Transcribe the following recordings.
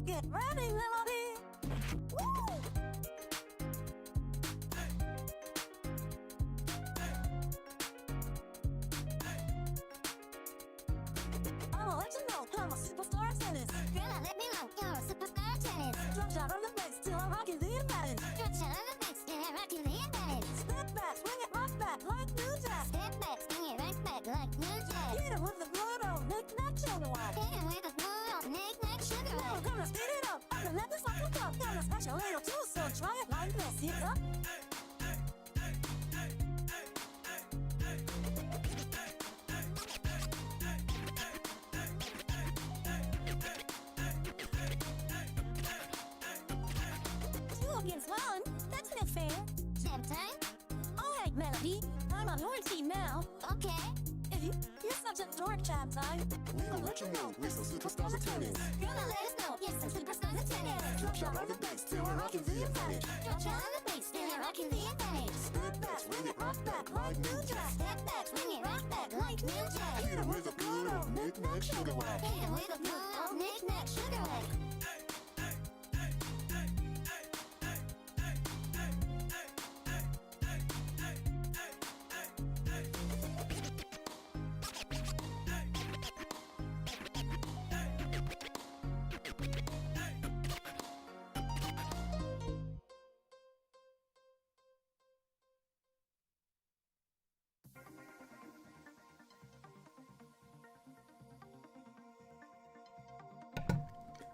Get ready, Melody. Woo! I'ma let you know I'm a superstar at tennis. Girl, let me know you're a superstar at tennis. Drop shot on the bass till I'm rocking the imbalance. Drop shot on the bass, and I'm rocking the imbalance. Step back, swing it right back like new jack. Step back, swing it right back like new jack. Hit it with the good old knick-knack sugar water. Hit it with a good old knick-knack sugar Now I'm water. gonna speed it up. I'm gonna let this like a cup. Got a special little too, so try it like this. Hit up. Two against one? That's not fair. Jam time? Alright, Melody. I'm on your team now. Okay. You're such a dork, Chap Time. We gon' let you know we're some superstars at tennis. Girl, let us know you're some superstars at tennis. Drop shot on the bass till we're rocking the advantage. Drop shot on the bass, and I'm rocking the advantage. Step back, swing it rock back like new jack. Step back, swing it right back like new jack. Hit it with a good old knick-knack sugar whack. Hit it with a good old knick-knack sugar whack.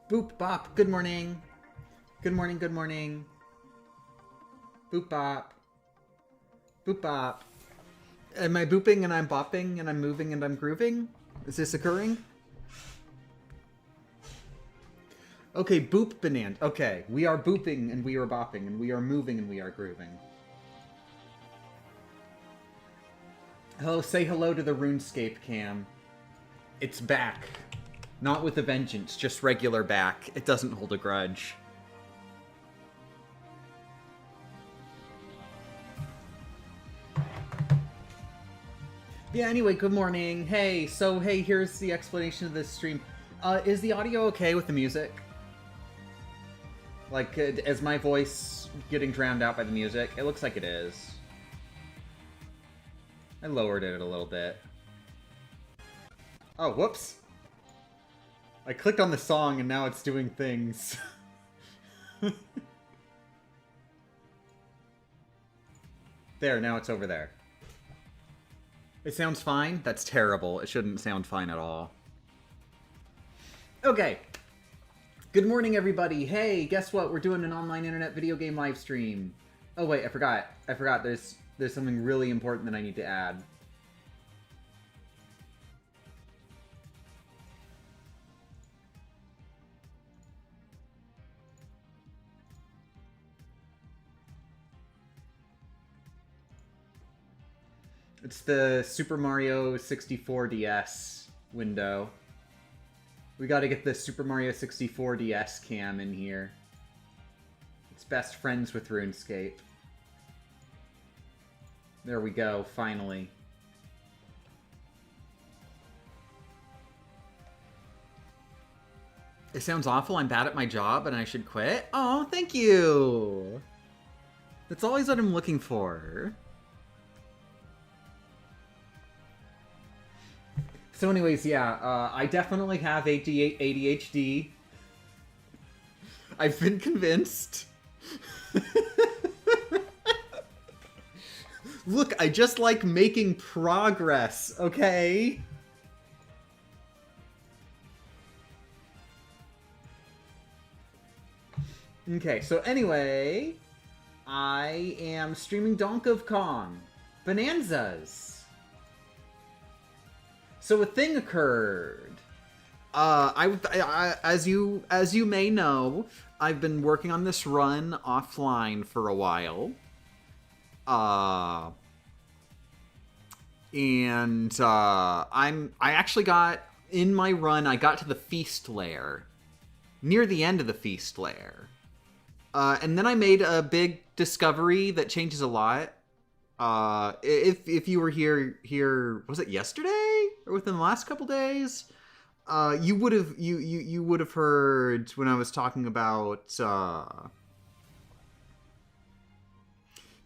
Boop bop, good morning. Good morning, good morning. Boop bop. Boop bop. Am I booping and I'm bopping and I'm moving and I'm grooving? Is this occurring? Okay, boop Bananza. Okay, we are booping and we are bopping and we are moving and we are grooving. Hello, say hello to the RuneScape cam. It's back. Not with a vengeance, just regular back. It doesn't hold a grudge. Yeah, anyway, good morning. Hey, here's the explanation of this stream. Is the audio okay with the music? Like, is my voice getting drowned out by the music? It looks like it is. I lowered it a little bit. Oh, whoops. I clicked on the song and now it's doing things. There, now it's over there. It sounds fine? That's terrible. It shouldn't sound fine at all. Okay. Good morning, everybody. Hey, guess what? We're doing an online internet video game live stream. Oh, wait, I forgot. There's something really important that I need to add. It's the Super Mario 64 DS window. We gotta get the Super Mario 64 DS cam in here. It's best friends with RuneScape. There we go, finally. It sounds awful, I'm bad at my job and I should quit? Oh, thank you! That's always what I'm looking for. So anyways, yeah, I definitely have ADHD. I've been convinced. Look, I just like making progress, okay? Okay, so anyway, I am streaming Donk of Kong. Bananzas. So a thing occurred. As you may know, I've been working on this run offline for a while. I actually got in my run. I got to the feast lair, near the end of the feast lair, and then I made a big discovery that changes a lot. If you were here, was it yesterday or within the last couple days? You would have heard when I was talking about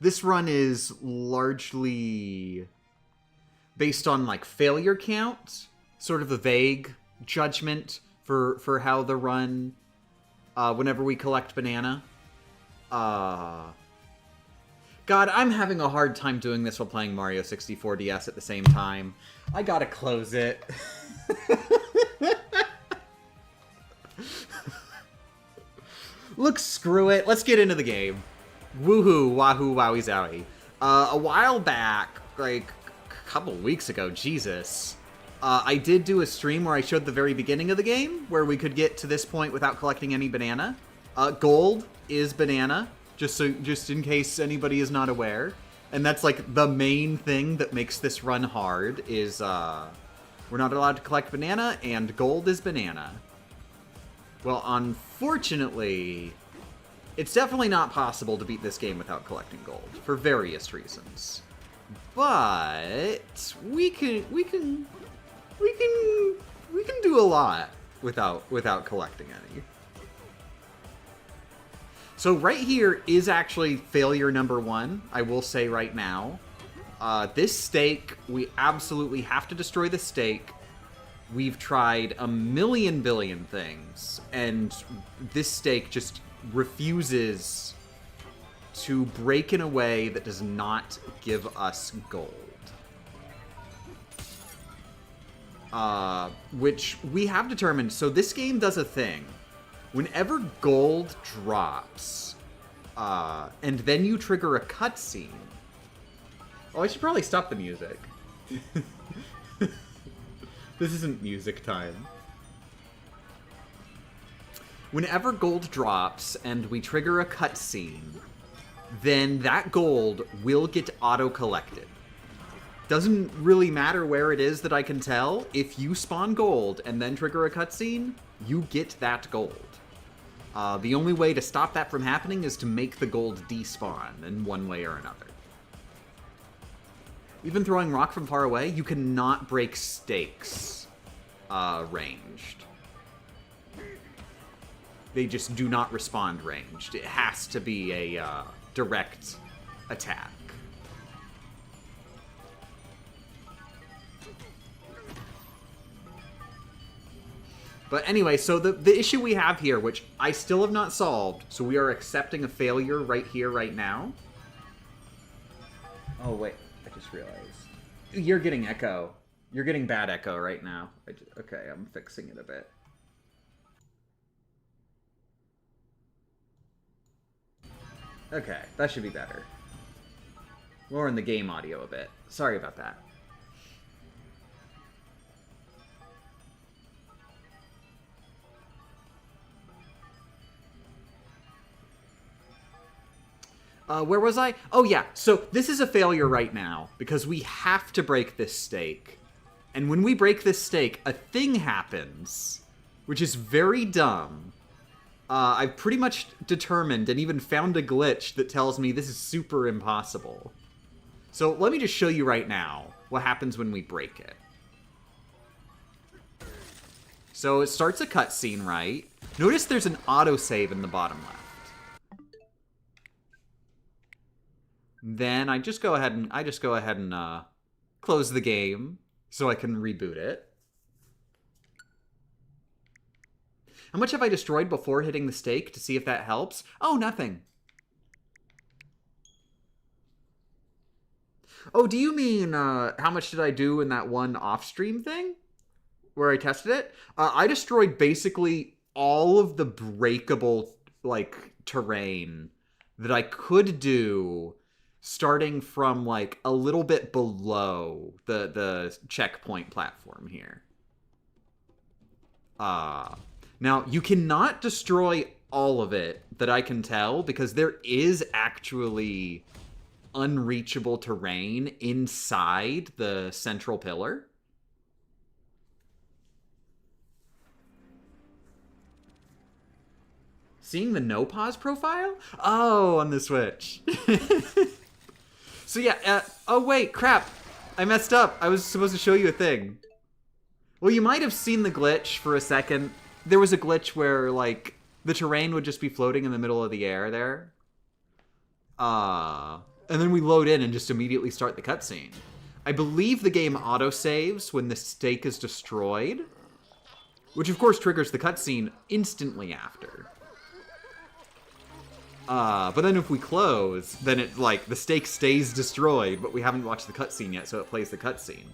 this run is largely based on like failure count, sort of a vague judgment for how the run whenever we collect banana. God, I'm having a hard time doing this while playing Mario 64 DS at the same time. I gotta close it. Look, screw it. Let's get into the game. Woohoo, wahoo, wowie, zowie. A while back, like a couple weeks ago, Jesus, I did do a stream where I showed the very beginning of the game, where we could get to this point without collecting any banana. Gold is banana, just in case anybody is not aware. And that's like the main thing that makes this run hard is we're not allowed to collect banana, and gold is banana. Well, unfortunately, it's definitely not possible to beat this game without collecting gold for various reasons. But we can do a lot without collecting any. So right here is actually failure number 1, I will say right now. This stake, we absolutely have to destroy the stake. We've tried a million billion things, and this stake just refuses to break in a way that does not give us gold. Which we have determined, so this game does a thing. Whenever gold drops, and then you trigger a cutscene. Oh, I should probably stop the music. This isn't music time. Whenever gold drops and we trigger a cutscene, then that gold will get auto-collected. Doesn't really matter where it is that I can tell. If you spawn gold and then trigger a cutscene, you get that gold. The only way to stop that from happening is to make the gold despawn in one way or another. Even throwing rock from far away, you cannot break stakes ranged. They just do not respond ranged. It has to be a direct attack. But anyway, so the issue we have here, which I still have not solved, so we are accepting a failure right here, right now. Oh, wait. I just realized. You're getting echo. You're getting bad echo right now. Okay, I'm fixing it a bit. Okay, that should be better. Lower in the game audio a bit. Sorry about that. Where was I? Oh yeah, so this is a failure right now, because we have to break this stake. And when we break this stake, a thing happens, which is very dumb. I've pretty much determined and even found a glitch that tells me this is super impossible. So let me just show you right now what happens when we break it. So it starts a cutscene, right? Notice there's an autosave in the bottom left. Then I just go ahead and close the game so I can reboot it. How much have I destroyed before hitting the stake to see if that helps? Oh, nothing. Oh, do you mean how much did I do in that one off-stream thing where I tested it? I destroyed basically all of the breakable like terrain that I could do, starting from like a little bit below the checkpoint platform here. Now, you cannot destroy all of it that I can tell, because there is actually unreachable terrain inside the central pillar. Seeing the no pause profile? Oh, on the Switch. So yeah, oh wait, crap. I messed up. I was supposed to show you a thing. Well, you might have seen the glitch for a second. There was a glitch where, like, the terrain would just be floating in the middle of the air there. And then we load in and just immediately start the cutscene. I believe the game autosaves when the stake is destroyed, which of course triggers the cutscene instantly after. But then if we close, then it, like, the stake stays destroyed, but we haven't watched the cutscene yet, so it plays the cutscene.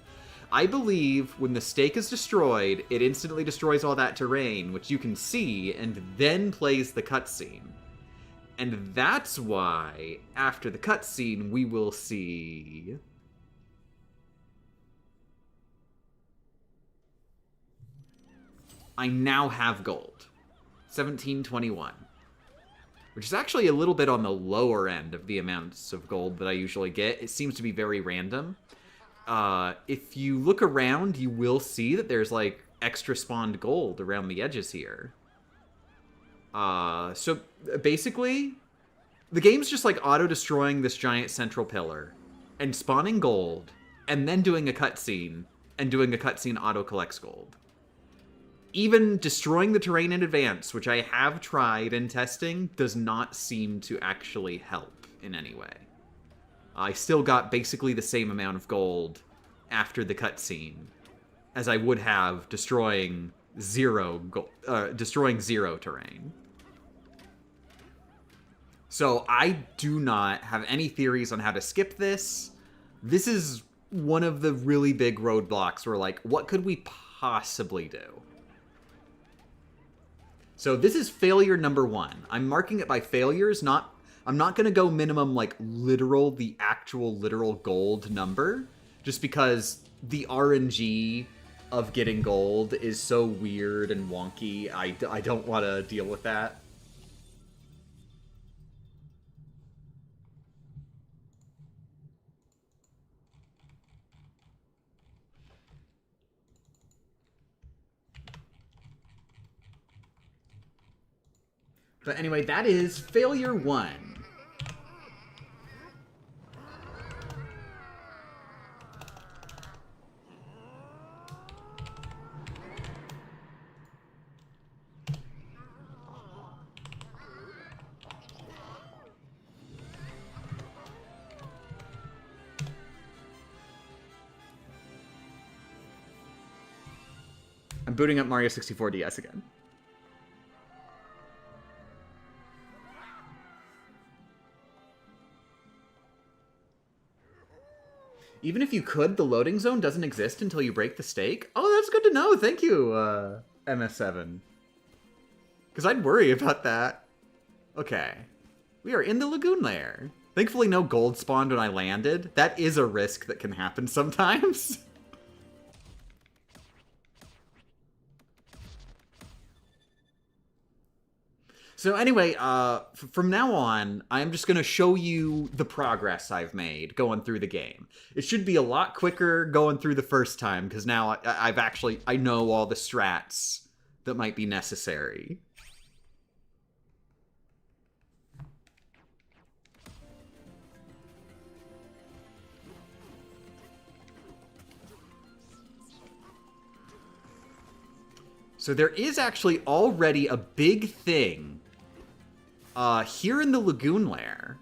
I believe when the stake is destroyed, it instantly destroys all that terrain, which you can see, and then plays the cutscene. And that's why, after the cutscene, we will see... I now have gold. 1721. Which is actually a little bit on the lower end of the amounts of gold that I usually get. It seems to be very random. If you look around, you will see that there's, like, extra spawned gold around the edges here. So, basically, the game's just, like, auto-destroying this giant central pillar, and spawning gold, and then doing a cutscene, and doing a cutscene auto-collects gold. Even destroying the terrain in advance, which I have tried in testing, does not seem to actually help in any way. I still got basically the same amount of gold after the cutscene as I would have destroying zero terrain. So I do not have any theories on how to skip this. This is one of the really big roadblocks where, like, what could we possibly do? So this is failure number 1. I'm marking it by failures, I'm not going to go minimum, like, the actual literal gold number, just because the RNG of getting gold is so weird and wonky. I don't want to deal with that. But anyway, that is failure 1. I'm booting up Mario 64 DS again. Even if you could, the loading zone doesn't exist until you break the stake? Oh, that's good to know. Thank you, MS7. Because I'd worry about that. Okay. We are in the lagoon lair. Thankfully, no gold spawned when I landed. That is a risk that can happen sometimes. So anyway, from now on, I'm just going to show you the progress I've made going through the game. It should be a lot quicker going through the first time, because now I know all the strats that might be necessary. So there is actually already a big thing here in the lagoon lair.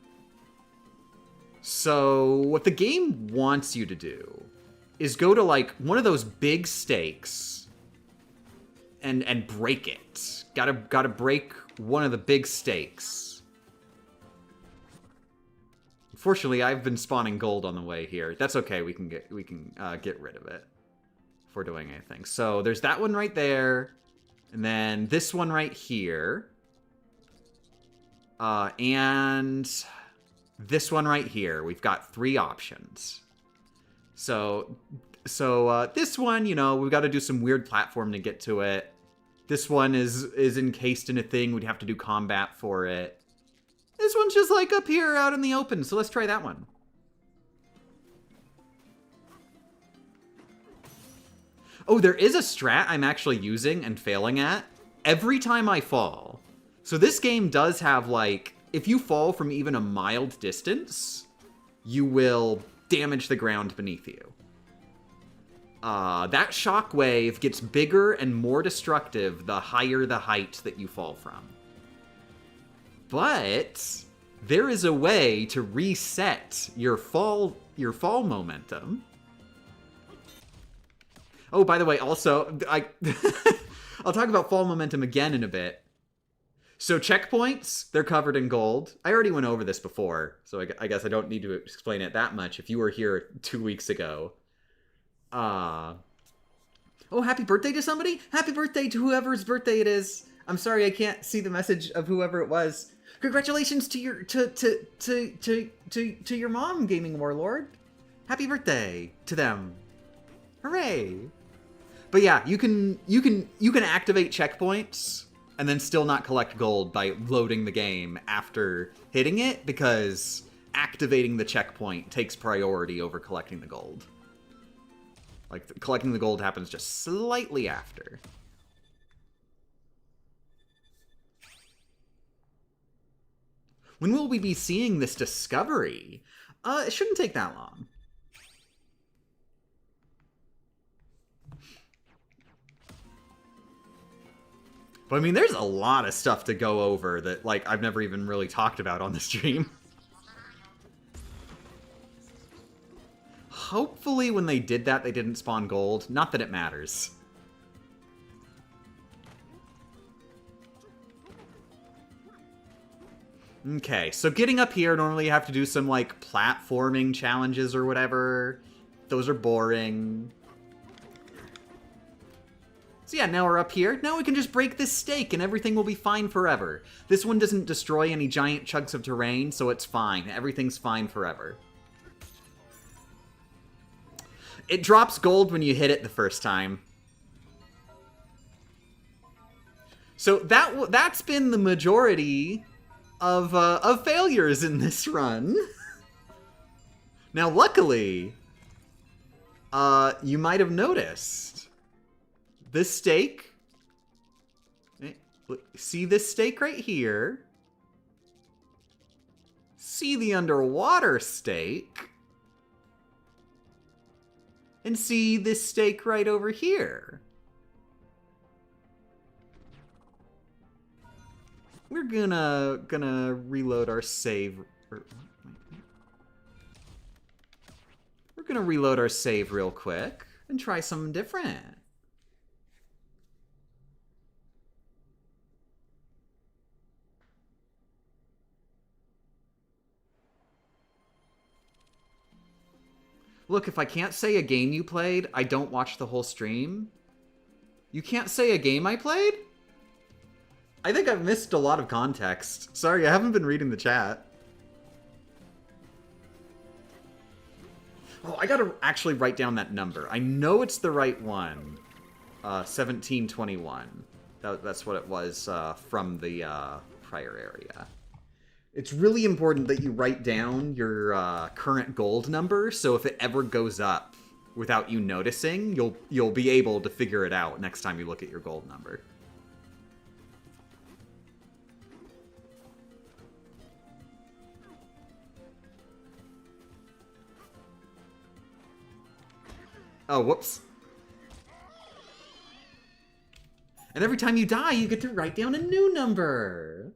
So what the game wants you to do is go to, like, one of those big stakes and break it. Gotta break one of the big stakes. Unfortunately, I've been spawning gold on the way here. That's okay. We can get rid of it before doing anything. So there's that one right there, and then this one right here. And this one right here. We've got 3 options. So this one, you know, we've got to do some weird platform to get to it. This one is encased in a thing. We'd have to do combat for it. This one's just, like, up here out in the open, so let's try that one. Oh, there is a strat I'm actually using and failing at every time I fall. So this game does have, like, if you fall from even a mild distance, you will damage the ground beneath you. that shockwave gets bigger and more destructive the higher the height that you fall from. But there is a way to reset your fall momentum. Oh, by the way, also, I'll talk about fall momentum again in a bit. So checkpoints, they're covered in gold. I already went over this before, so I guess I don't need to explain it that much if you were here 2 weeks ago. Oh, happy birthday to somebody? Happy birthday to whoever's birthday it is. I'm sorry I can't see the message of whoever it was. Congratulations to your to your mom, Gaming Warlord. Happy birthday to them. Hooray. But yeah, you can activate checkpoints and then still not collect gold by loading the game after hitting it, because activating the checkpoint takes priority over collecting the gold. Like, collecting the gold happens just slightly after. When will we be seeing this discovery? It shouldn't take that long. But I mean, there's a lot of stuff to go over that, like, I've never even really talked about on the stream. Hopefully when they did that, they didn't spawn gold. Not that it matters. Okay, so getting up here, normally you have to do some, like, platforming challenges or whatever. Those are boring. So yeah, now we're up here. Now we can just break this stake and everything will be fine forever. This one doesn't destroy any giant chunks of terrain, so it's fine. Everything's fine forever. It drops gold when you hit it the first time. So that's been the majority of failures in this run. Now, luckily, you might have noticed this stake. See this stake right here? See the underwater stake? And see this stake right over here. We're gonna reload our save. We're gonna reload our save real quick and try something different. Look, if I can't say a game you played, I don't watch the whole stream. You can't say a game I played? I think I've missed a lot of context. Sorry, I haven't been reading the chat. Oh, I gotta actually write down that number. I know it's the right one. 1721. That's what it was from the prior area. It's really important that you write down your current gold number, so if it ever goes up without you noticing, you'll be able to figure it out next time you look at your gold number. Oh, whoops. And every time you die, you get to write down a new number.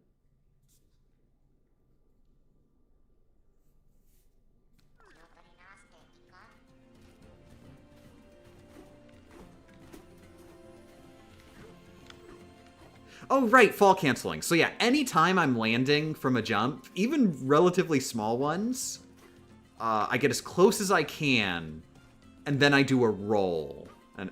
Oh, right, fall canceling. So yeah, anytime I'm landing from a jump, even relatively small ones, I get as close as I can, and then I do a roll.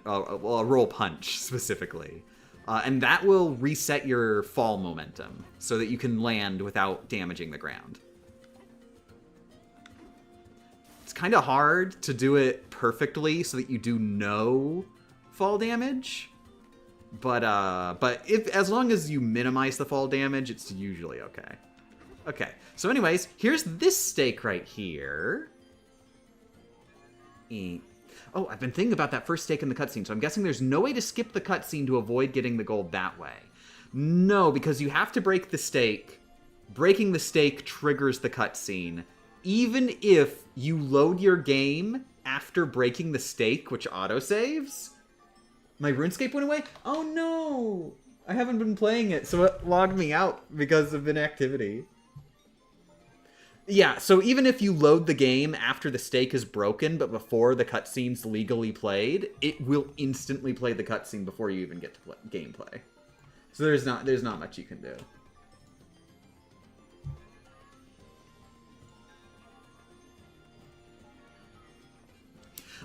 A roll punch, specifically. And that will reset your fall momentum, so that you can land without damaging the ground. It's kind of hard to do it perfectly so that you do no fall damage. But as long as you minimize the fall damage, it's usually okay. Okay, so anyways, here's this stake right here. Oh, I've been thinking about that first stake in the cutscene, so I'm guessing there's no way to skip the cutscene to avoid getting the gold that way. No, because you have to break the stake. Breaking the stake triggers the cutscene, even if you load your game after breaking the stake, which autosaves, my RuneScape went away? Oh no! I haven't been playing it, so it logged me out because of inactivity. Yeah, so even if you load the game after the stake is broken, but before the cutscene's legally played, it will instantly play the cutscene before you even get to gameplay. So there's not much you can do.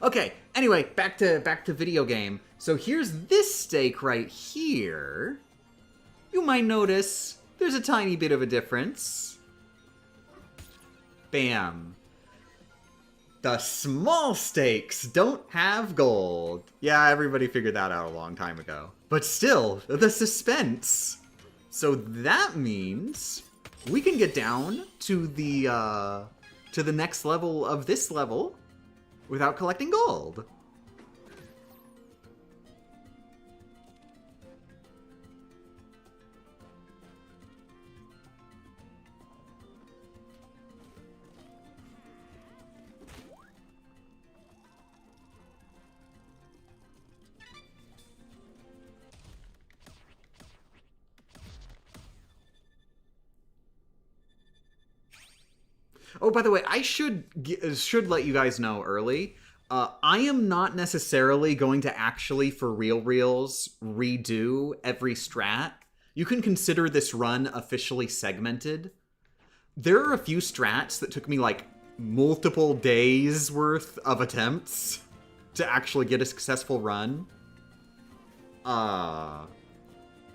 Okay, anyway, back to video game. So here's this stake right here. You might notice there's a tiny bit of a difference. Bam. The small stakes don't have gold. Yeah, everybody figured that out a long time ago. But still, the suspense. So that means we can get down to the next level of this level without collecting gold. Oh, by the way, I should let you guys know early. I am not necessarily going to actually, for reals, redo every strat. You can consider this run officially segmented. There are a few strats that took me, like, multiple days worth of attempts to actually get a successful run. I'm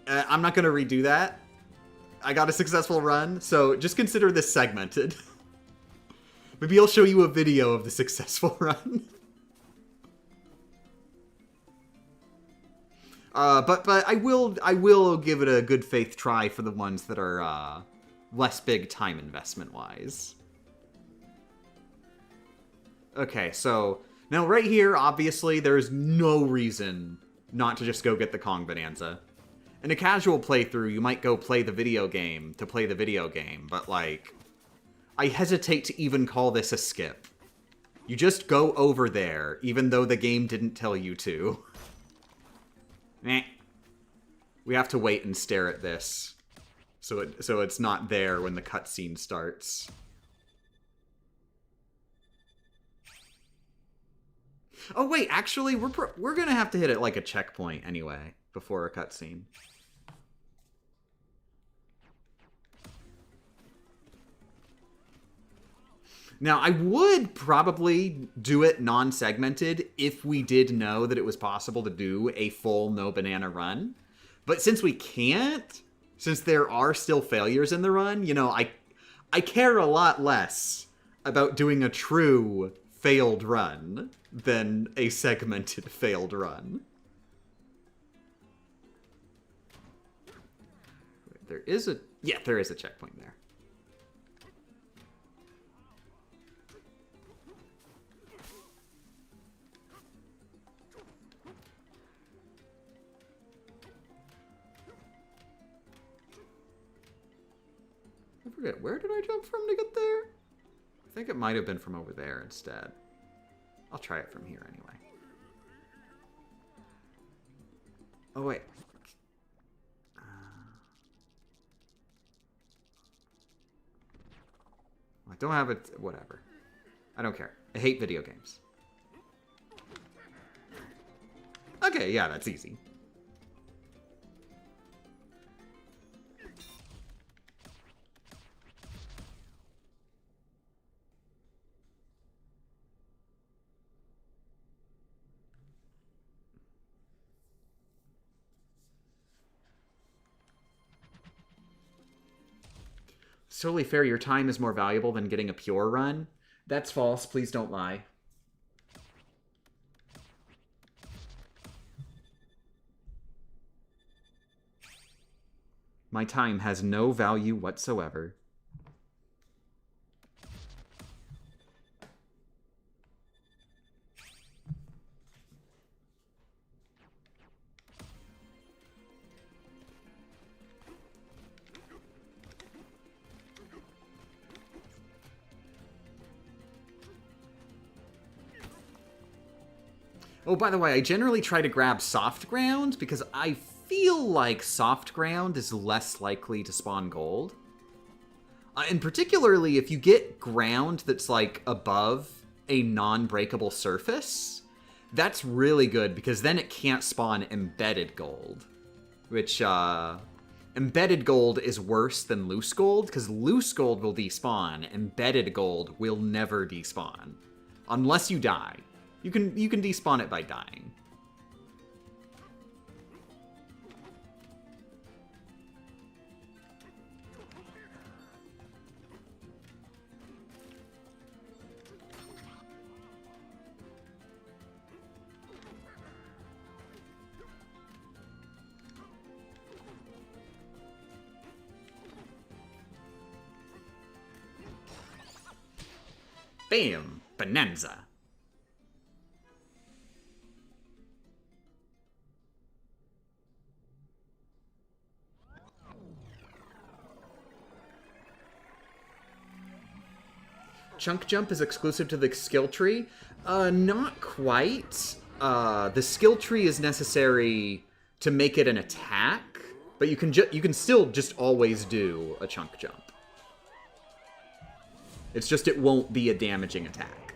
not going to redo that. I got a successful run, so just consider this segmented. Maybe I'll show you a video of the successful run. But I will give it a good faith try for the ones that are less big time investment wise. Okay, so now right here, obviously, there's no reason not to just go get the Kong Bananza. In a casual playthrough, you might go play the video game to play the video game, but like, I hesitate to even call this a skip. You just go over there, even though the game didn't tell you to. Meh. We have to wait and stare at this, so it's not there when the cutscene starts. Oh wait, actually, we're gonna have to hit it like a checkpoint anyway before a cutscene. Now, I would probably do it non-segmented if we did know that it was possible to do a full no banana run. But since we can't, since there are still failures in the run, you know, I care a lot less about doing a true failed run than a segmented failed run. There is a checkpoint there. I forget, where did I jump from to get there? I think it might have been from over there instead. I'll try it from here anyway. Oh, wait. I don't have it. Whatever. I don't care. I hate video games. Okay, yeah, that's easy. It's totally fair. Your time is more valuable than getting a pure run. That's false. Please don't lie. My time has no value whatsoever. Oh, by the way, I generally try to grab soft ground because I feel like soft ground is less likely to spawn gold. And particularly if you get ground that's like above a non-breakable surface, that's really good because then it can't spawn embedded gold. Which, embedded gold is worse than loose gold because loose gold will despawn. Embedded gold will never despawn. Unless you die. You can despawn it by dying. Bam! Bananza. Chunk jump is exclusive to the skill tree? Not quite. The skill tree is necessary to make it an attack, but you can still just always do a chunk jump. It's just it won't be a damaging attack.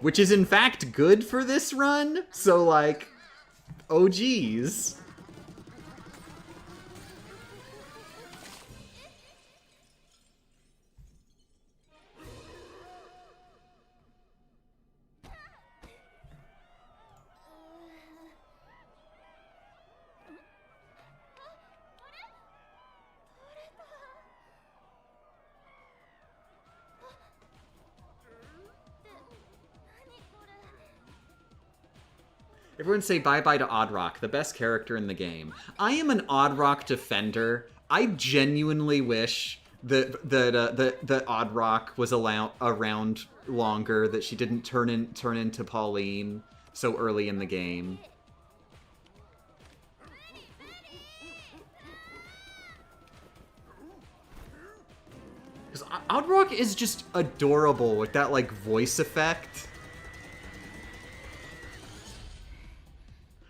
Which is in fact good for this run, so like, oh geez. Everyone say bye-bye to Oddrock, the best character in the game. I am an Oddrock defender. I genuinely wish that Oddrock was around longer, that she didn't turn into Pauline so early in the game. Because Oddrock is just adorable with that, like, voice effect.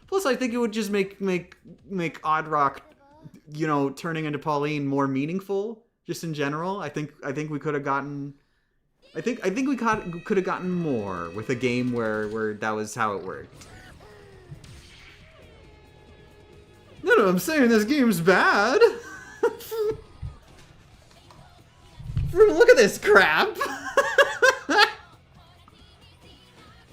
Plus, I think it would just make Oddrock, you know, turning into Pauline more meaningful, just in general. I think we could have gotten, I think we could have gotten more with a game where that was how it worked. No, I'm saying this game's bad. Look at this crap.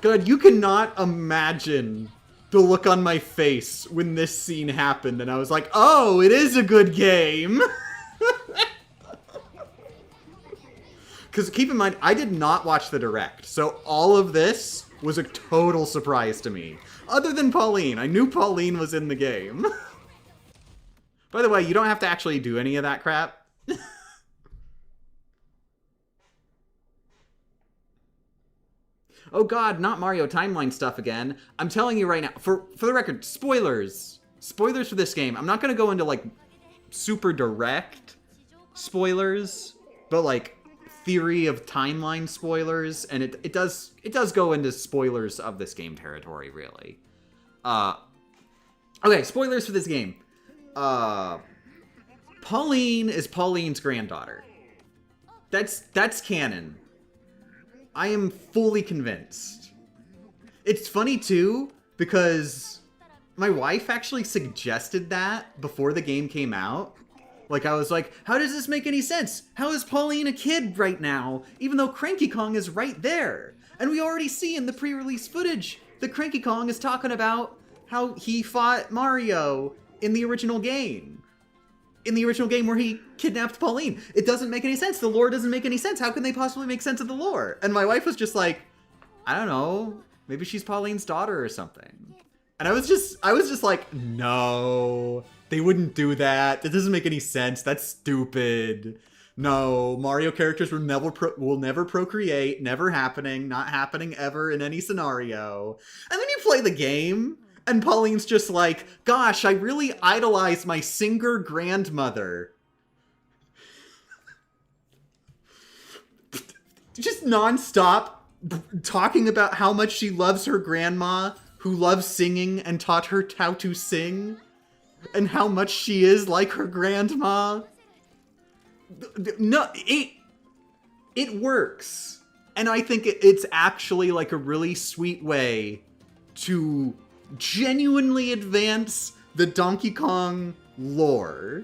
God, you cannot imagine the look on my face when this scene happened, and I was like, oh, it is a good game! Because keep in mind, I did not watch the direct, so all of this was a total surprise to me. Other than Pauline. I knew Pauline was in the game. By the way, you don't have to actually do any of that crap. Oh god, not Mario timeline stuff again. I'm telling you right now, for the record, spoilers. Spoilers for this game. I'm not going to go into, like, super direct spoilers, but, like, theory of timeline spoilers, and it does go into spoilers of this game territory, really. Okay, spoilers for this game. Pauline is Pauline's granddaughter. That's canon. I am fully convinced. It's funny, too, because my wife actually suggested that before the game came out. Like, I was like, how does this make any sense? How is Pauline a kid right now, even though Cranky Kong is right there? And we already see in the pre-release footage that Cranky Kong is talking about how he fought Mario in the original game. In the original game where he kidnapped Pauline. It doesn't make any sense. The lore doesn't make any sense. How can they possibly make sense of the lore? And my wife was just like, I don't know. Maybe she's Pauline's daughter or something. And I was just like, no, they wouldn't do that. That doesn't make any sense. That's stupid. No, Mario characters will never procreate. Never happening. Not happening ever in any scenario. And then you play the game, and Pauline's just like, gosh, I really idolize my singer grandmother. Just nonstop talking about how much she loves her grandma, who loves singing and taught her how to sing, and how much she is like her grandma. No, it works. And I think it's actually like a really sweet way to genuinely advance the Donkey Kong lore.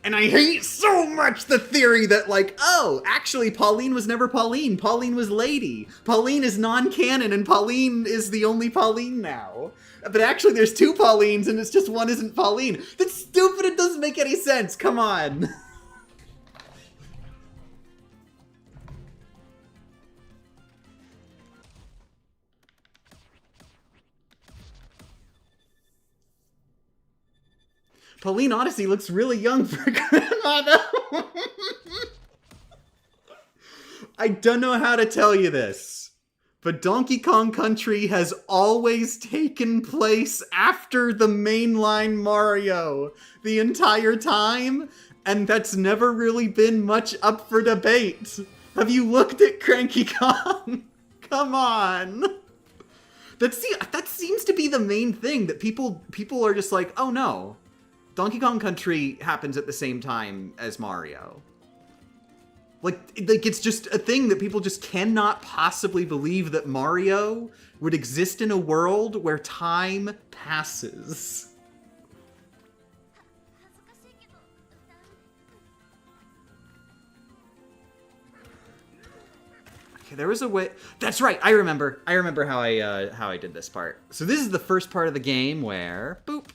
And I hate so much the theory that, like, oh, actually, Pauline was never Pauline. Pauline was Lady. Pauline is non-canon, and Pauline is the only Pauline now. But actually, there's two Paulines, and it's just one isn't Pauline. That's stupid. It doesn't make any sense. Come on. Pauline Odyssey looks really young for grandma, though. I don't know how to tell you this, but Donkey Kong Country has always taken place after the mainline Mario the entire time, and that's never really been much up for debate. Have you looked at Cranky Kong? Come on. That seems to be the main thing, that people are just like, oh no. Donkey Kong Country happens at the same time as Mario. Like it's just a thing that people just cannot possibly believe that Mario would exist in a world where time passes. Okay, there was a way. That's right. I remember how I did this part. So this is the first part of the game where boop.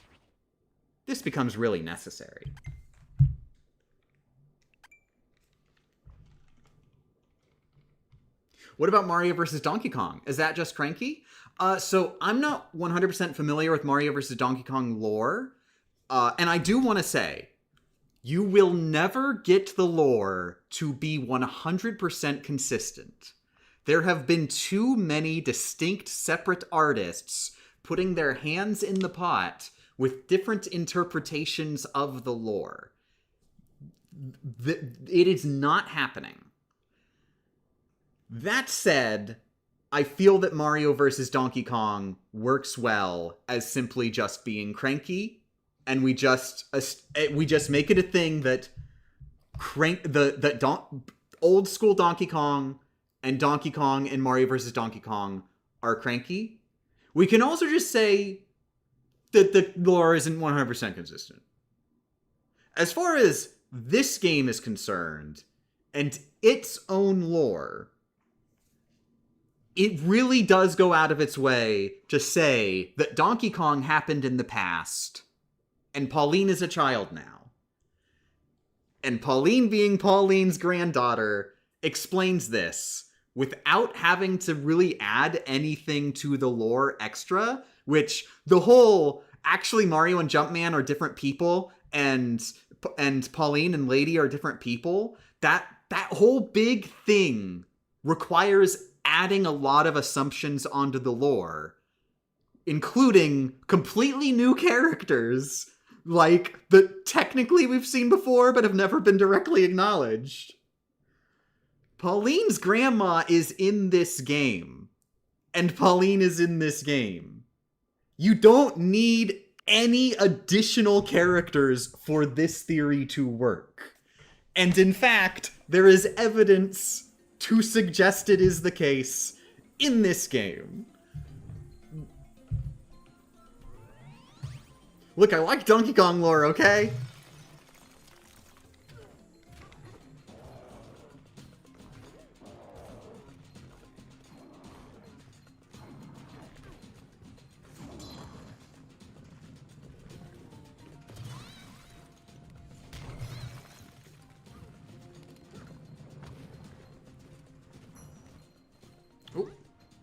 This becomes really necessary. What about Mario vs. Donkey Kong? Is that just Cranky? So I'm not 100% familiar with Mario vs. Donkey Kong lore. And I do want to say, you will never get the lore to be 100% consistent. There have been too many distinct separate artists putting their hands in the pot with different interpretations of the lore. It is not happening. That said, I feel that Mario vs. Donkey Kong works well as simply just being Cranky, and we just make it a thing that old school Donkey Kong and Mario vs. Donkey Kong are Cranky. We can also just say that the lore isn't 100% consistent. As far as this game is concerned, and its own lore, it really does go out of its way to say that Donkey Kong happened in the past, and Pauline is a child now. And Pauline, being Pauline's granddaughter, explains this without having to really add anything to the lore extra, which the whole, actually Mario and Jumpman are different people, and Pauline and Lady are different people, that whole big thing requires adding a lot of assumptions onto the lore, including completely new characters, like, that technically we've seen before but have never been directly acknowledged. Pauline's grandma is in this game, and Pauline is in this game. You don't need any additional characters for this theory to work. And in fact, there is evidence to suggest it is the case in this game. Look, I like Donkey Kong lore, okay?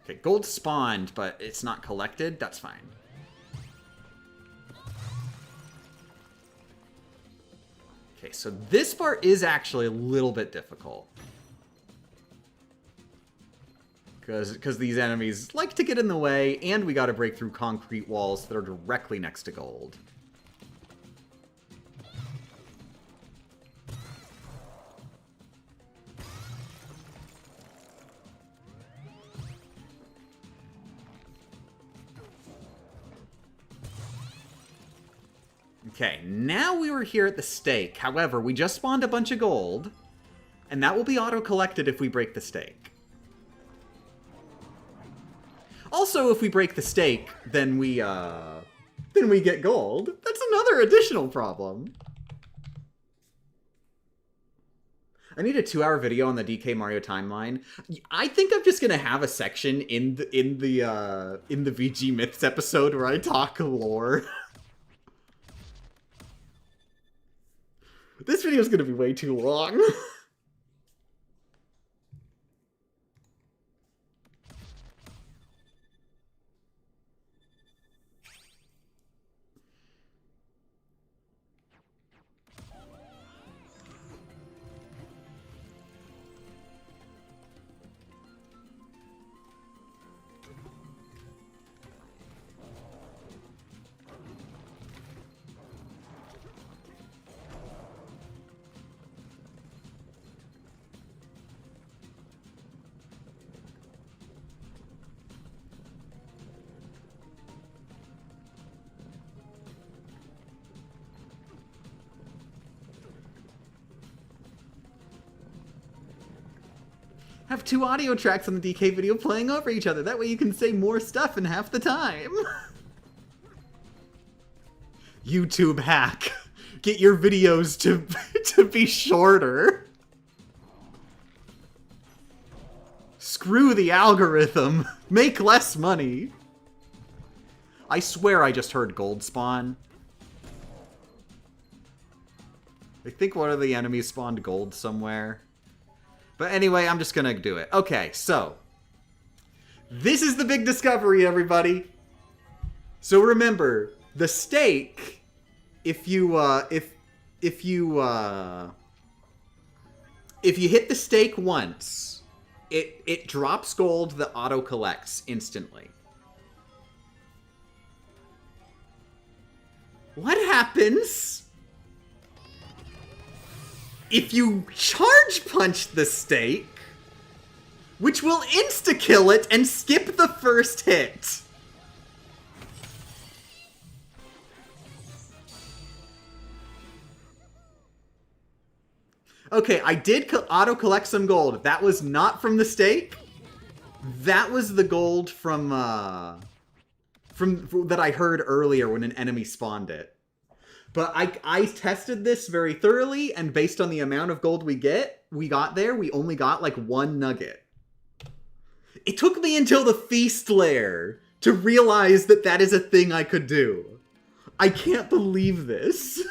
Okay, gold spawned, but it's not collected. That's fine. Okay, so this part is actually a little bit difficult. Because these enemies like to get in the way, and we gotta break through concrete walls that are directly next to gold. Okay, now we were here at the stake. However, we just spawned a bunch of gold, and that will be auto-collected if we break the stake. Also, if we break the stake, then we get gold. That's another additional problem. I need a 2-hour video on the DK Mario timeline. I think I'm just gonna have a section in the VG Myths episode where I talk lore. This video is gonna be way too long. Have 2 audio tracks on the DK video playing over each other. That way you can say more stuff in half the time. YouTube hack. Get your videos to be shorter. Screw the algorithm. Make less money. I swear I just heard gold spawn. I think one of the enemies spawned gold somewhere. But anyway, I'm just gonna do it. Okay, so this is the big discovery, everybody. So remember, the stake, if you hit the stake once, it drops gold that auto collects instantly. What happens if you charge punch the stake, which will insta-kill it and skip the first hit? Okay, I did auto-collect some gold. That was not from the stake. That was the gold from that I heard earlier when an enemy spawned it. But I tested this very thoroughly, and based on the amount of gold we got there, we only got like 1 nugget. It took me until the feast lair to realize that that is a thing I could do. I can't believe this.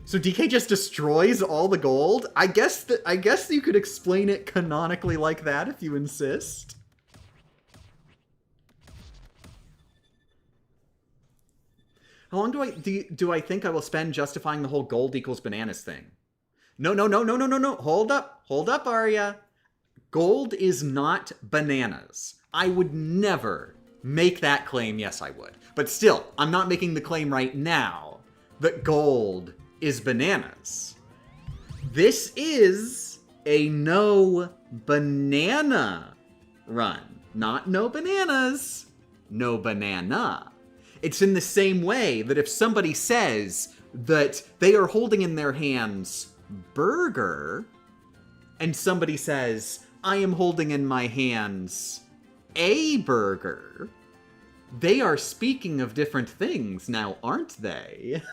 So DK just destroys all the gold? I guess you could explain it canonically like that if you insist. How long do I think I will spend justifying the whole gold equals bananas thing? No. Hold up, Arya. Gold is not bananas. I would never make that claim. Yes, I would. But still, I'm not making the claim right now that gold is bananas. This is a no banana run. Not no bananas, no banana. It's in the same way that if somebody says that they are holding in their hands burger, and somebody says, I am holding in my hands a burger, they are speaking of different things now, aren't they?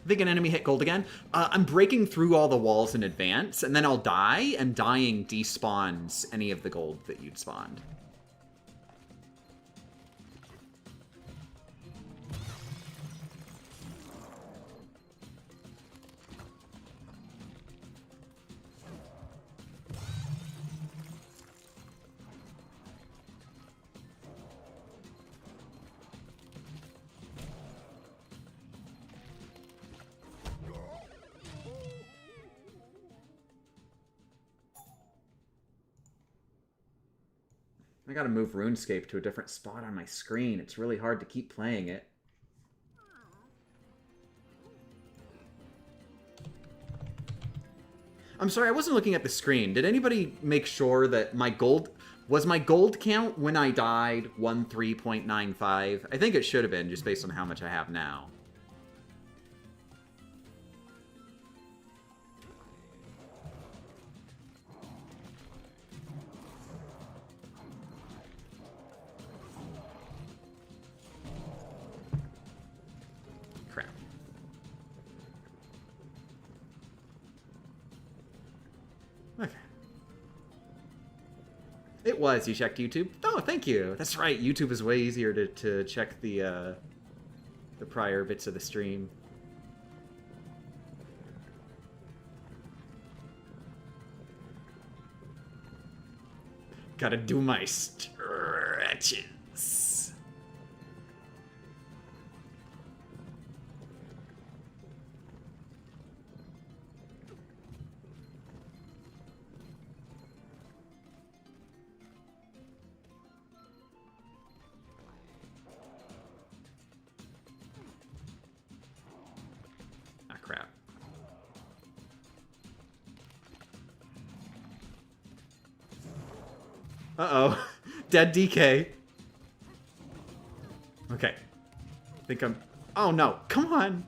I think an enemy hit gold again. I'm breaking through all the walls in advance, and then I'll die, and dying despawns any of the gold that you'd spawned. I gotta move RuneScape to a different spot on my screen. It's really hard to keep playing it. I'm sorry, I wasn't looking at the screen. Did anybody make sure that my gold... Was my gold count when I died 13.95? I think it should have been, just based on how much I have now. Crap. Okay. It was. You checked YouTube? Oh, thank you. That's right. YouTube is way easier to check the prior bits of the stream. Gotta do my stretches. Ah, crap. Uh-oh. Dead DK. Okay. I think I'm... Oh, no. Come on.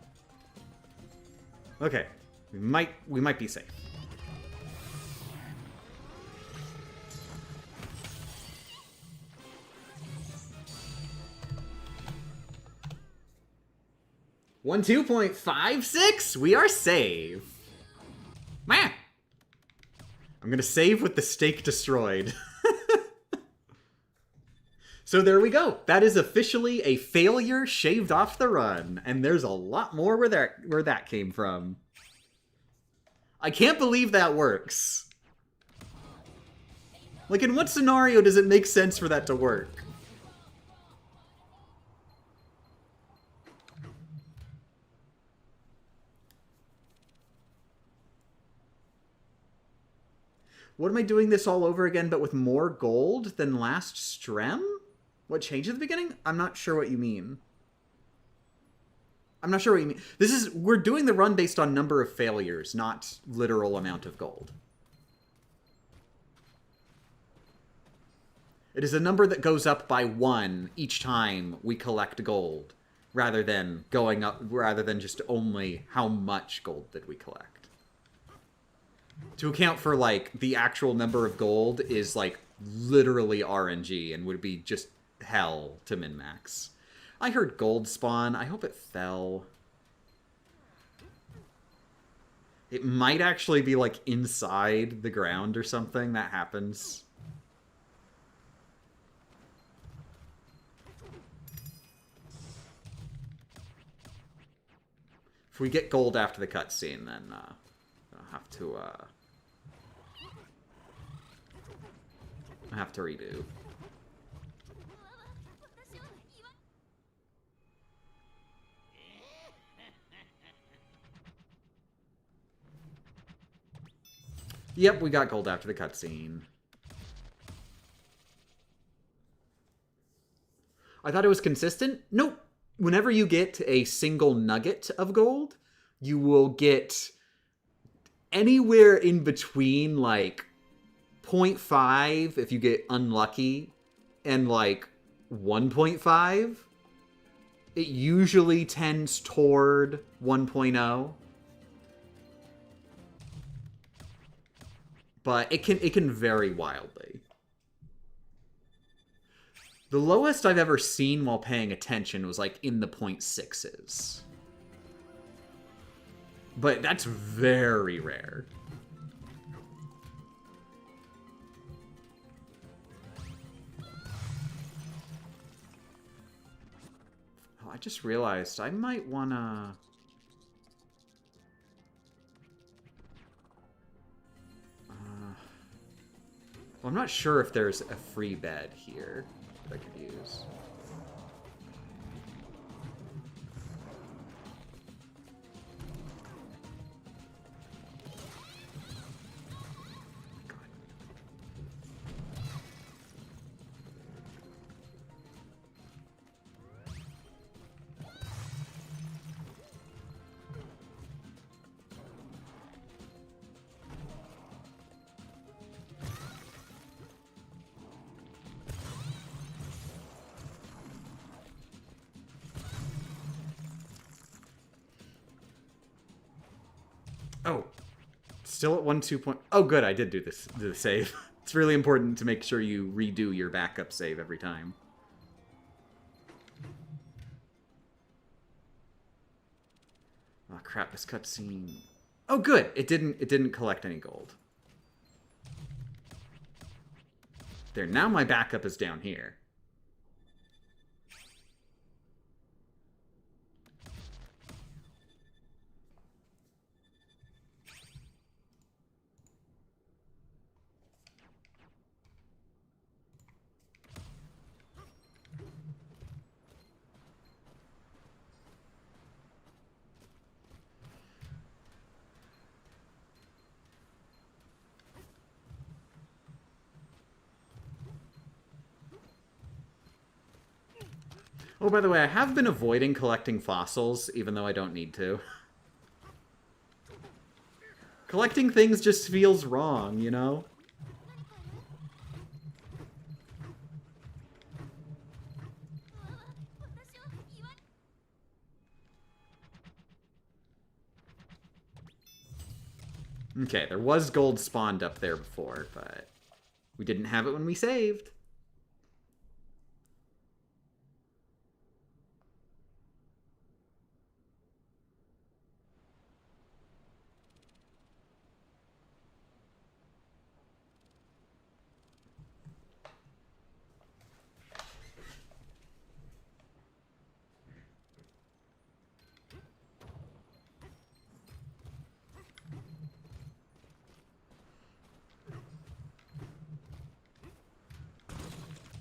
Okay. We might be safe. One 2.56? We are safe. Man. I'm gonna save with the stake destroyed. So there we go. That is officially a failure shaved off the run. And there's a lot more where that came from. I can't believe that works. Like, in what scenario does it make sense for that to work? What am I doing this all over again, but with more gold than last strem? What changed at the beginning? I'm not sure what you mean. I'm not sure what you mean. We're doing the run based on number of failures, not literal amount of gold. It is a number that goes up by 1 each time we collect gold, rather than just only how much gold did we collect. To account for, like, the actual number of gold is, like, literally RNG and would be just hell to min-max. I heard gold spawn. I hope it fell. It might actually be, like, inside the ground or something. That happens. If we get gold after the cutscene, then I'll have to redo. Yep, we got gold after the cutscene. I thought it was consistent. Nope. Whenever you get a single nugget of gold, you will get anywhere in between, like, 0.5 if you get unlucky, and, like, 1.5. It usually tends toward 1.0. But it can vary wildly. The lowest I've ever seen while paying attention was, like, in the 0.6s. But that's very rare. Oh, I just realized I might wanna... Well, I'm not sure if there's a free bed here that I could use. Oh, still at 1-2 point. Oh, good, I did do this. Do the save. It's really important to make sure you redo your backup save every time. Oh crap! This cutscene. Oh, good. It didn't collect any gold. There. Now my backup is down here. Oh, by the way, I have been avoiding collecting fossils, even though I don't need to. Collecting things just feels wrong, you know? Okay, there was gold spawned up there before, but we didn't have it when we saved.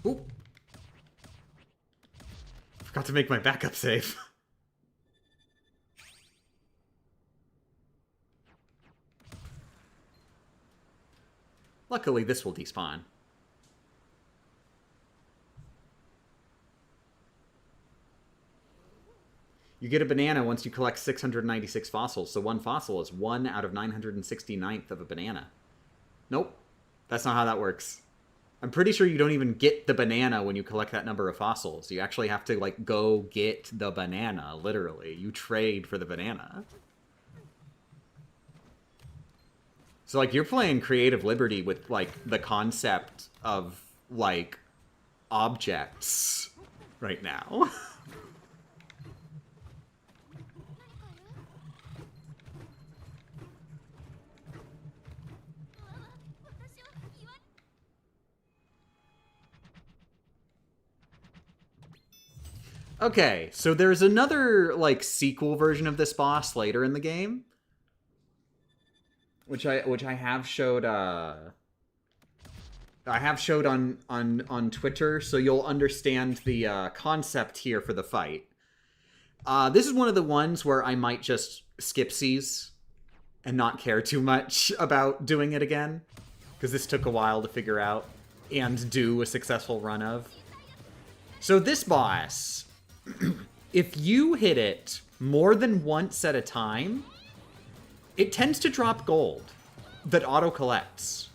Oop. Forgot to make my backup save. Luckily, this will despawn. You get a banana once you collect 696 fossils, so one fossil is 1 out of 969th of a banana. Nope. That's not how that works. I'm pretty sure you don't even get the banana when you collect that number of fossils. You actually have to, like, go get the banana, literally. You trade for the banana. So, like, you're playing Creative Liberty with, like, the concept of, like, objects right now. Okay, so there's another, like, sequel version of this boss later in the game, which I have showed on Twitter, so you'll understand the concept here for the fight. This is one of the ones where I might just skip C's and not care too much about doing it again, because this took a while to figure out and do a successful run of. So this boss, if you hit it more than once at a time, it tends to drop gold that auto-collects.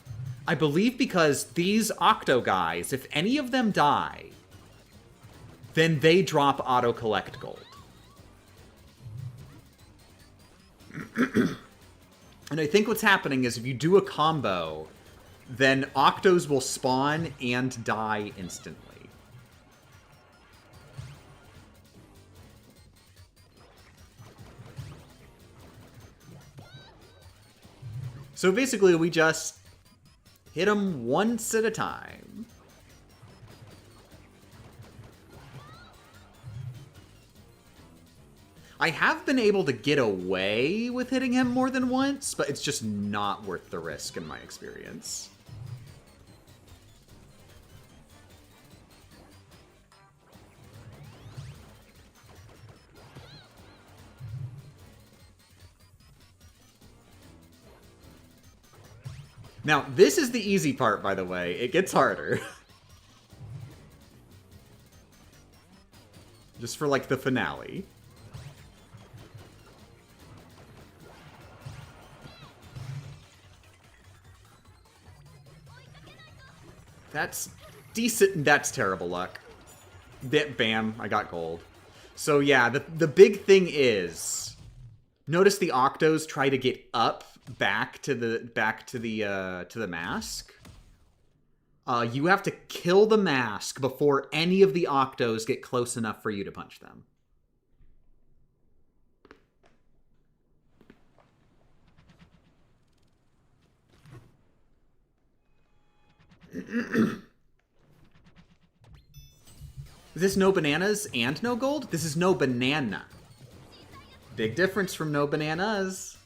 I believe because these Octo guys, if any of them die, then they drop auto-collect gold. And I think what's happening is if you do a combo, then Octos will spawn and die instantly. So basically, we just hit them once at a time. I have been able to get away with hitting him more than once, but it's just not worth the risk in my experience. Now, this is the easy part, by the way. It gets harder. Just for, like, the finale. That's decent. That's terrible luck. Bam, I got gold. So yeah, the big thing is, notice the Octos try to get up back to the mask. You have to kill the mask before any of the Octos get close enough for you to punch them. Is this no bananas and no gold? This is no banana. Big difference from no bananas.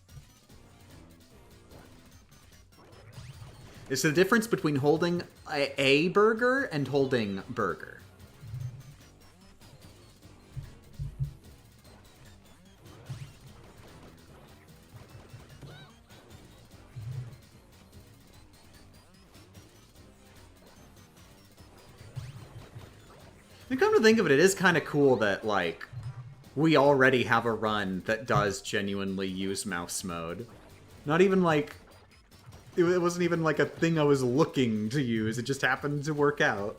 It's the difference between holding a burger and holding burger. And come to think of it, it is kind of cool that, like, we already have a run that does genuinely use mouse mode. Not even, like, it wasn't even, like, a thing I was looking to use. It just happened to work out.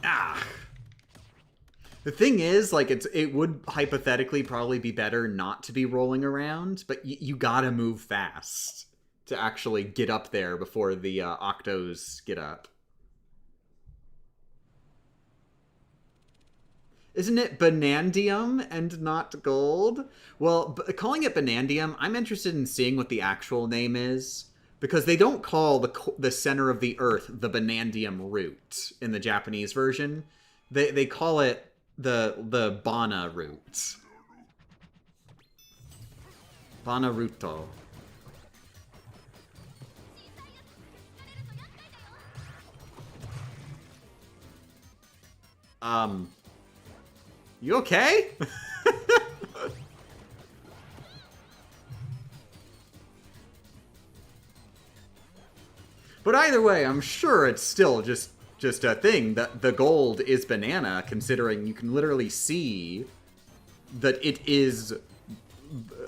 Ah! The thing is, like, it would hypothetically probably be better not to be rolling around, but you gotta move fast to actually get up there before the Octos get up. Isn't it Banandium and not gold? Well, calling it Banandium, I'm interested in seeing what the actual name is, because they don't call the center of the Earth the Banandium root in the Japanese version. They call it the Bana root. Banaruto. You okay? But either way, I'm sure it's still just a thing that the gold is banana, considering you can literally see that it is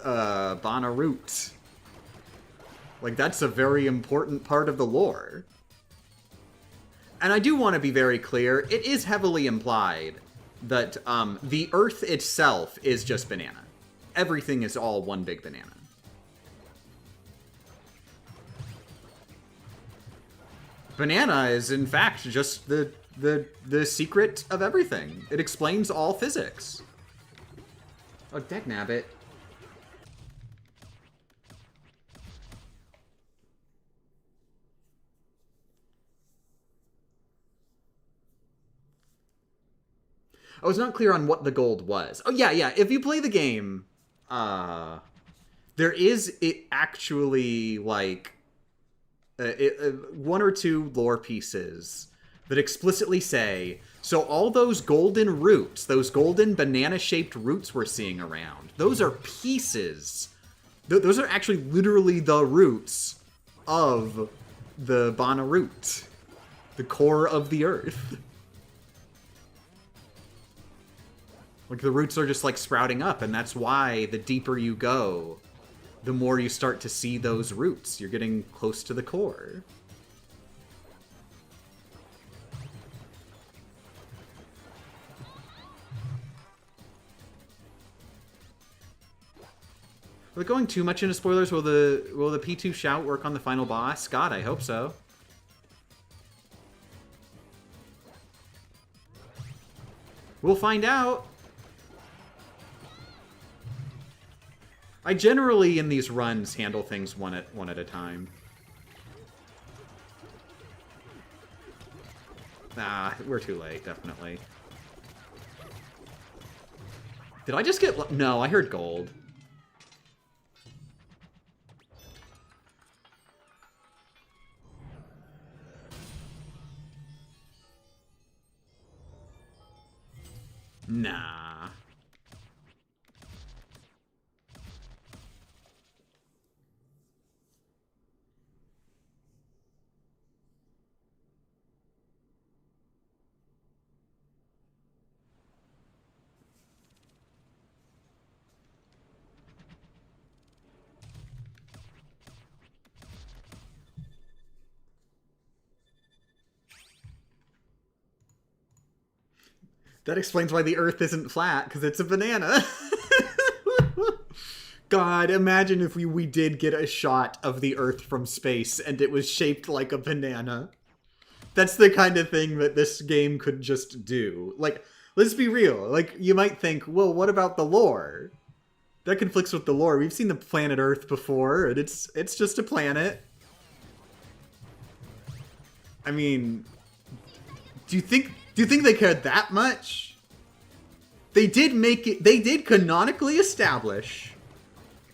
Bana root. Like, that's a very important part of the lore. And I do want to be very clear, it is heavily implied that the Earth itself is just banana. Everything is all one big banana. Banana is, in fact, just the secret of everything. It explains all physics. Oh, dagnabbit. I was not clear on what the gold was. Oh, yeah. If you play the game, there is actually, like, one or two lore pieces that explicitly say, so all those golden roots, those golden banana-shaped roots we're seeing around, those are pieces. Those are actually literally the roots of the Bana root, the core of the Earth. Like, the roots are just, like, sprouting up, and that's why the deeper you go, the more you start to see those roots. You're getting close to the core. Are we going too much into spoilers? Will the P2 shout work on the final boss? God, I hope so. We'll find out. I generally, in these runs, handle things one at a time. Ah, we're too late, definitely. Did I just get... No, I heard gold. Nah. That explains why the Earth isn't flat, because it's a banana. God, imagine if we did get a shot of the Earth from space and it was shaped like a banana. That's the kind of thing that this game could just do. Like, let's be real. Like, you might think, well, what about the lore? That conflicts with the lore. We've seen the planet Earth before, and it's just a planet. I mean, do you think they cared that much? They did make it. They did canonically establish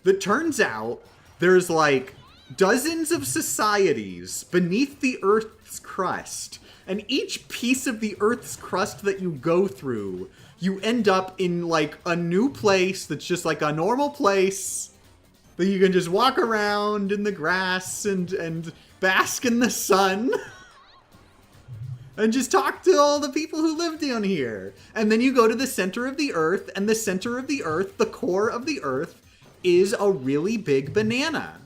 that turns out there's like dozens of societies beneath the Earth's crust, and each piece of the Earth's crust that you go through, you end up in like a new place that's just like a normal place that you can just walk around in the grass and bask in the sun. And just talk to all the people who live down here. And then you go to the center of the Earth, and the center of the Earth, the core of the Earth, is a really big banana.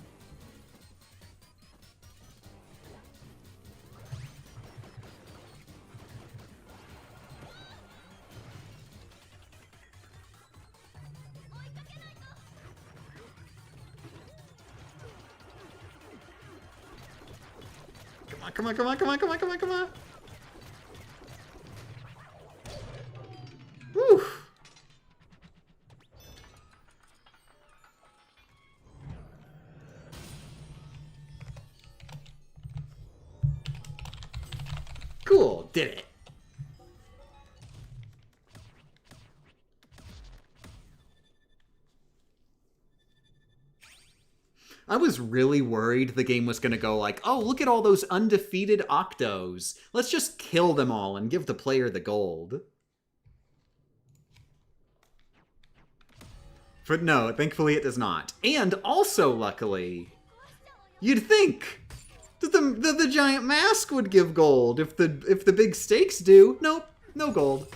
Come on, come on, come on, come on, come on, come on, come on. Whew. Cool, did it. I was really worried the game was going to go like, oh, look at all those undefeated Octos. Let's just kill them all and give the player the gold. But no, thankfully it does not. And also, luckily, you'd think that the giant mask would give gold if the big stakes do. Nope, no gold.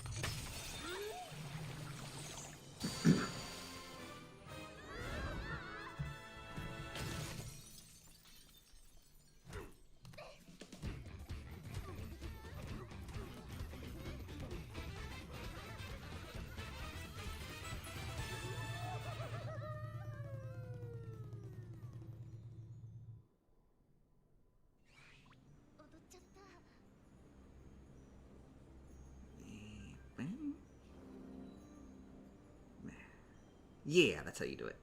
Yeah, that's how you do it.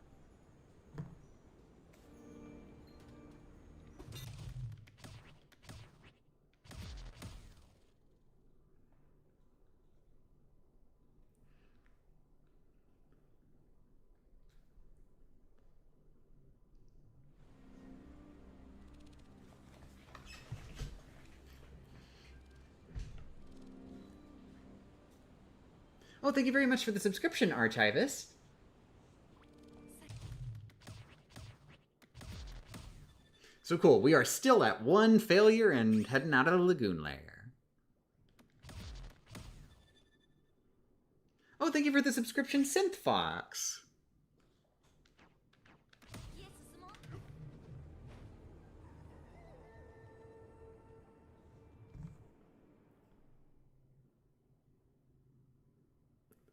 Oh, thank you very much for the subscription, Archivist. So cool, we are still at 1 failure and heading out of the Lagoon Lair. Oh, thank you for the subscription, Synth Fox.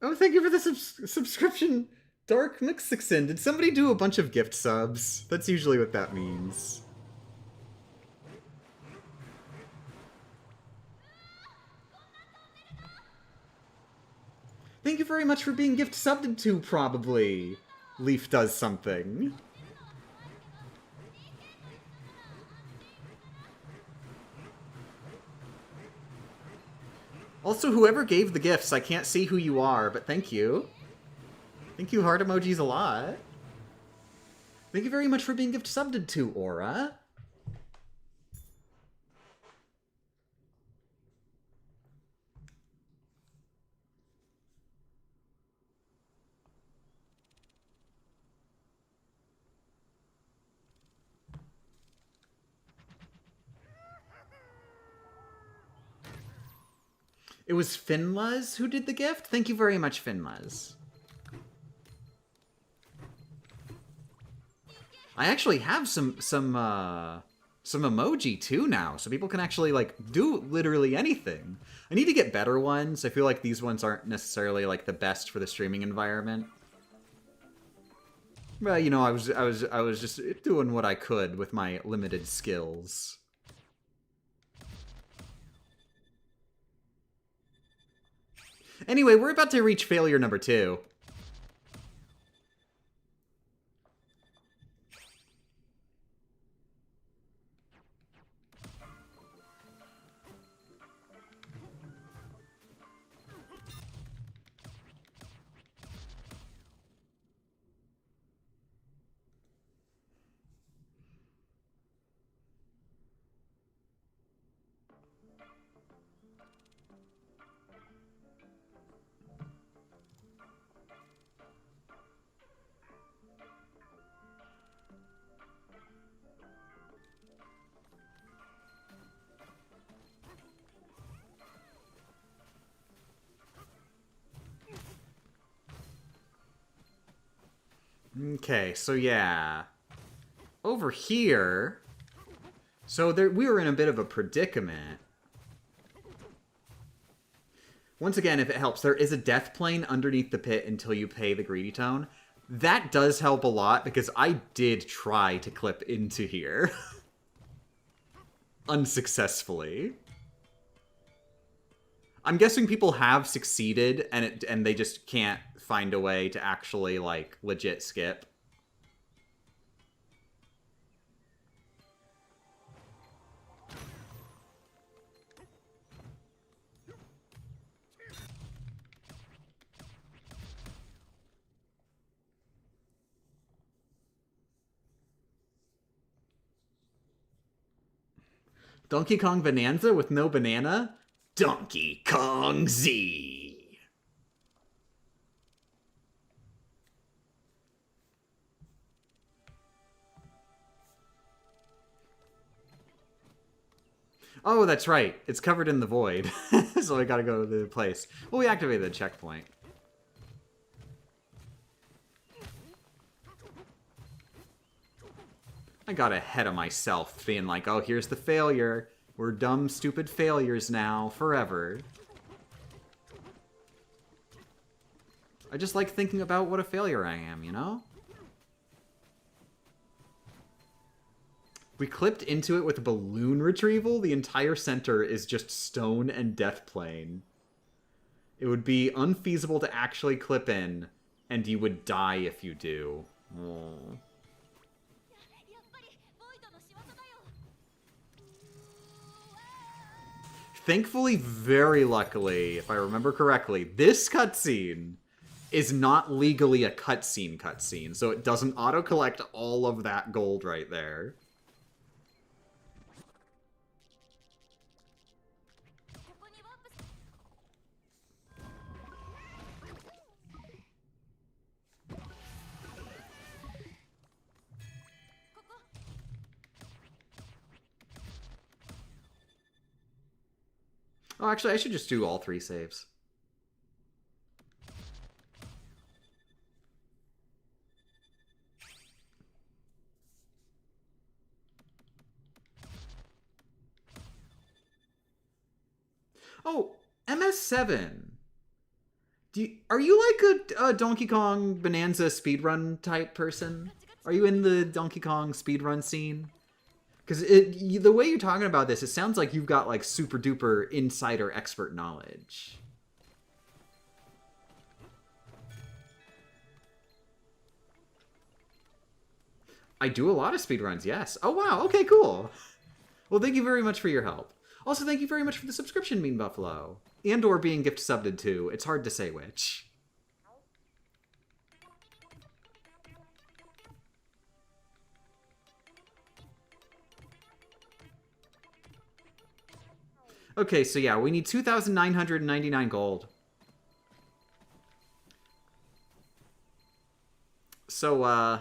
Oh, thank you for the subscription, Dark Mixixin. Did somebody do a bunch of gift subs? That's usually what that means. Thank you very much for being gift subbed to, probably. Leaf does something. Also, whoever gave the gifts, I can't see who you are, but thank you. Thank you, heart emojis, a lot. Thank you very much for being gift subbed to, Aura. It was Finlaz who did the gift? Thank you very much, Finlaz. I actually have some emoji too now, so people can actually like do literally anything. I need to get better ones. I feel like these ones aren't necessarily like the best for the streaming environment. But you know, I was just doing what I could with my limited skills. Anyway, we're about to reach failure number 2. Okay, so yeah. Over here... So we were in a bit of a predicament. Once again, if it helps, there is a death plane underneath the pit until you pay the greedy tone. That does help a lot, because I did try to clip into here. Unsuccessfully. I'm guessing people have succeeded, and they just can't find a way to actually, like, legit skip. Donkey Kong Bananza with no banana? Donkey Kong Z! Oh, that's right. It's covered in the void. So I gotta go to the place. Well, we activated the checkpoint. I got ahead of myself, being like, oh, here's the failure. We're dumb, stupid failures now, forever. I just like thinking about what a failure I am, you know? We clipped into it with a balloon retrieval. The entire center is just stone and death plane. It would be unfeasible to actually clip in, and you would die if you do. Aww. Thankfully, very luckily, if I remember correctly, this cutscene is not legally a cutscene, so it doesn't auto-collect all of that gold right there. Oh, actually, I should just do all 3 saves. Oh, MS7. Are you like a Donkey Kong Bonanza speedrun type person? Are you in the Donkey Kong speedrun scene? Because the way you're talking about this, it sounds like you've got, like, super-duper insider expert knowledge. I do a lot of speedruns, yes. Oh, wow. Okay, cool. Well, thank you very much for your help. Also, thank you very much for the subscription, Mean Buffalo. And or being gift subbed to. It's hard to say which. Okay, so yeah, we need 2,999 gold. So,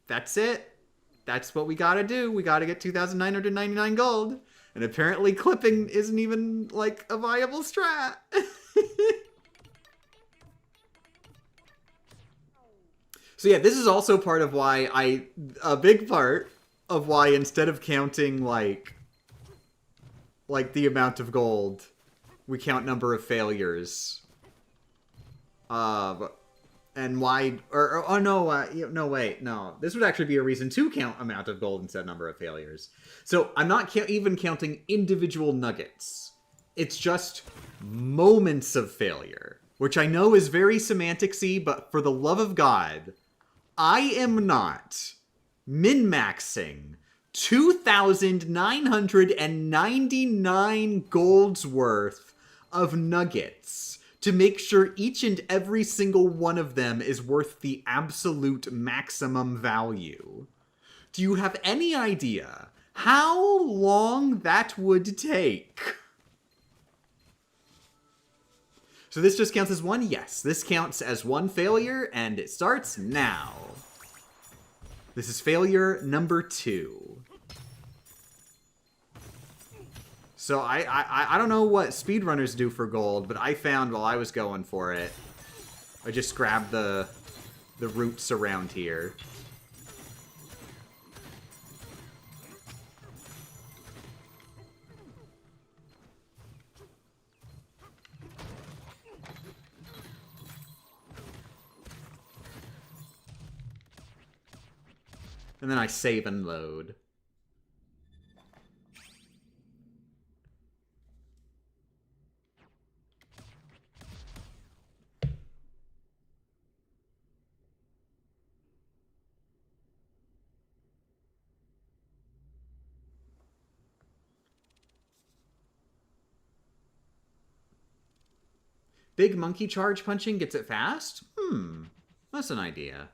that's it. That's what we gotta do. We gotta get 2,999 gold. And apparently clipping isn't even, like, a viable strat. So yeah, this is also part of why a big part of why instead of counting, like the amount of gold, we count number of failures. And why, oh no, no wait, no. This would actually be a reason to count amount of gold instead of number of failures. So I'm not even counting individual nuggets. It's just moments of failure, which I know is very semanticsy, but for the love of God, I am not min-maxing 2,999 gold's worth of nuggets to make sure each and every single one of them is worth the absolute maximum value. Do you have any idea how long that would take? So this just counts as one? Yes, this counts as one failure, and it starts now. This is failure number 2. So I don't know what speedrunners do for gold, but I found while I was going for it, I just grabbed the roots around here. And then I save and load. Big monkey charge punching gets it fast? That's an idea.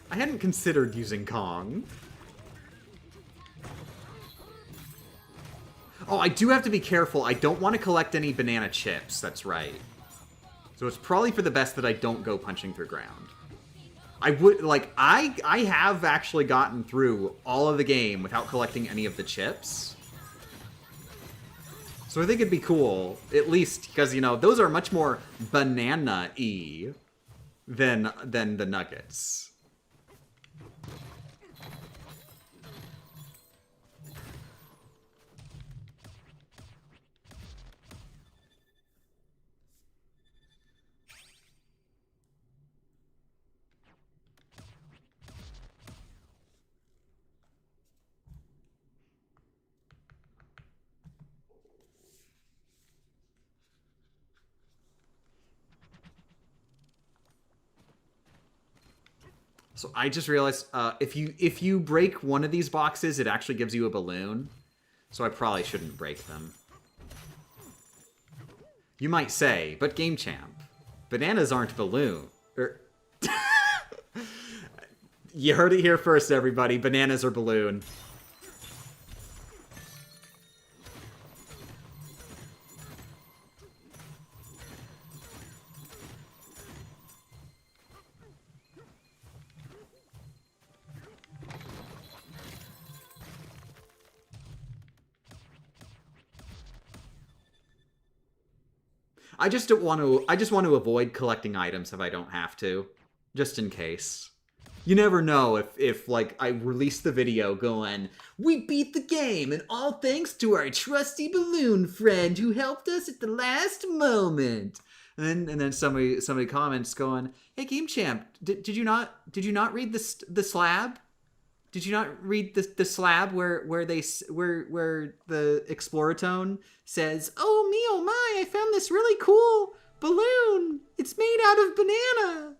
I hadn't considered using Kong. Oh, I do have to be careful. I don't want to collect any banana chips. That's right. So it's probably for the best that I don't go punching through ground. I would, like, I have actually gotten through all of the game without collecting any of the chips. So I think it'd be cool, at least, because, you know, those are much more banana-y than the nuggets. So I just realized if you break one of these boxes, it actually gives you a balloon. So I probably shouldn't break them. You might say, but Game Champ, bananas aren't balloon. You heard it here first, everybody. Bananas are balloon. I just want to avoid collecting items if I don't have to, just in case. You never know if like I release the video going, "We beat the game, and all thanks to our trusty balloon friend who helped us at the last moment." And then somebody comments going, "Hey Game Champ, did you not read the slab? Did you not read the slab where the Exploratone says, 'Oh me, oh my, I found this really cool Balloon! It's made out of banana!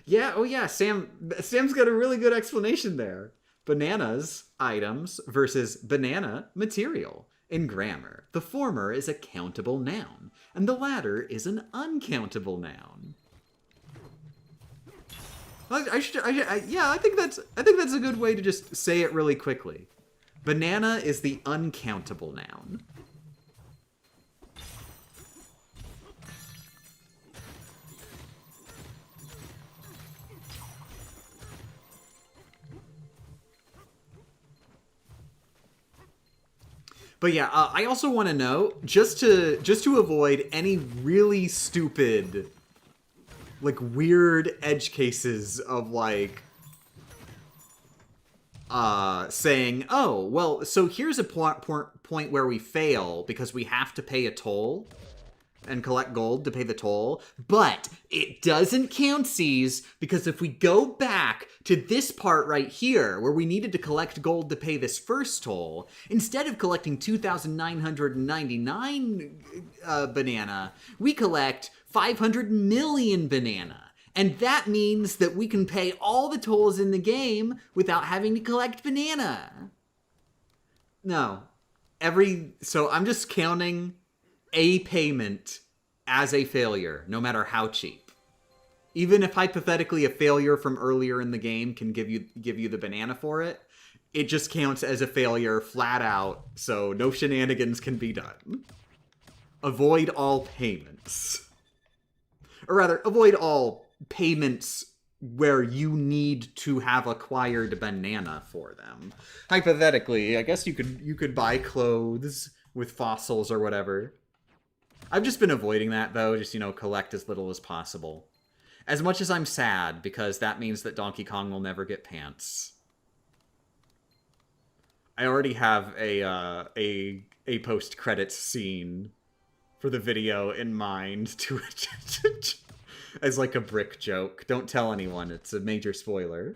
Yeah, oh yeah, Sam's got a really good explanation there. Bananas, items, versus banana, material. In grammar, the former is a countable noun, and the latter is an uncountable noun. I think that's a good way to just say it really quickly. Banana is the uncountable noun. But yeah, I also want to know, just to avoid any really stupid, like, weird edge cases of, like, saying, oh, well, so here's a point where we fail because we have to pay a toll and collect gold to pay the toll, but it doesn't count C's because if we go back to this part right here where we needed to collect gold to pay this first toll, instead of collecting 2,999 banana, we collect 500 million banana. And that means that we can pay all the tolls in the game without having to collect banana. No. So I'm just counting a payment as a failure, no matter how cheap. Even if hypothetically a failure from earlier in the game can give you the banana for it, it just counts as a failure flat out, so no shenanigans can be done. Avoid all payments. Or rather, avoid all payments where you need to have acquired banana for them. Hypothetically, I guess you could buy clothes with fossils or whatever. I've just been avoiding that, though, just, collect as little as possible. As much as I'm sad, because that means that Donkey Kong will never get pants. I already have a post-credits scene for the video in mind to as like a brick joke. Don't tell anyone, it's a major spoiler.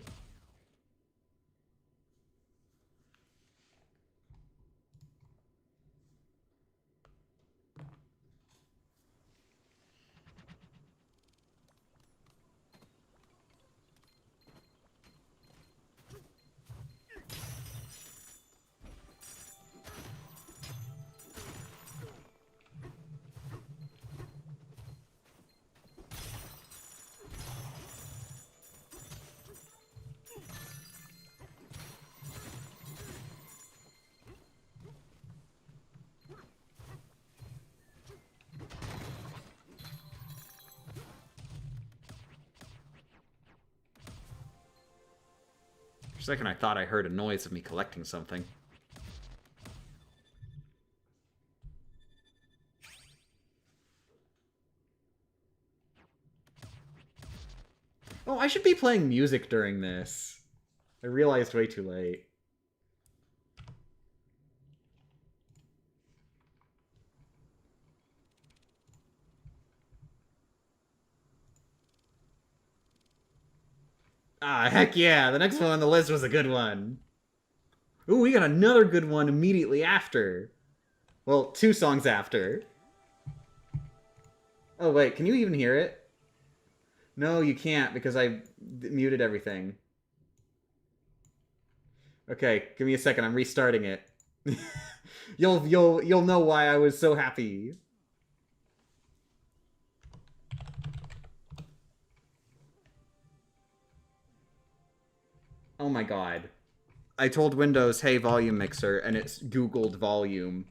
For a second, I thought I heard a noise of me collecting something. Oh, I should be playing music during this. I realized way too late. Ah, heck yeah, the next one on the list was a good one. Ooh, we got another good one immediately after. Well, 2 songs after. Oh, wait, can you even hear it? No, you can't, because I muted everything. Okay, give me a second, I'm restarting it. You'll know why I was so happy. Oh my god. I told Windows, hey, volume mixer, and it's Googled volume.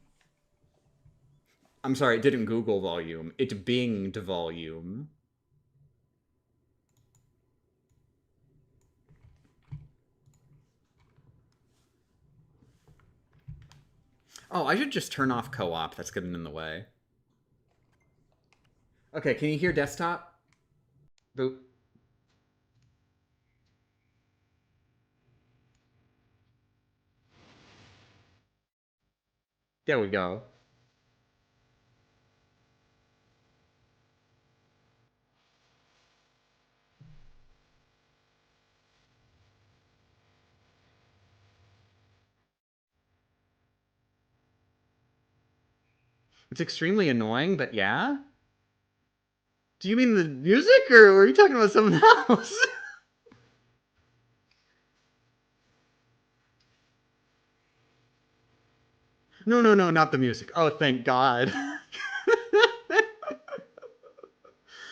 I'm sorry, it didn't Google volume. It binged volume. Oh, I should just turn off co-op. That's getting in the way. Okay, can you hear desktop? Boop. There we go. It's extremely annoying, but yeah? Do you mean the music, or are you talking about something else? No, no, no, not the music. Oh, thank God.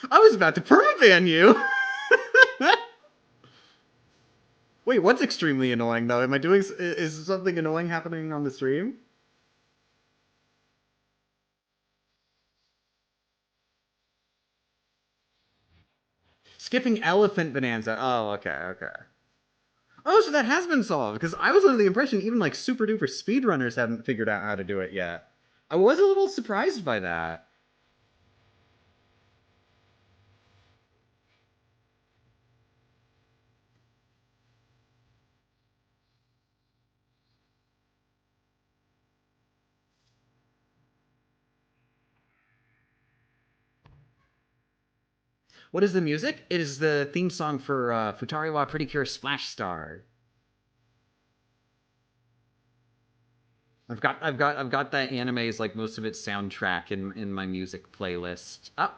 I was about to permaban you. Wait, what's extremely annoying though? Am I doing? Is something annoying happening on the stream? Skipping elephant bonanza. Oh, okay, okay. Oh, so that has been solved because I was under the impression even like super duper speedrunners haven't figured out how to do it yet. I was a little surprised by that. What is the music? It is the theme song for Futariwa Pretty Cure Splash Star. I've got that anime's like most of its soundtrack in my music playlist. Oh,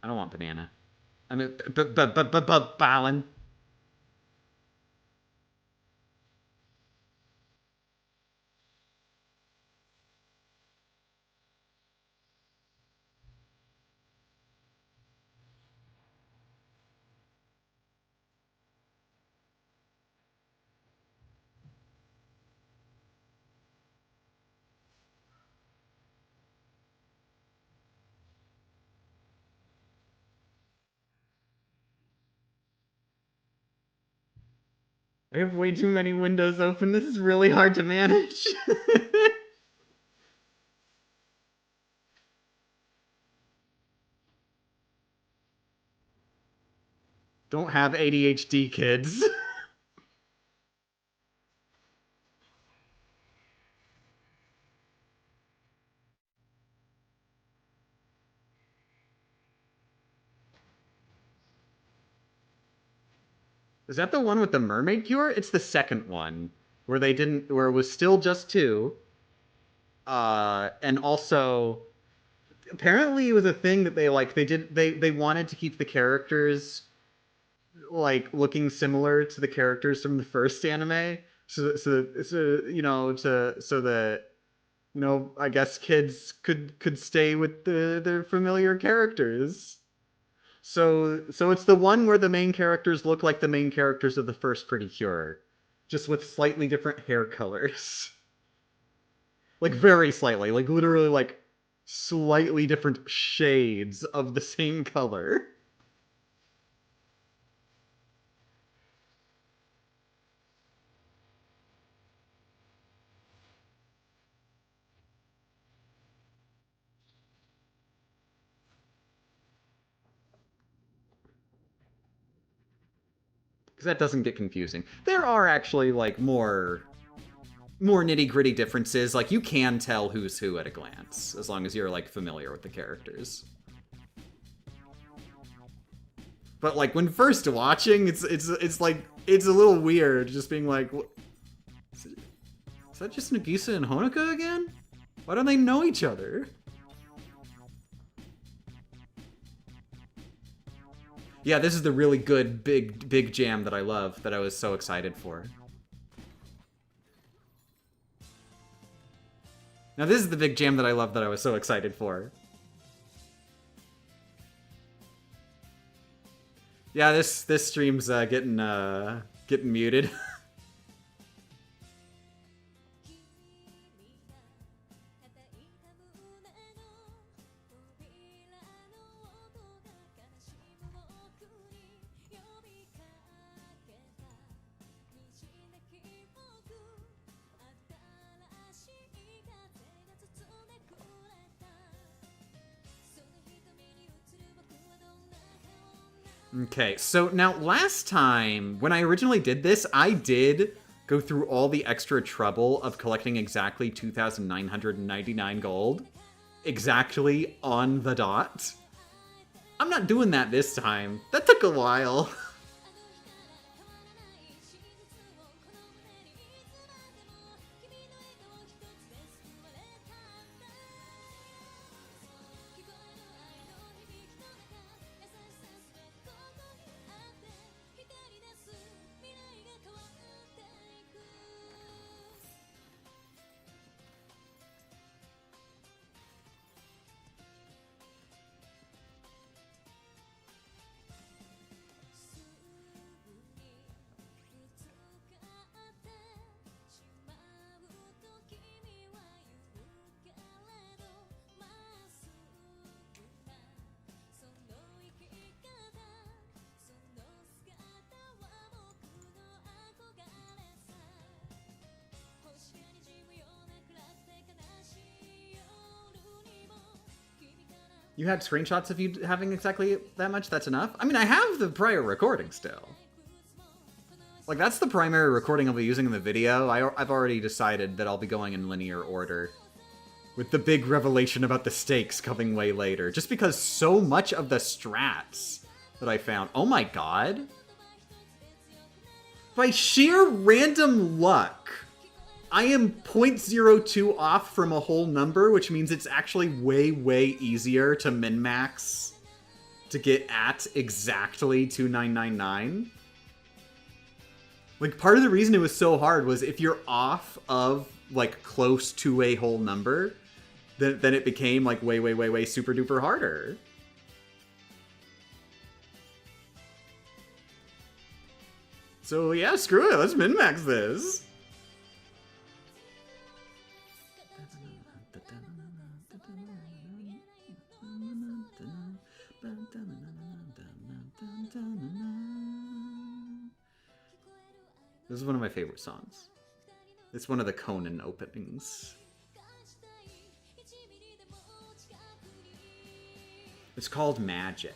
I don't want banana. I mean, Balin. I have way too many windows open. This is really hard to manage. Don't have ADHD, kids. Is that the one with the mermaid cure? It's the second one where they didn't, where it was still just two. And also apparently it was a thing that they wanted to keep the characters like looking similar to the characters from the first anime, so so that I guess kids could stay with their familiar characters. So it's the one where the main characters look like the main characters of the first Pretty Cure, just with slightly different hair colors. Like very slightly, like literally like slightly different shades of the same color. Because that doesn't get confusing. There are actually like more nitty-gritty differences. Like you can tell who's who at a glance as long as you're like familiar with the characters. But like when first watching, it's like it's a little weird just being like, is that just Nagisa and Honoka again? Why don't they know each other? Yeah, this is the really good big jam that I love, that I was so excited for. Now this is the big jam that I love that I was so excited for. Yeah, this stream's getting muted. Okay, so now last time, when I originally did this, I did go through all the extra trouble of collecting exactly 2,999 gold. Exactly on the dot. I'm not doing that this time. That took a while. You had screenshots of you having exactly that much? That's enough? I mean, I have the prior recording still. Like, that's the primary recording I'll be using in the video. I've already decided that I'll be going in linear order. With the big revelation about the stakes coming way later. Just because so much of the strats that I found... Oh my god. By sheer random luck, I am 0.02 off from a whole number, which means it's actually way, way easier to min-max to get at exactly 2,999. Like, part of the reason it was so hard was if you're off of, like, close to a whole number, then it became, like, way, way, way, way super duper harder. So, yeah, screw it. Let's min-max this. This is one of my favorite songs. It's one of the Conan openings. It's called Magic.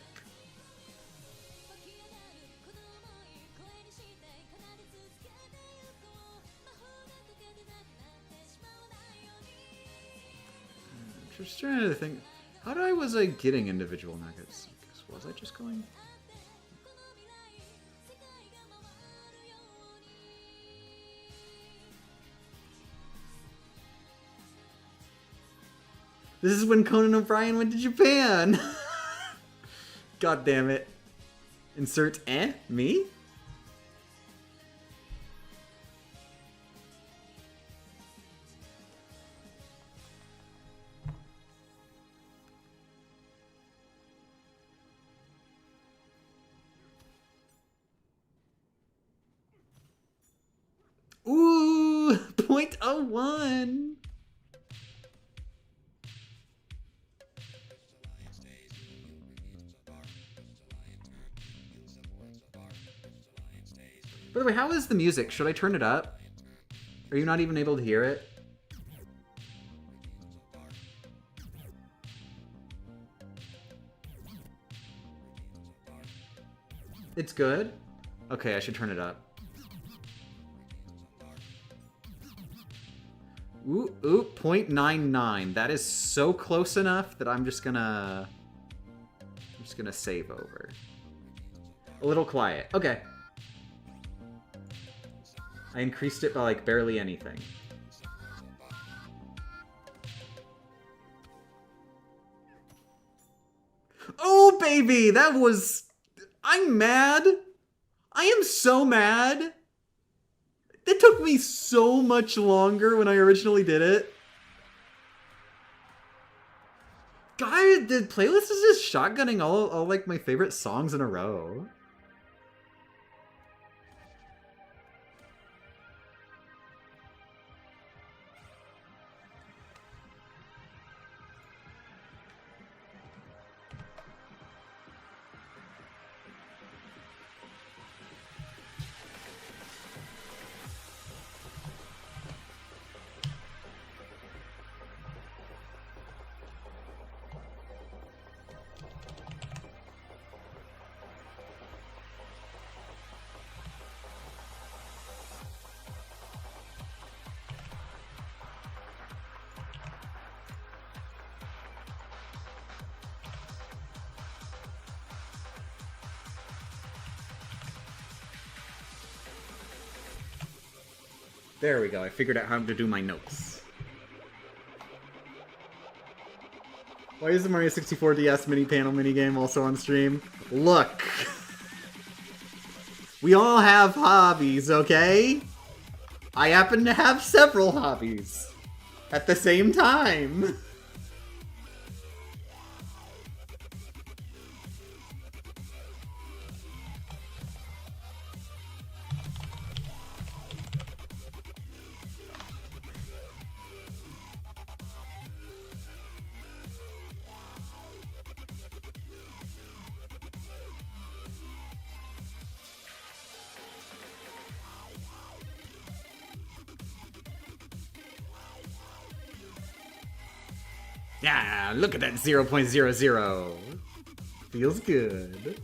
I'm just trying to think. Was I getting individual nuggets? Was I just going? This is when Conan O'Brien went to Japan! God damn it. Insert me? Ooh! 0.01! By the way, how is the music? Should I turn it up? Are you not even able to hear it? It's good? Okay, I should turn it up. Ooh, 0.99. That is so close enough that I'm just gonna save over. A little quiet. Okay. I increased it by, like, barely anything. Oh, baby! That was... I'm mad! I am so mad! It took me so much longer when I originally did it. God, the playlist is just shotgunning all like, my favorite songs in a row. There we go. I figured out how to do my notes. Why is the Mario 64 DS mini panel minigame also on stream? Look! We all have hobbies, okay? I happen to have several hobbies at the same time. Yeah, look at that 0.00. Feels good.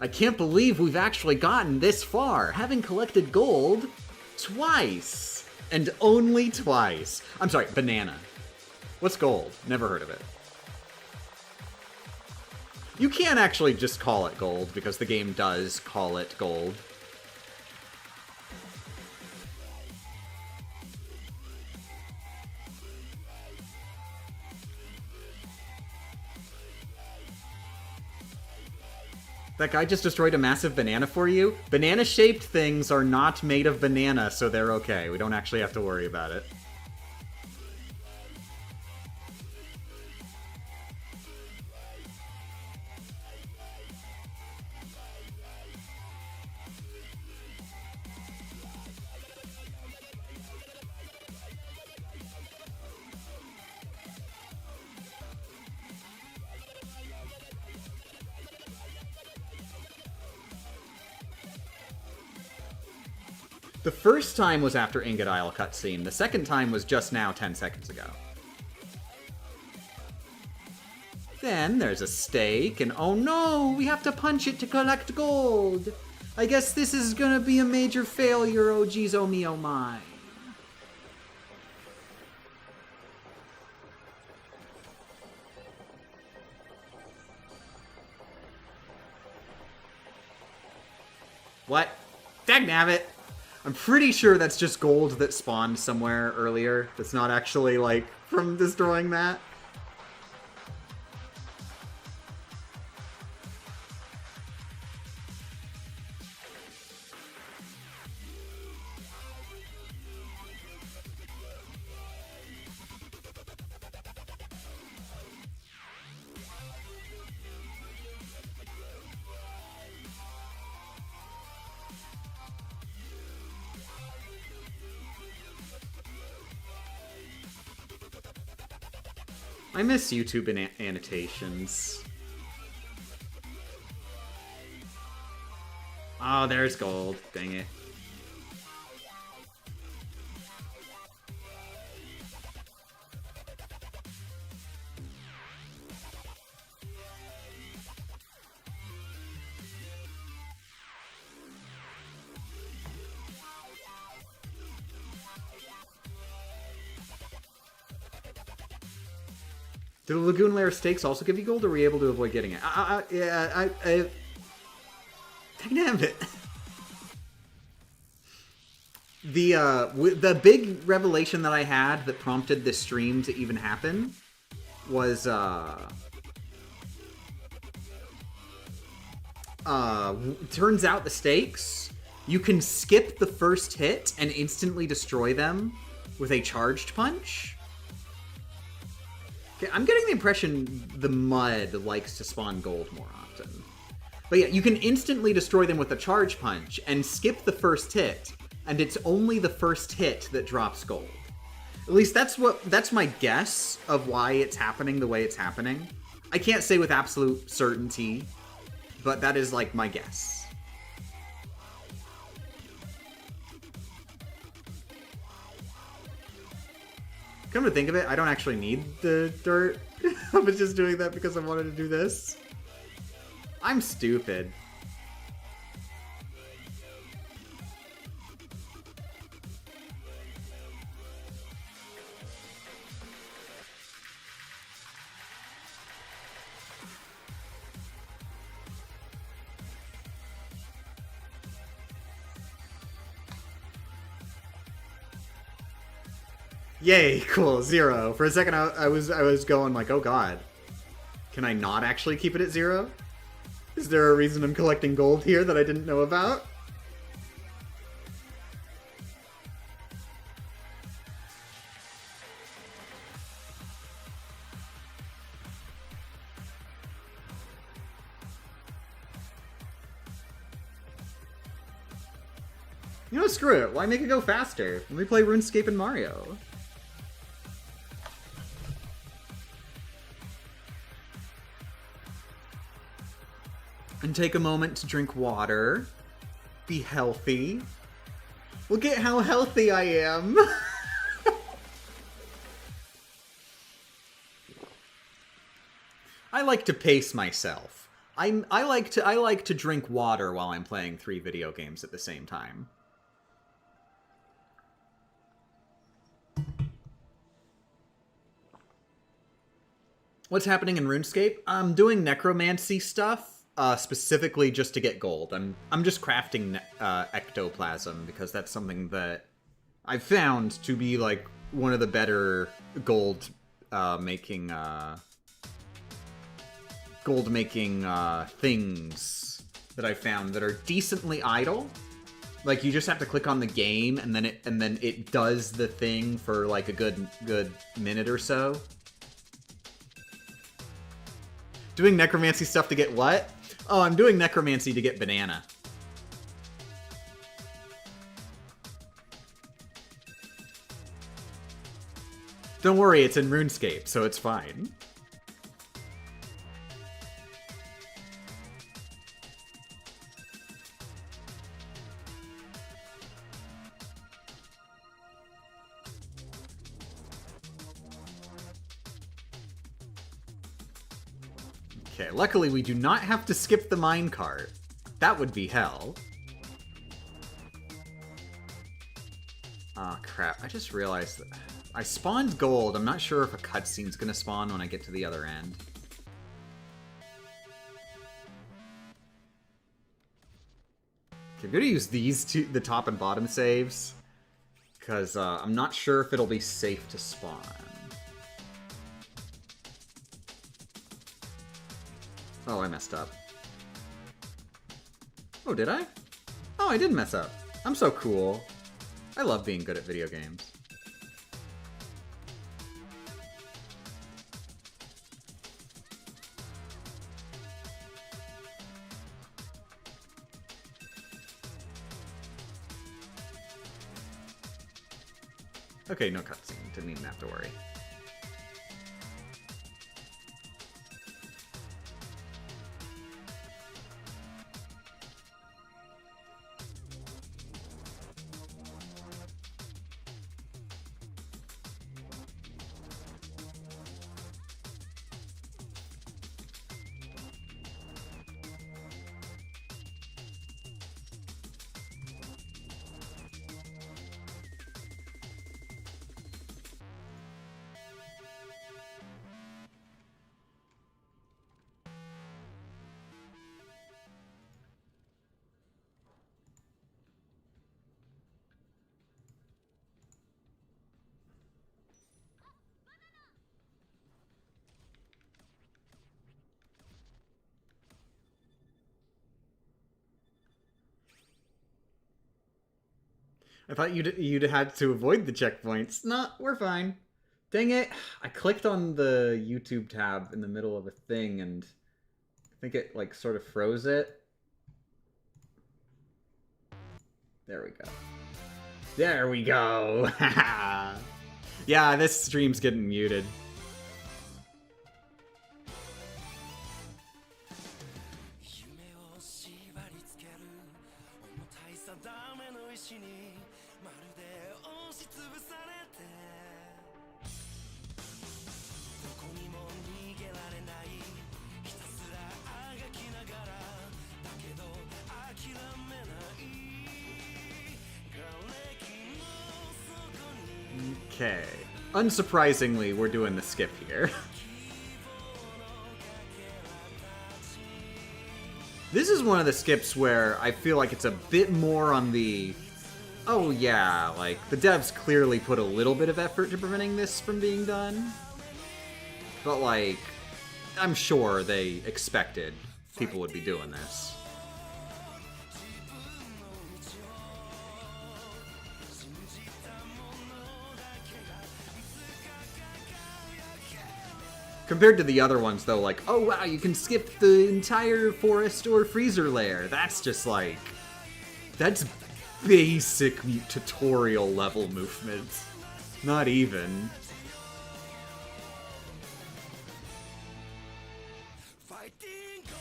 I can't believe we've actually gotten this far, having collected gold twice. And only twice. I'm sorry, banana. What's gold? Never heard of it. You can't actually just call it gold, because the game does call it gold. That guy just destroyed a massive banana for you? Banana-shaped things are not made of banana, so they're okay. We don't actually have to worry about it. The first time was after Ingot Isle cutscene. The second time was just now 10 seconds ago. Then there's a stake, and oh no, we have to punch it to collect gold. I guess this is gonna be a major failure, oh geez, oh me, oh my. What? Dagnabbit! I'm pretty sure that's just gold that spawned somewhere earlier. That's not actually, like, from destroying that. I miss YouTube and annotations. Oh, there's gold. Dang it. Do the Lagoon Lair stakes also give you gold, or were you able to avoid getting it? Yeah, damn it. The big revelation that I had that prompted this stream to even happen was, turns out the stakes, you can skip the first hit and instantly destroy them with a charged punch. Okay, I'm getting the impression the mud likes to spawn gold more often. But yeah, you can instantly destroy them with a charge punch and skip the first hit, and it's only the first hit that drops gold. At least that's my guess of why it's happening the way it's happening. I can't say with absolute certainty, but that is like my guess. Come to think of it, I don't actually need the dirt. I was just doing that because I wanted to do this. I'm stupid. Yay, cool, 0. For a second, I was going like, oh god. Can I not actually keep it at 0? Is there a reason I'm collecting gold here that I didn't know about? You know, screw it. Why make it go faster? Let me play RuneScape and Mario. And take a moment to drink water. Be healthy. Look at how healthy I am. I like to pace myself. I like to drink water while I'm playing 3 video games at the same time. What's happening in RuneScape? I'm doing necromancy stuff, specifically just to get gold. I'm just crafting ectoplasm because that's something that I've found to be like one of the better gold making things that I found that are decently idle. Like you just have to click on the game and then it does the thing for like a good minute or so. Doing necromancy stuff to get what? Oh, I'm doing necromancy to get banana. Don't worry, it's in RuneScape, so it's fine. Okay, luckily we do not have to skip the minecart. That would be hell. Oh crap, I just realized that I spawned gold. I'm not sure if a cutscene's gonna spawn when I get to the other end. Okay, I'm gonna use these two, the top and bottom saves, because I'm not sure if it'll be safe to spawn. Oh, I messed up. Oh, did I? Oh, I did mess up. I'm so cool. I love being good at video games. Okay, no cutscene. Didn't even have to worry. I thought you'd had to avoid the checkpoints. Nah, we're fine. Dang it. I clicked on the YouTube tab in the middle of a thing and I think it like sort of froze it. There we go. There we go. Yeah, this stream's getting muted. Okay. Unsurprisingly, we're doing the skip here. This is one of the skips where I feel like it's a bit more on the Oh yeah, like, the devs clearly put a little bit of effort to preventing this from being done. But, like, I'm sure they expected people would be doing this. Compared to the other ones, though, like, oh wow, you can skip the entire forest or freezer lair. That's just like... That's basic tutorial level movements. Not even.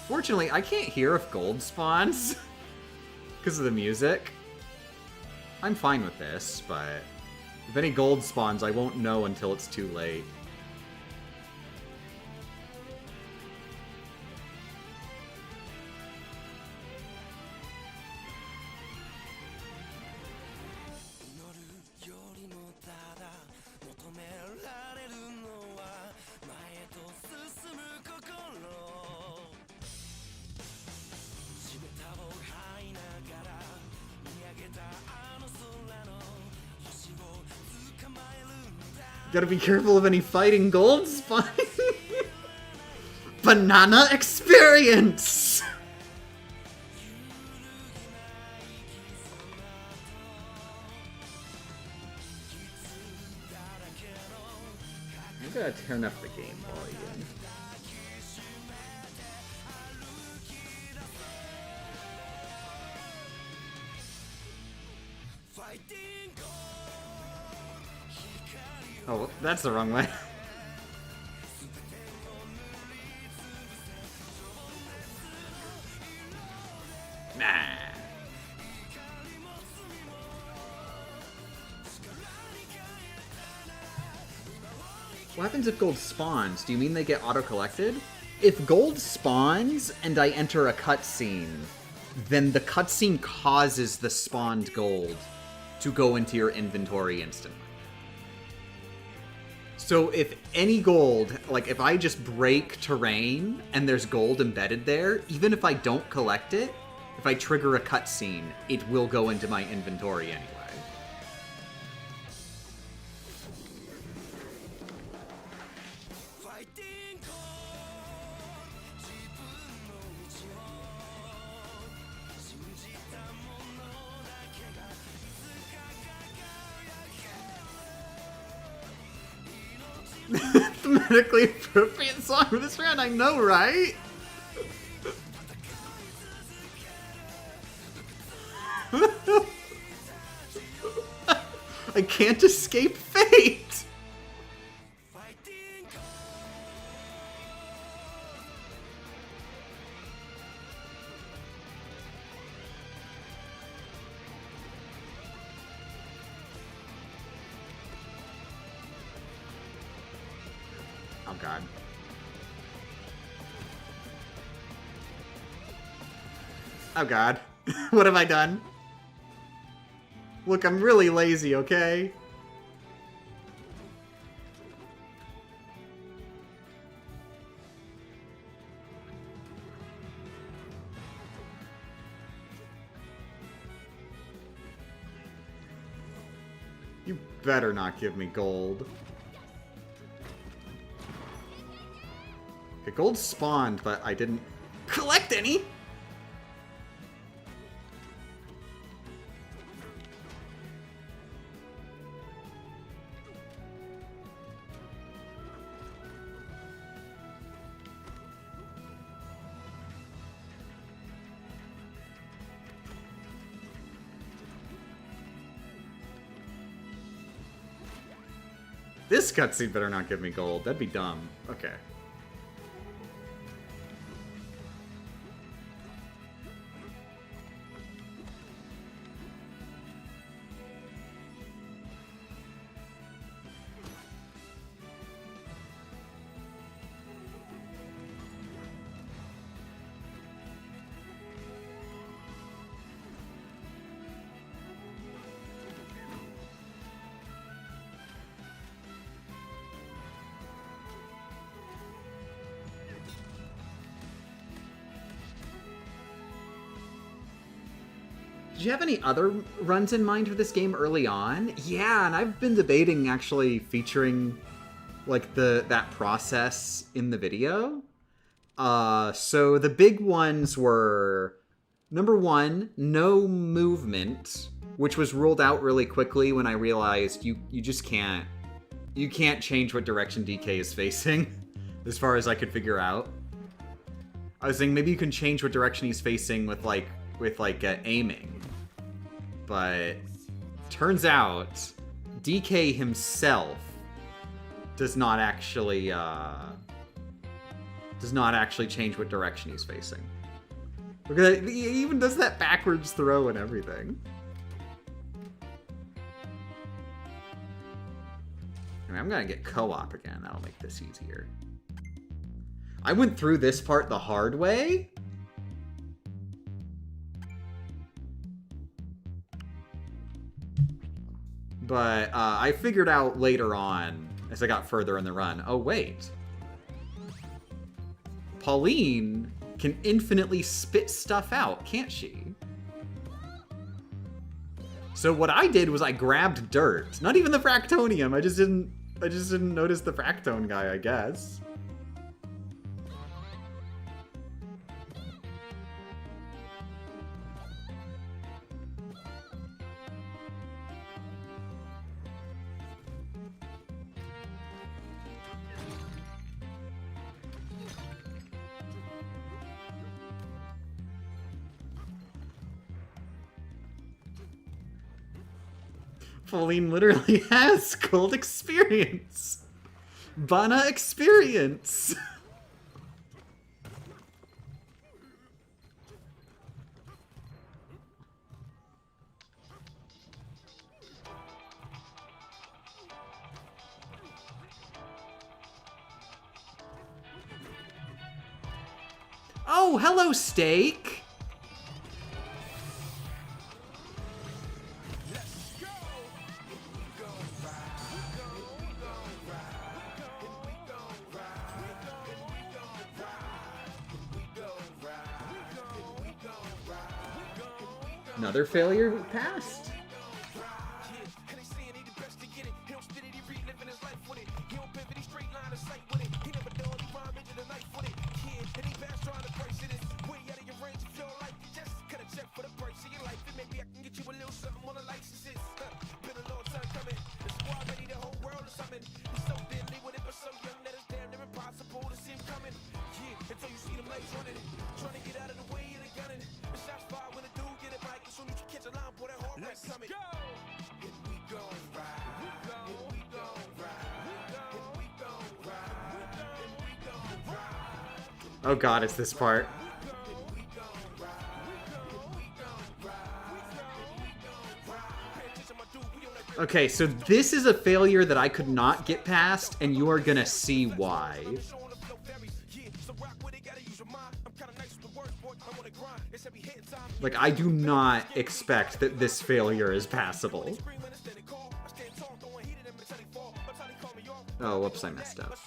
Fortunately, I can't hear if gold spawns because of the music. I'm fine with this, but if any gold spawns, I won't know until it's too late. Gotta be careful of any fighting gold spawning. Banana experience! I gotta turn up the game volume. Oh, that's the wrong way. Nah. What happens if gold spawns? Do you mean they get auto-collected? If gold spawns and I enter a cutscene, then the cutscene causes the spawned gold to go into your inventory instantly. So if any gold, like if I just break terrain and there's gold embedded there, even if I don't collect it, if I trigger a cutscene, it will go into my inventory anyway. Thematically appropriate song for this round, I know, right? I can't escape fate! Oh god. Oh god. What have I done? Look, I'm really lazy, okay? You better not give me gold. Okay, gold spawned, but I didn't collect any! This cutscene better not give me gold. That'd be dumb. Okay. Did you have any other runs in mind for this game early on? Yeah, and I've been debating actually featuring like that process in the video. So the big ones were number 1, no movement, which was ruled out really quickly when I realized you just can't change what direction DK is facing, as far as I could figure out. I was thinking maybe you can change what direction he's facing with aiming. But turns out DK himself does not actually change what direction he's facing. Look at that, he even does that backwards throw and everything. I mean, I'm gonna get co-op again, that'll make this easier. I went through this part the hard way. But I figured out later on, as I got further in the run, oh wait. Pauline can infinitely spit stuff out, can't she? So what I did was I grabbed dirt. Not even the Fractonium, I just didn't notice the Fractone guy, I guess. Pauline literally has cold experience. Bana experience. Oh, hello, Steak. Another failure passed. Oh god, it's this part. Okay, so this is a failure that I could not get past, and you are gonna see why. Like, I do not expect that this failure is passable. Oh, whoops, I messed up.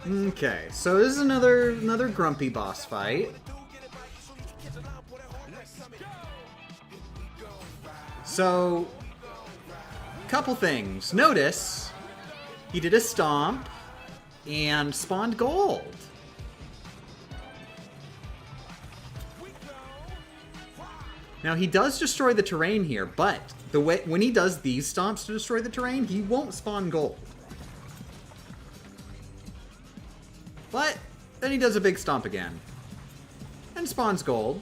Okay, so this is another grumpy boss fight. So, couple things. Notice, he did a stomp and spawned gold. Now he does destroy the terrain here, but when he does these stomps to destroy the terrain, he won't spawn gold. But then he does a big stomp again and spawns gold.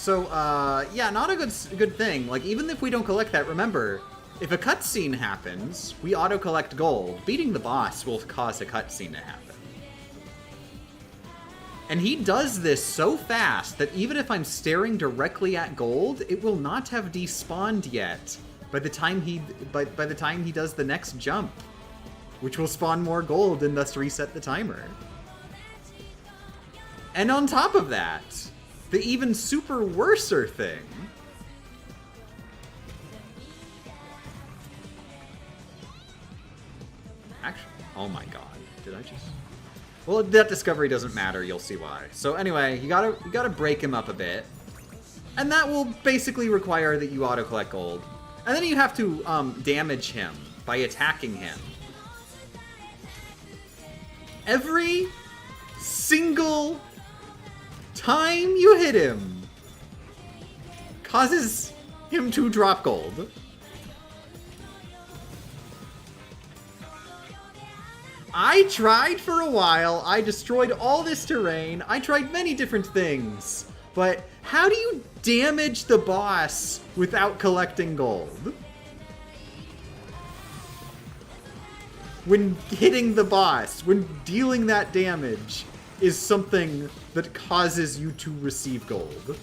So, yeah, not a good thing. Like, even if we don't collect that, remember, if a cutscene happens, we auto-collect gold. Beating the boss will cause a cutscene to happen. And he does this so fast that even if I'm staring directly at gold, it will not have despawned yet by the time he does the next jump, which will spawn more gold and thus reset the timer. And on top of that, the even super worser thing. Actually, oh my god, did I just... Well, that discovery doesn't matter, you'll see why. So anyway, you gotta break him up a bit. And that will basically require that you auto-collect gold. And then you have to damage him by attacking him. Every single time you hit him causes him to drop gold. I tried for a while, I destroyed all this terrain, I tried many different things, but how do you damage the boss without collecting gold? When hitting the boss, when dealing that damage, is something that causes you to receive gold.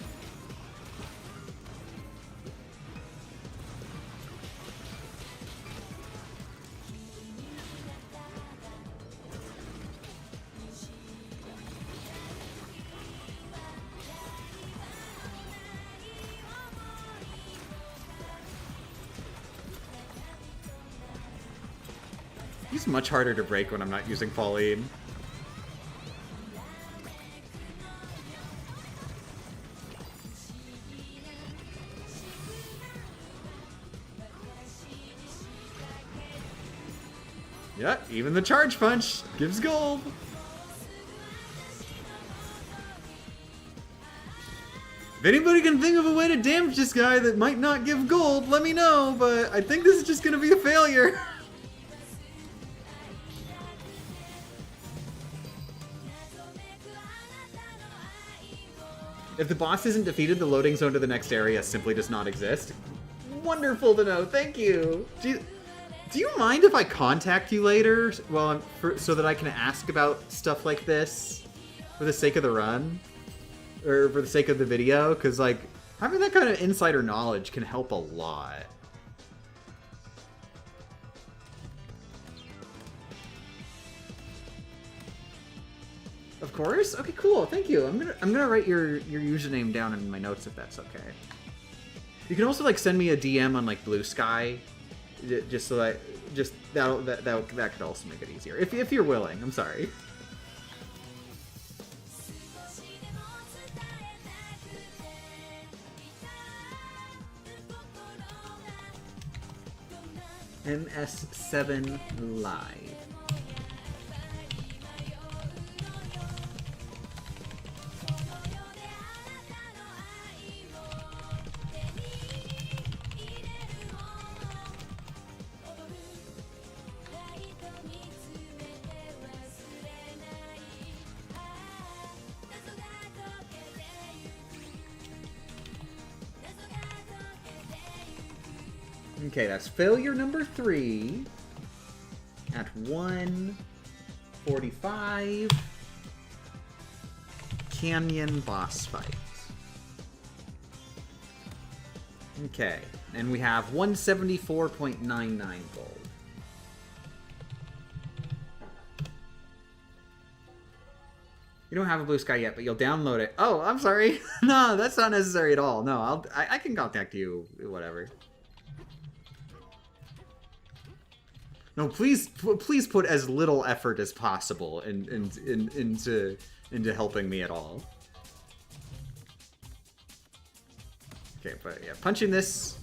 He's much harder to break when I'm not using Pauline. Yeah, even the charge punch gives gold. If anybody can think of a way to damage this guy that might not give gold, let me know, but I think this is just gonna be a failure. If the boss isn't defeated, the loading zone to the next area simply does not exist. Wonderful to know, thank you. Do you mind if I contact you later so that I can ask about stuff like this for the sake of the run? Or for the sake of the video? Because, like, having that kind of insider knowledge can help a lot. Of course? Okay, cool. Thank you. I'm gonna write your username down in my notes if that's okay. You can also like send me a DM on like Blue Sky, just so that that could also make it easier if you're willing. I'm sorry. MS7 Live. Okay, that's failure number 3 at 1:45 Canyon boss fight. Okay, and we have 174.99 gold. You don't have a Blue Sky yet, but you'll download it. Oh, I'm sorry. No, that's not necessary at all. No, I can contact you, whatever. No, please put as little effort as possible into helping me at all. Okay, but yeah, punching this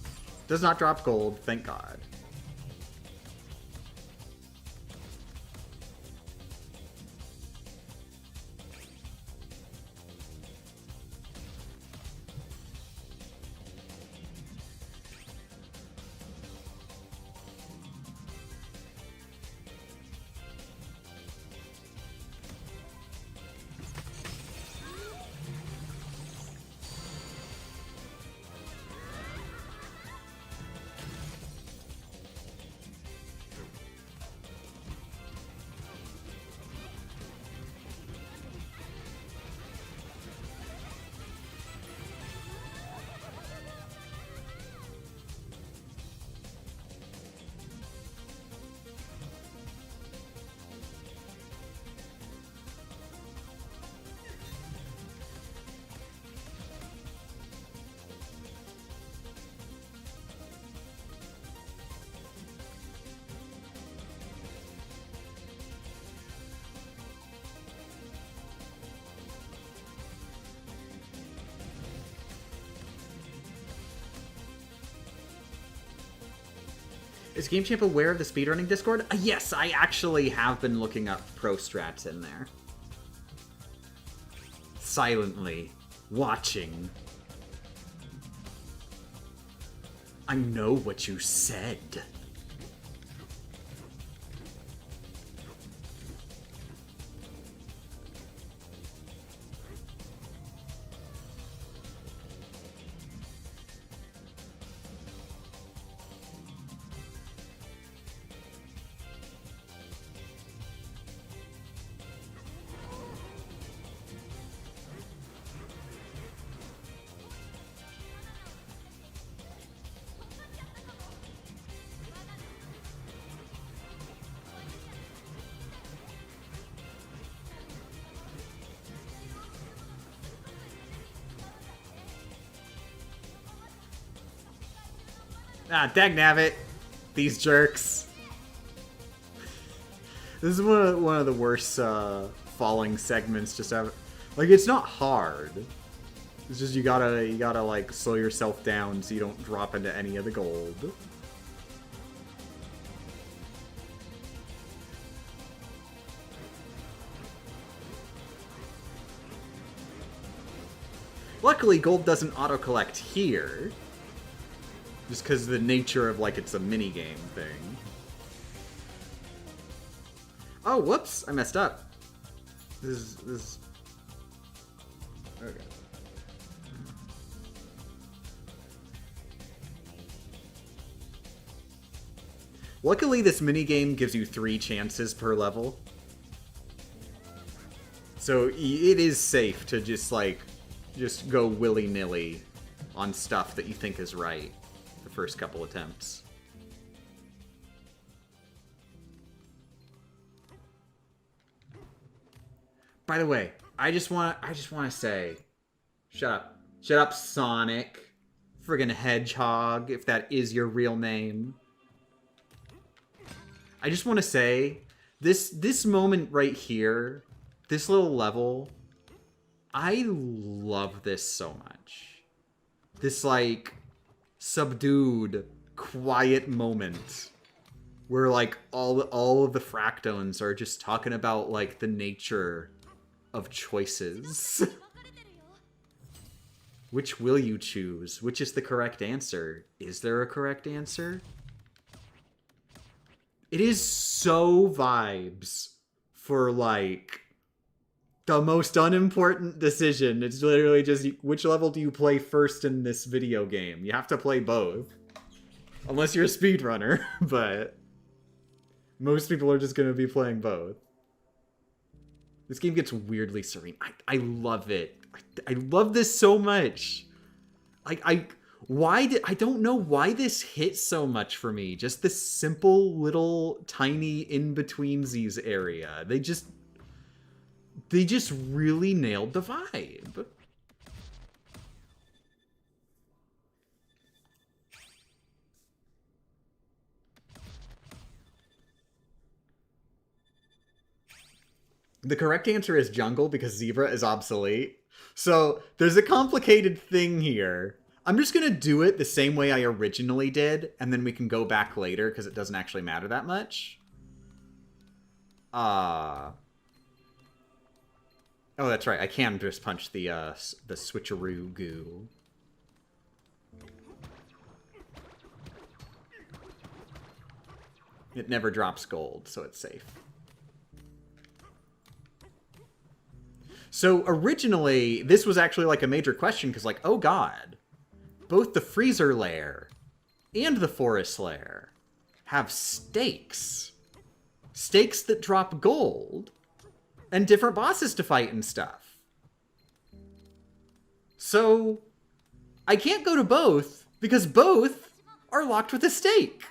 does not drop gold, thank God. Is Game Champ aware of the speedrunning Discord? Yes, I actually have been looking up pro strats in there. Silently. Watching. I know what you said. Ah, dagnabbit. These jerks. This is one of the worst falling segments. Just have, like, it's not hard. It's just you gotta like slow yourself down so you don't drop into any of the gold. Luckily, gold doesn't auto-collect here. Just because of the nature of, like, it's a mini-game thing. Oh, whoops! I messed up. This is... Okay. Luckily, this minigame gives you 3 chances per level. So, it is safe to just, like, just go willy-nilly on stuff that you think is right. First couple attempts. By the way, I just want to say, shut up, Sonic, friggin' Hedgehog, if that is your real name. I just want to say, this moment right here, this little level, I love this so much. This, like, subdued, quiet moment where, like, all of the fractones are just talking about, like, the nature of choices. Which will you choose? Which is the correct answer? Is there a correct answer? It is so vibes for, like, the most unimportant decision. It's literally just, which level do you play first in this video game? You have to play both. Unless you're a speedrunner, but most people are just going to be playing both. This game gets weirdly serene. I love it. I love this so much. Like, I don't know why this hit so much for me. Just this simple little tiny in-betweensies area. They just really nailed the vibe. The correct answer is jungle because zebra is obsolete. So there's a complicated thing here. I'm just going to do it the same way I originally did, and then we can go back later because it doesn't actually matter that much. Oh, that's right. I can just punch the switcheroo goo. It never drops gold, so it's safe. So originally, this was actually like a major question because, like, oh god, both the freezer lair and the forest lair have stakes. Stakes that drop gold and different bosses to fight and stuff. So I can't go to both because both are locked with a stake.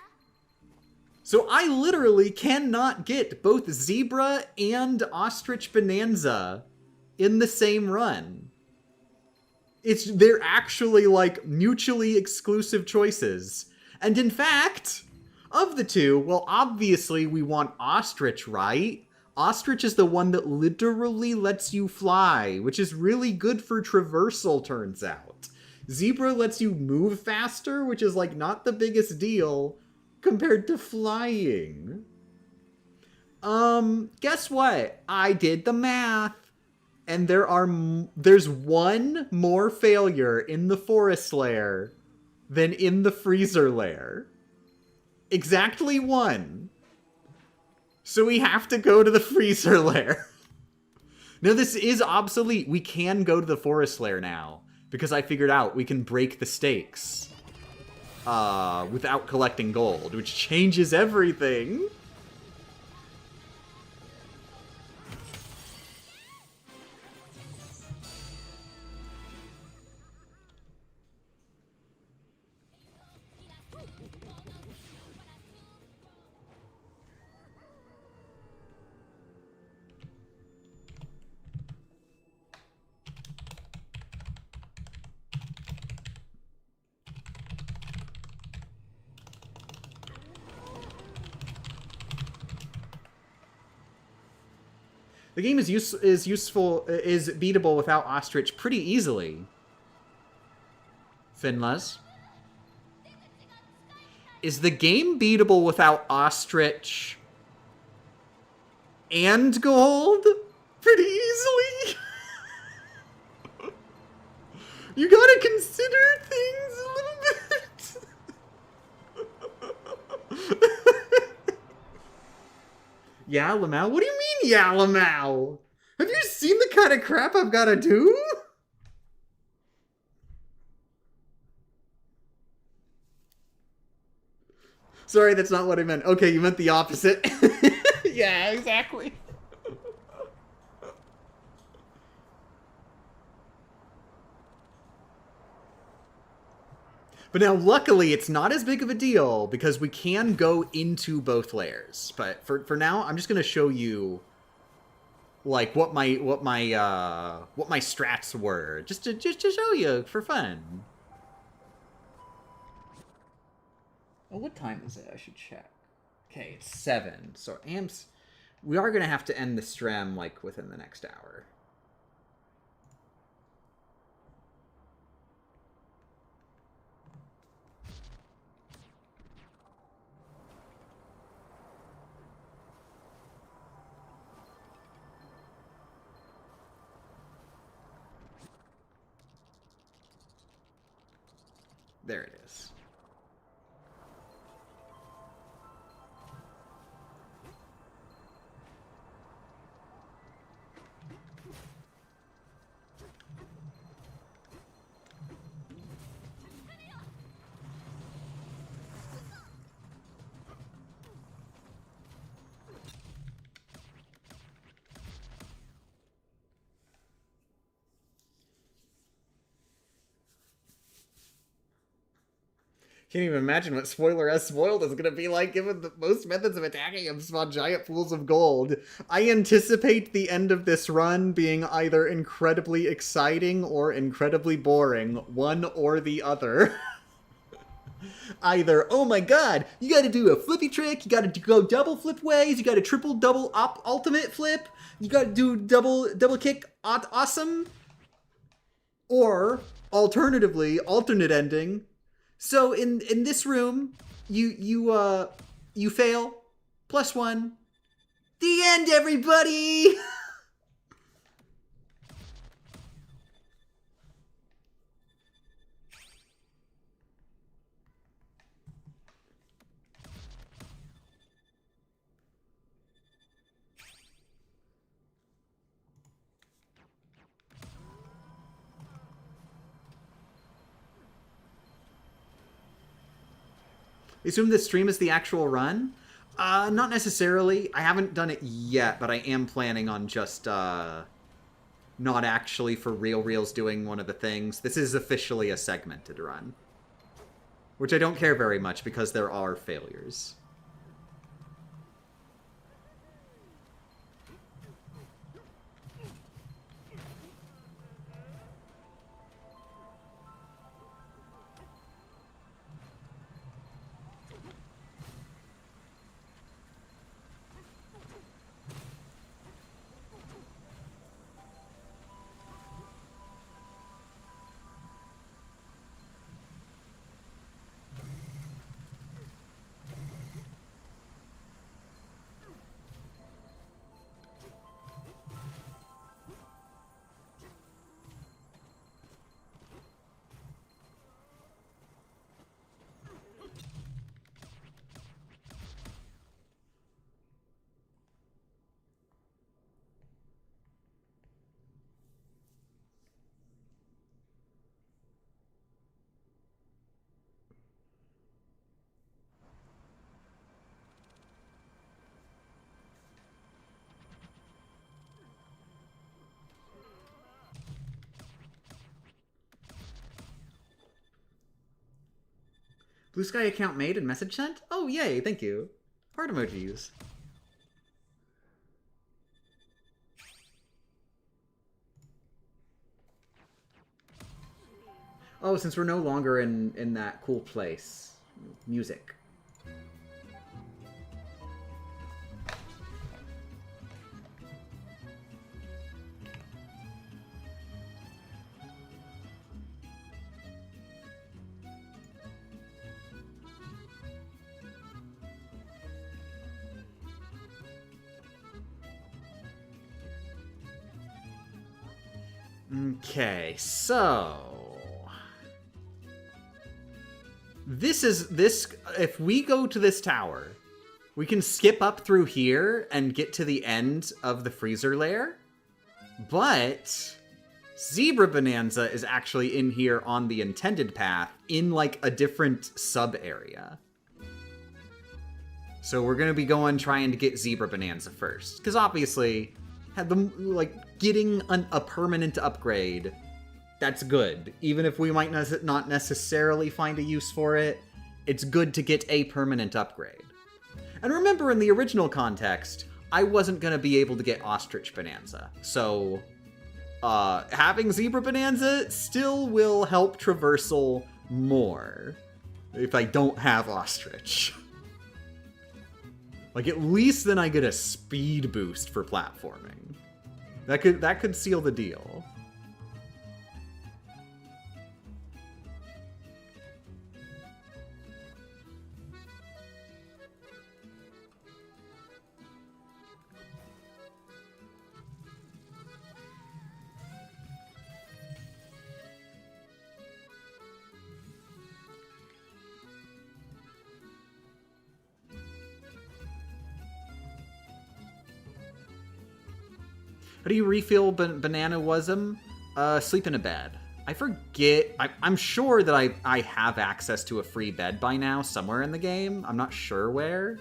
So I literally cannot get both Zebra and Ostrich Bananza in the same run. They're actually, like, mutually exclusive choices. And in fact, of the two, well, obviously we want Ostrich, right? Ostrich is the one that literally lets you fly, which is really good for traversal, turns out. Zebra lets you move faster, which is, like, not the biggest deal. compared to flying. Guess what? I did the math. And there's one more failure in the forest lair than in the freezer lair. Exactly one. So we have to go to the freezer lair. No, this is obsolete. We can go to the forest lair now. Because I figured out we can break the stakes. Without collecting gold. Which changes everything. The game is beatable without Ostrich pretty easily. Finlas. Is the game beatable without Ostrich and gold? Pretty easily? You gotta consider things a little bit. Yeah, Lamau? What do you mean, yeah, Lamau? Have you seen the kind of crap I've gotta do? Sorry, that's not what I meant. Okay, you meant the opposite. Yeah, exactly. But now, luckily, it's not as big of a deal because we can go into both layers. But for now, I'm just gonna show you like what my strats were, just to show you for fun. Oh, what time is it? I should check. Okay, it's 7. So we are gonna have to end the stream like within the next hour. There it is. Can't even imagine what Spoiler S Spoiled is going to be like, given that most methods of attacking him spawn giant pools of gold. I anticipate the end of this run being either incredibly exciting or incredibly boring, one or the other. Either, oh my god, you gotta do a flippy trick, you gotta go double flip ways, you gotta triple double ultimate flip, you gotta do double kick awesome, or alternatively, alternate ending. So in this room, you fail, +1. The end, everybody! Assume this stream is the actual run? Not necessarily. I haven't done it yet, but I am planning on just, not actually for reals doing one of the things. This is officially a segmented run. Which I don't care very much because there are failures. Blue Sky account made and message sent? Oh, yay, thank you. Heart emojis. Oh, since we're no longer in that cool place. Music. Okay, so this, if we go to this tower, we can skip up through here and get to the end of the freezer lair, but Zebra Bonanza is actually in here on the intended path in like a different sub area. So we're gonna be trying to get Zebra Bonanza first, because obviously getting a permanent upgrade, that's good. Even if we might not necessarily find a use for it, it's good to get a permanent upgrade. And remember, in the original context, I wasn't going to be able to get Ostrich Bonanza. So, having Zebra Bonanza still will help Traversal more if I don't have Ostrich. Like, at least then I get a speed boost for platforming. That could seal the deal. How do you refill Bananawasm? Sleep in a bed. I forget. I'm sure that I have access to a free bed by now somewhere in the game. I'm not sure where.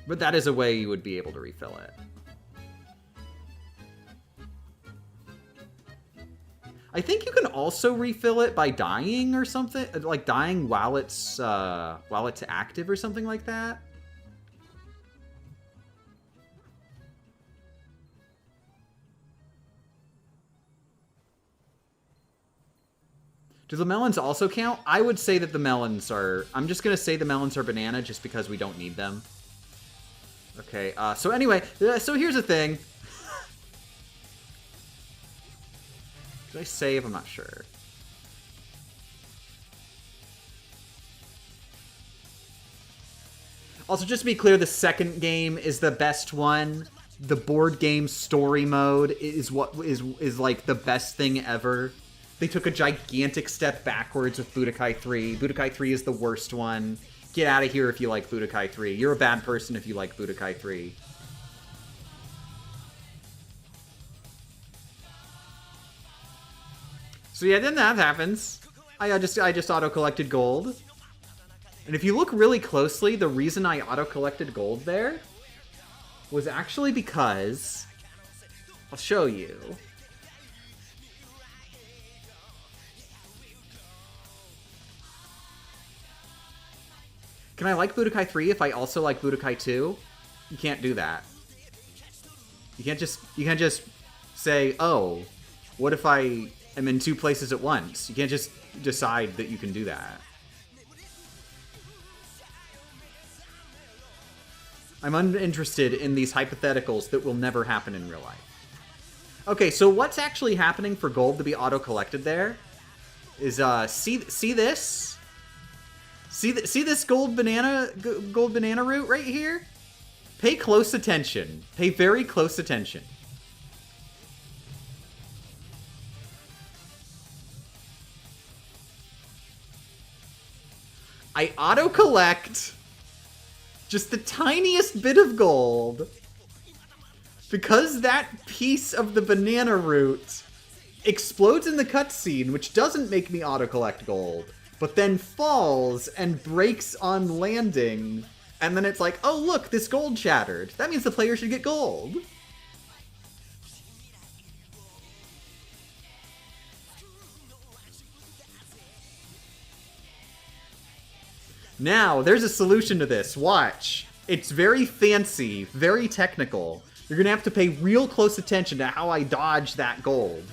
But that is a way you would be able to refill it. I think you can also refill it by dying or something. Like dying while it's active or something like that. Do the melons also count? I would say that the melons are... I'm just going to say the melons are banana just because we don't need them. Okay, so anyway, so here's the thing. Did I save? I'm not sure. Also, just to be clear, the second game is the best one. The board game story mode is what is like the best thing ever. They took a gigantic step backwards with Budokai 3. Budokai 3 is the worst one. Get out of here if you like Budokai 3. You're a bad person if you like Budokai 3. So yeah, then that happens. I just auto-collected gold. And if you look really closely, the reason I auto-collected gold there was actually because... I'll show you. Can I like Budokai 3 if I also like Budokai 2? You can't do that. You can't just say, oh, what if I am in two places at once? You can't just decide that you can do that. I'm uninterested in these hypotheticals that will never happen in real life. Okay, so what's actually happening for gold to be auto-collected there is, see this? See this gold banana root right here? Pay close attention. Pay very close attention. I auto-collect just the tiniest bit of gold because that piece of the banana root explodes in the cutscene, which doesn't make me auto-collect gold, but then falls and breaks on landing, and then it's like, oh look, this gold shattered. That means the player should get gold. Now, there's a solution to this. Watch. It's very fancy, very technical. You're gonna have to pay real close attention to how I dodge that gold.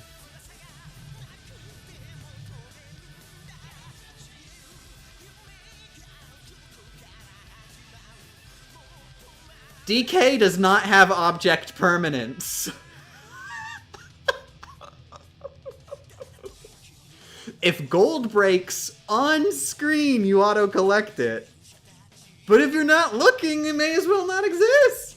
DK does not have object permanence. If gold breaks on screen, you auto-collect it. But if you're not looking, it may as well not exist.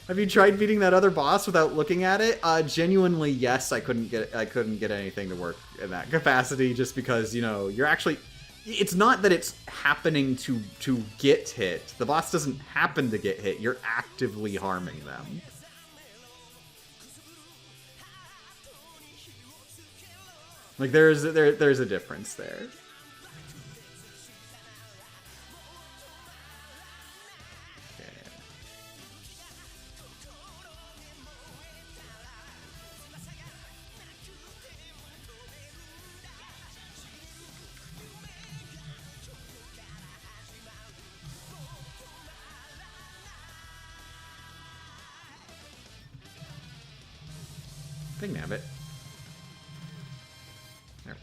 Have you tried beating that other boss without looking at it? Genuinely, yes. I couldn't get anything to work in that capacity, just because, you know, you're actually. It's not that it's happening to get hit. The boss doesn't happen to get hit. You're actively harming them. Like there's a difference there. Nabbit. There we go.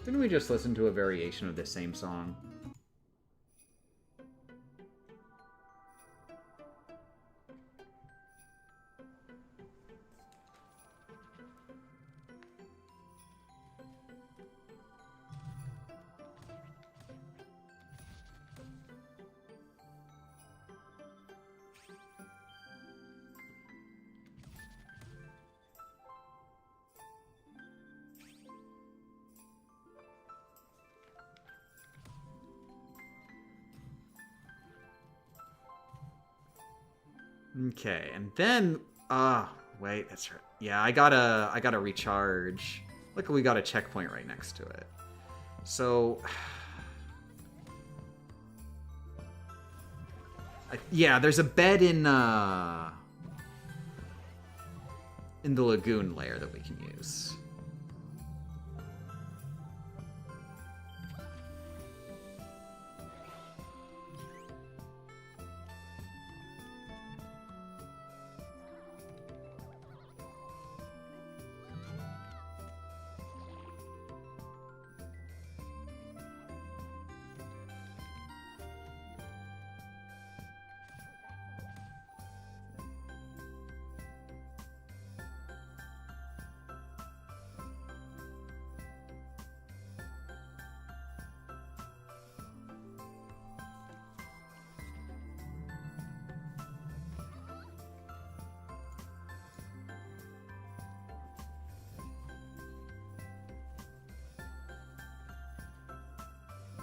Didn't we just listen to a variation of this same song? Okay, and then wait, that's right. Yeah, I gotta recharge. Look, we got a checkpoint right next to it. So yeah, there's a bed in the lagoon layer that we can use.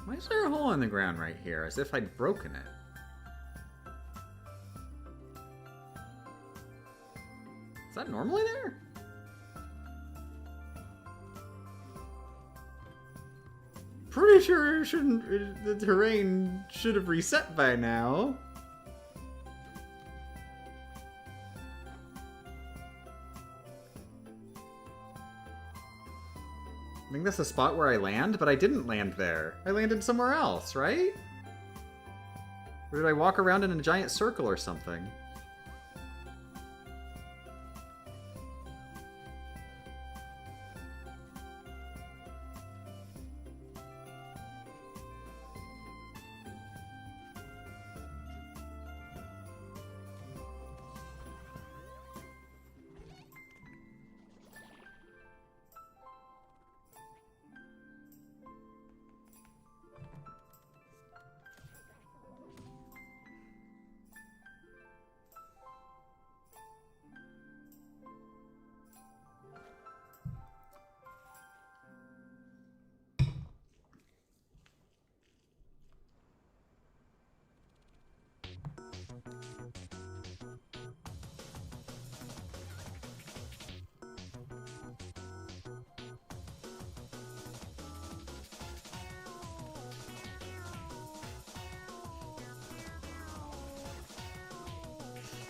Why is there a hole in the ground right here? As if I'd broken it. Is that normally there? Pretty sure the terrain should have reset by now. I think that's the spot where I land, but I didn't land there. I landed somewhere else, right? Or did I walk around in a giant circle or something?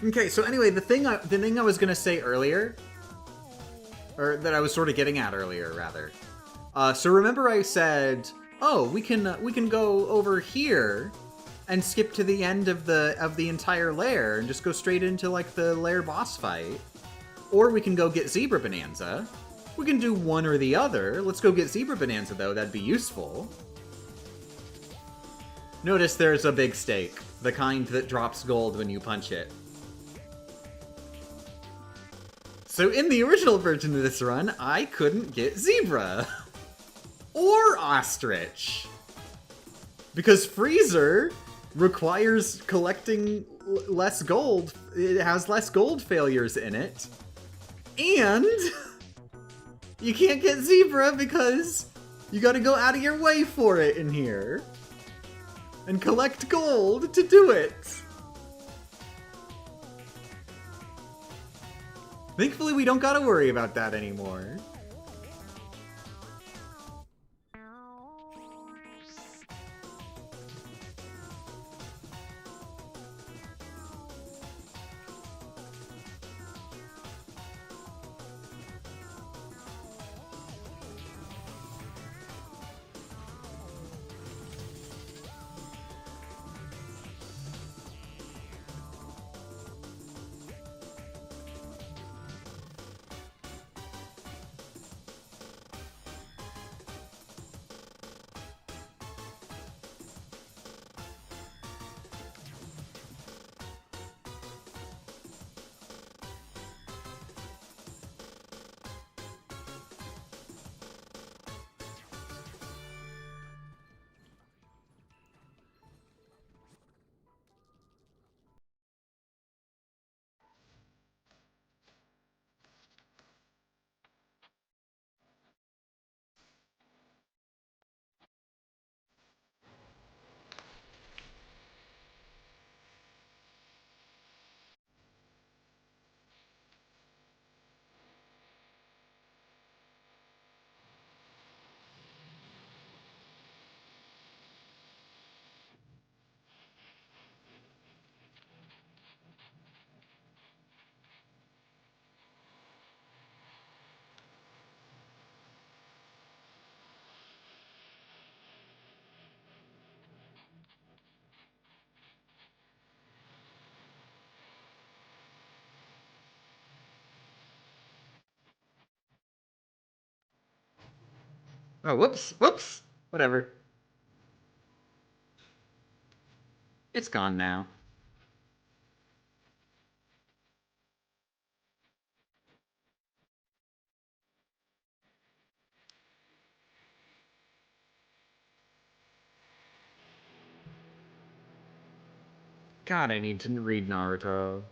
Okay, so anyway, the thing I was gonna say earlier, or that I was sort of getting at earlier, rather. So remember I said, oh, we can go over here and skip to the end of the entire lair and just go straight into like the lair boss fight, or we can go get Zebra Bananza. We can do one or the other. Let's go get Zebra Bananza though. That'd be useful. Notice there's a big stake, the kind that drops gold when you punch it. So in the original version of this run, I couldn't get Zebra. Or Ostrich. Because Freezer requires collecting less gold. It has less gold failures in it. And you can't get Zebra because you gotta go out of your way for it in here. And collect gold to do it. Thankfully, we don't gotta worry about that anymore. Oh, whoops. Whatever. It's gone now. God, I need to read Naruto.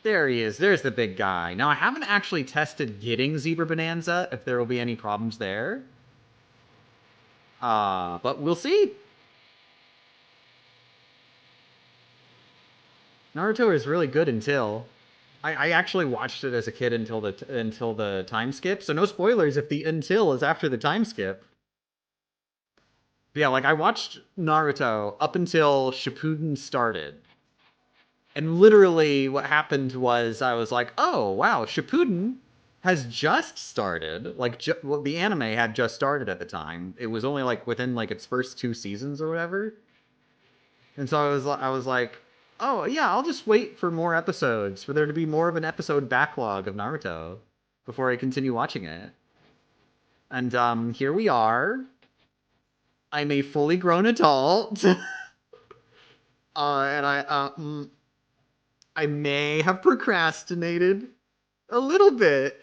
There he is. There's the big guy. Now, I haven't actually tested getting Zebra Bonanza, if there will be any problems there. But we'll see. Naruto is really good until... I actually watched it as a kid until the time skip, so no spoilers if the until is after the time skip. But yeah, like, I watched Naruto up until Shippuden started. And literally what happened was I was like, oh, wow, Shippuden has just started. Like, well, the anime had just started at the time. It was only, like, within, like, its first 2 seasons or whatever. And so I was like, oh, yeah, I'll just wait for more episodes, for there to be more of an episode backlog of Naruto before I continue watching it. And, here we are. I'm a fully grown adult. And I may have procrastinated a little bit.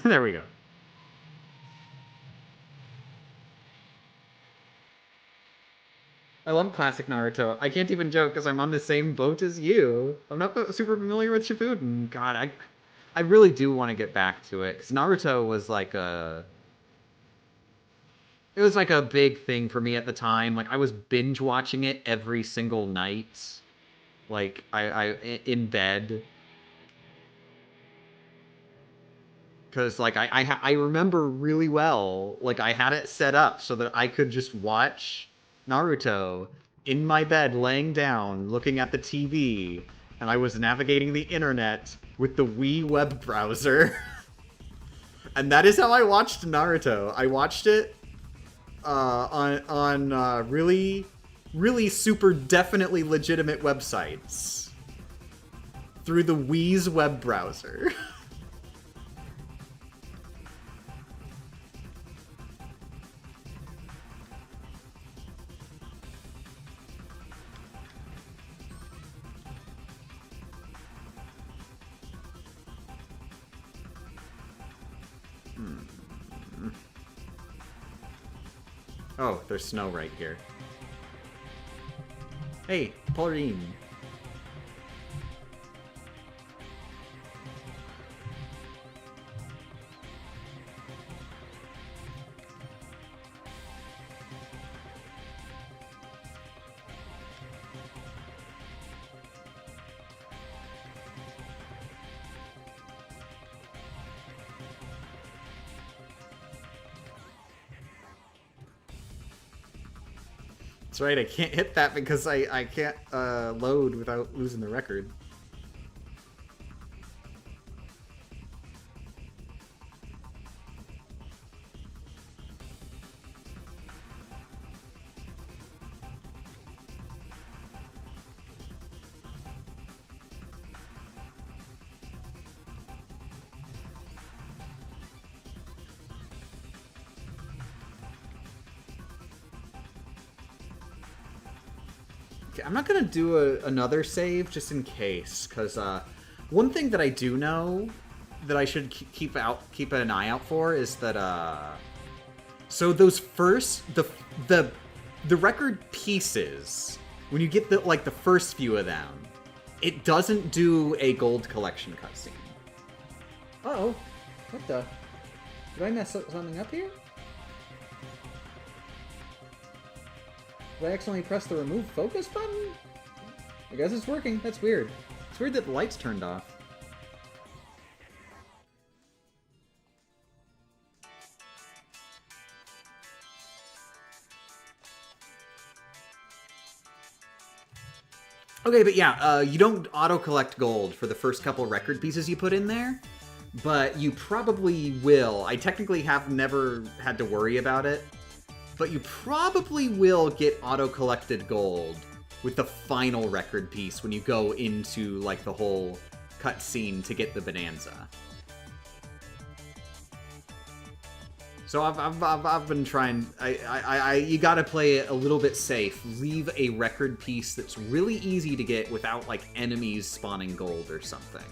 There we go. I love classic Naruto. I can't even joke because I'm on the same boat as you. I'm not super familiar with Shippuden. God, I really do want to get back to it because Naruto was like a. It was like a big thing for me at the time. Like I was binge watching it every single night, like I in bed. Because like I remember really well, like I had it set up so that I could just watch Naruto in my bed, laying down, looking at the TV, and I was navigating the internet with the Wii web browser. And that is how I watched Naruto. I watched it on really super definitely legitimate websites through the Wii's web browser. Oh, there's snow right here. Hey, Pauline. That's right, I can't hit that because I can't load without losing the record. I'm not gonna do another save just in case, because one thing that I do know that I should keep an eye out for is that so those first the record pieces, when you get the first few of them, it doesn't do a gold collection cutscene. Uh-oh, what the? Did I mess something up here? Did I accidentally press the remove focus button? I guess it's working. That's weird. It's weird that the lights turned off. Okay, but yeah, you don't auto-collect gold for the first couple record pieces you put in there, but you probably will. I technically have never had to worry about it, but you probably will get auto-collected gold with the final record piece when you go into, like, the whole cutscene to get the Bananza. So I've been trying. You gotta play it a little bit safe. Leave a record piece that's really easy to get without like enemies spawning gold or something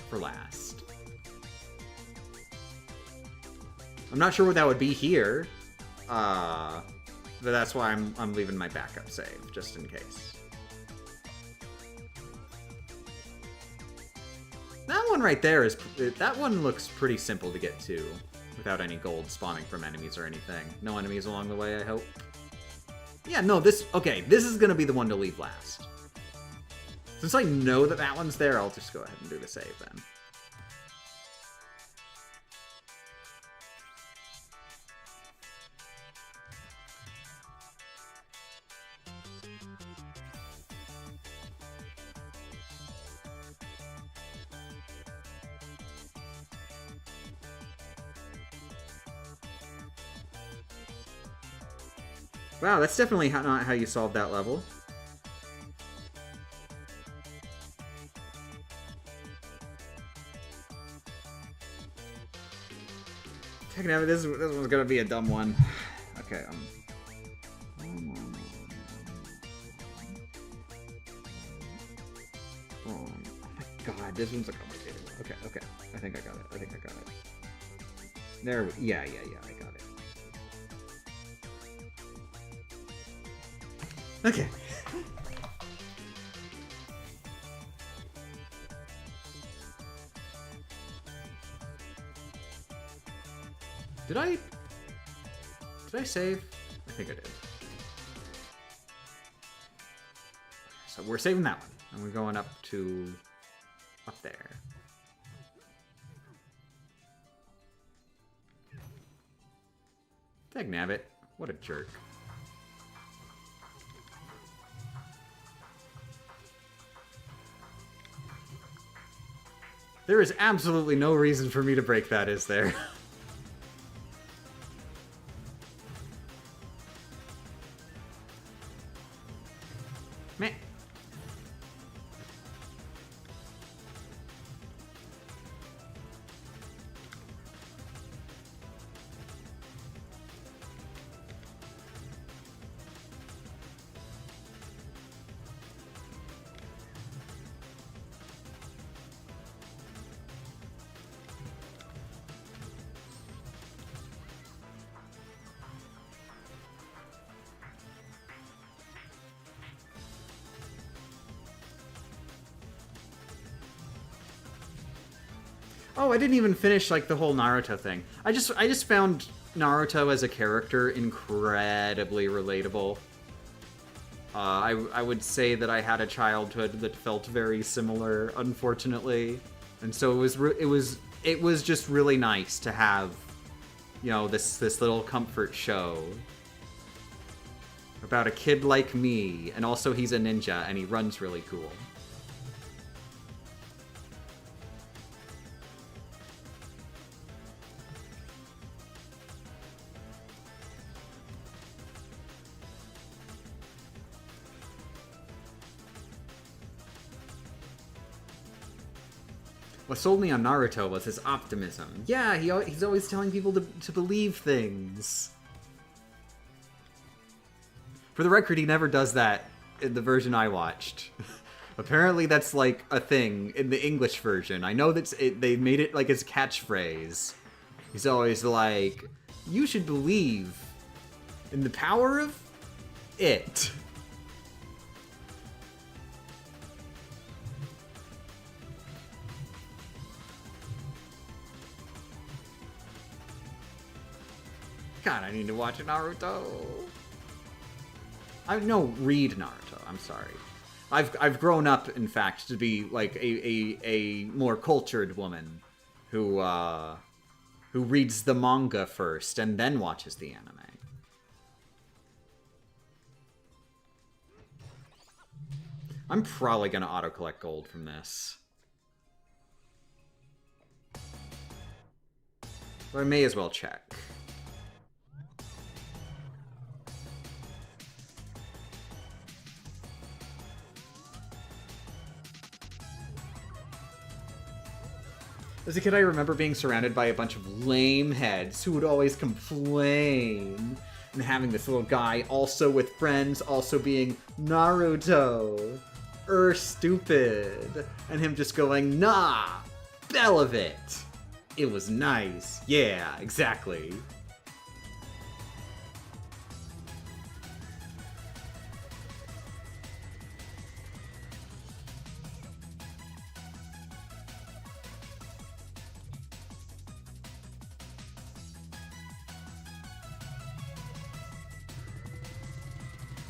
for last. I'm not sure what that would be here, but that's why I'm leaving my backup save just in case. That one right there that one looks pretty simple to get to. Without any gold spawning from enemies or anything. No enemies along the way, I hope. Yeah, no, this is gonna be the one to leave last. Since I know that that one's there, I'll just go ahead and do the save then. Wow, that's definitely not how you solve that level. Technically, this one's gonna be a dumb one. Okay, oh my god, this one's a complicated one. okay. I think I got it. There we... Yeah, I got it. Okay. Did I save? I think I did. So we're saving that one. And we're going up there. Dagnabbit. What a jerk. There is absolutely no reason for me to break that, is there? Meh. Oh, I didn't even finish, like, the whole Naruto thing. I just found Naruto as a character incredibly relatable. I would say that I had a childhood that felt very similar, unfortunately. And so it was just really nice to have, you know, this little comfort show about a kid like me, and also he's a ninja and he runs really cool. What sold me on Naruto was his optimism. Yeah, he's always telling people to believe things. For the record, he never does that in the version I watched. Apparently that's like a thing in the English version. I know that they made it like his catchphrase. He's always like, you should believe in the power of it. God, I need to watch Naruto. Read Naruto. I'm sorry. I've grown up, in fact, to be like a more cultured woman who reads the manga first and then watches the anime. I'm probably gonna auto-collect gold from this. But I may as well check. As a kid, I remember being surrounded by a bunch of lame heads who would always complain, and having this little guy also with friends also being Naruto, stupid, and him just going, nah, bell of it. It was nice. Yeah, exactly.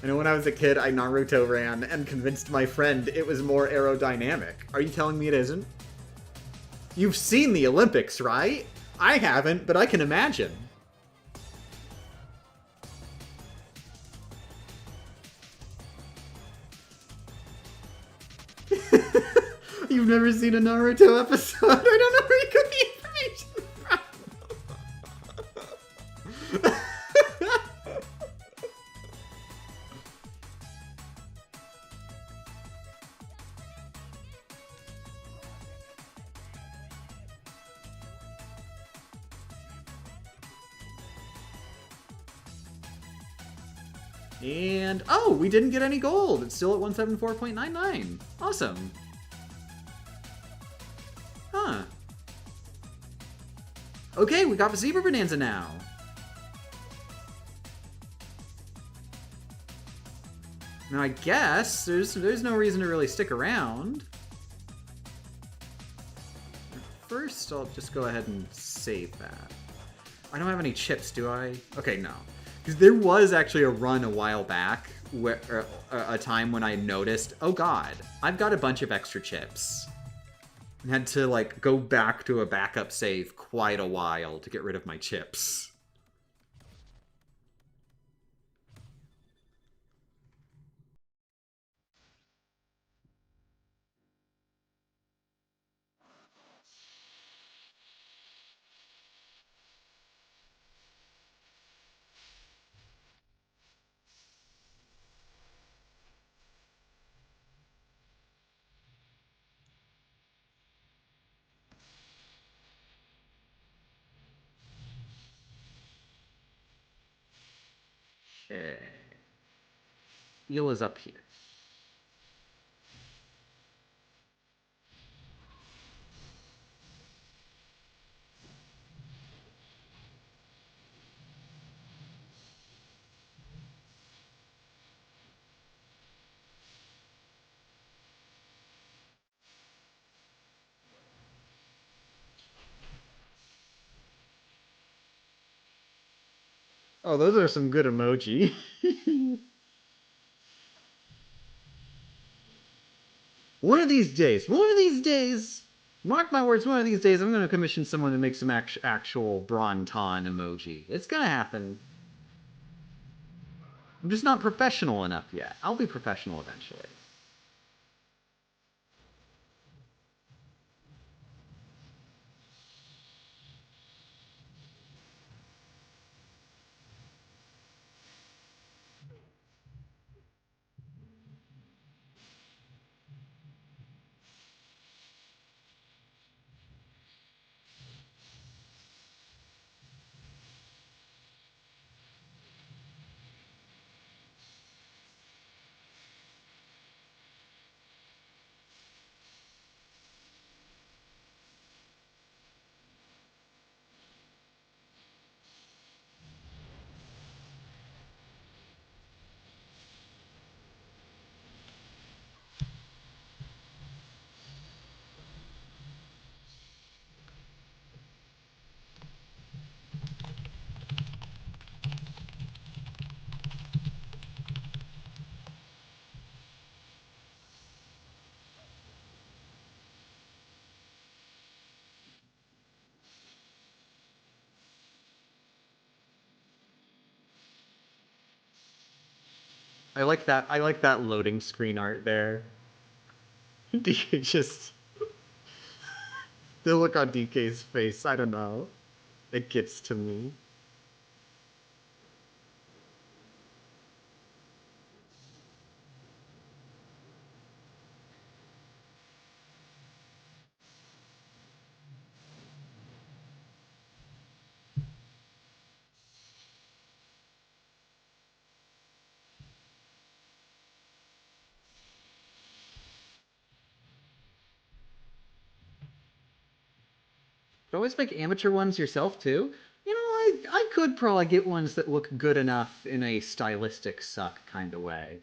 I know when I was a kid, I Naruto ran and convinced my friend it was more aerodynamic. Are you telling me it isn't? You've seen the Olympics, right? I haven't, but I can imagine. You've never seen a Naruto episode? I don't know where you got the information from. And, oh, we didn't get any gold. It's still at 174.99. Awesome. Huh. Okay, we got the Zebra Bonanza now. Now I guess there's no reason to really stick around. First, I'll just go ahead and save that. I don't have any chips, do I? Okay, no. Because there was actually a run a while back, where a time when I noticed, oh god, I've got a bunch of extra chips. And had to, like, go back to a backup save quite a while to get rid of my chips. Okay. Eel is up here. Oh, those are some good emoji. One of these days, mark my words, one of these days, I'm going to commission someone to make some actual Bronton emoji. It's going to happen. I'm just not professional enough yet. I'll be professional eventually. I like that loading screen art there. DK just the look on DK's face, I don't know. It gets to me. You always make amateur ones yourself too. You know, I could probably get ones that look good enough in a stylistic suck kind of way.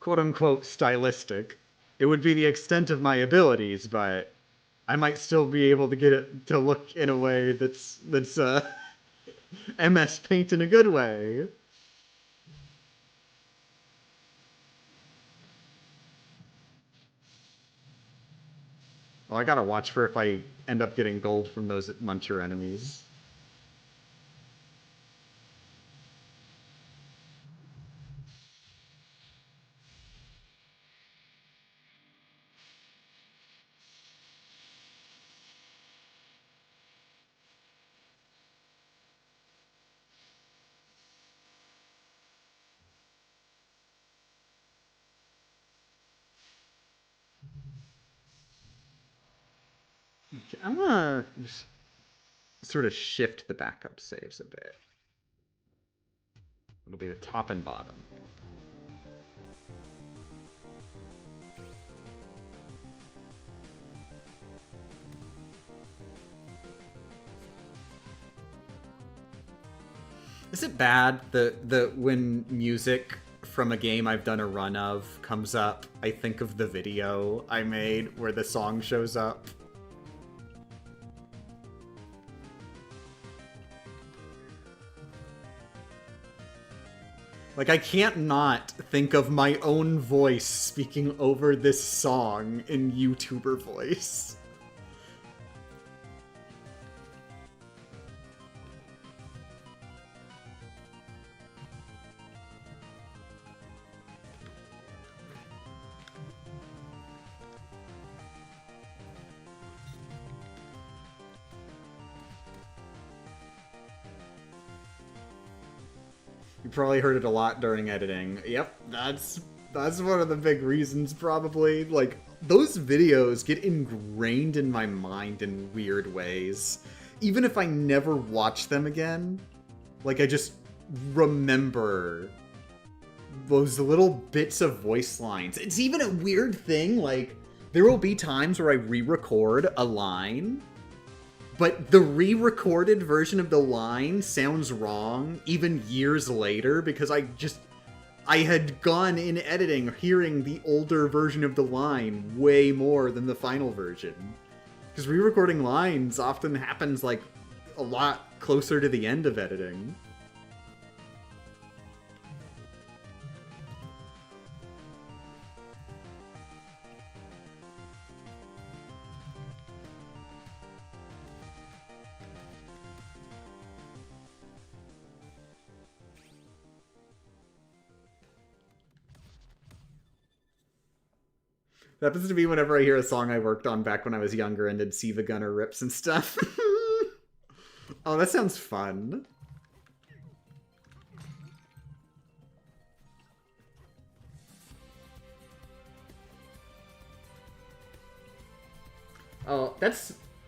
Quote unquote stylistic. It would be the extent of my abilities, but I might still be able to get it to look in a way that's MS Paint in a good way. Well, I gotta watch for if I end up getting gold from those muncher enemies. I'm gonna just sort of shift the backup saves a bit. It'll be the top and bottom. it bad that when music from a game I've done a run of comes up, I think of the video I made where the song shows up? Like, I can't not think of my own voice speaking over this song in YouTuber voice. You probably heard it a lot during editing. Yep, that's one of the big reasons, probably. Like, those videos get ingrained in my mind in weird ways. Even if I never watch them again, like, I just remember those little bits of voice lines. It's even a weird thing, like, there will be times where I re-record a line, but the re-recorded version of the line sounds wrong even years later because I had gone in editing hearing the older version of the line way more than the final version. Because re-recording lines often happens like a lot closer to the end of editing. That happens to me whenever I hear a song I worked on back when I was younger and did See the Gunner rips and stuff. Oh, that sounds fun. Oh,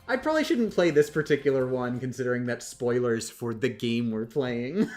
I probably shouldn't play this particular one, considering that's spoilers for the game we're playing.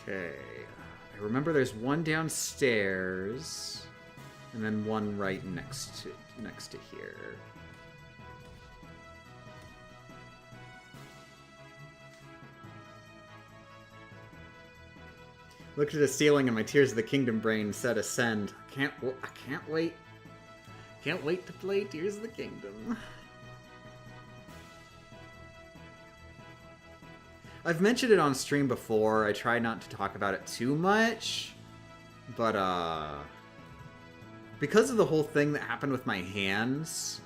Okay. I remember there's one downstairs, and then one right next to here. Looked at the ceiling and my Tears of the Kingdom brain said ascend. I can't wait. Can't wait to play Tears of the Kingdom. I've mentioned it on stream before. I try not to talk about it too much. But, because of the whole thing that happened with my hands,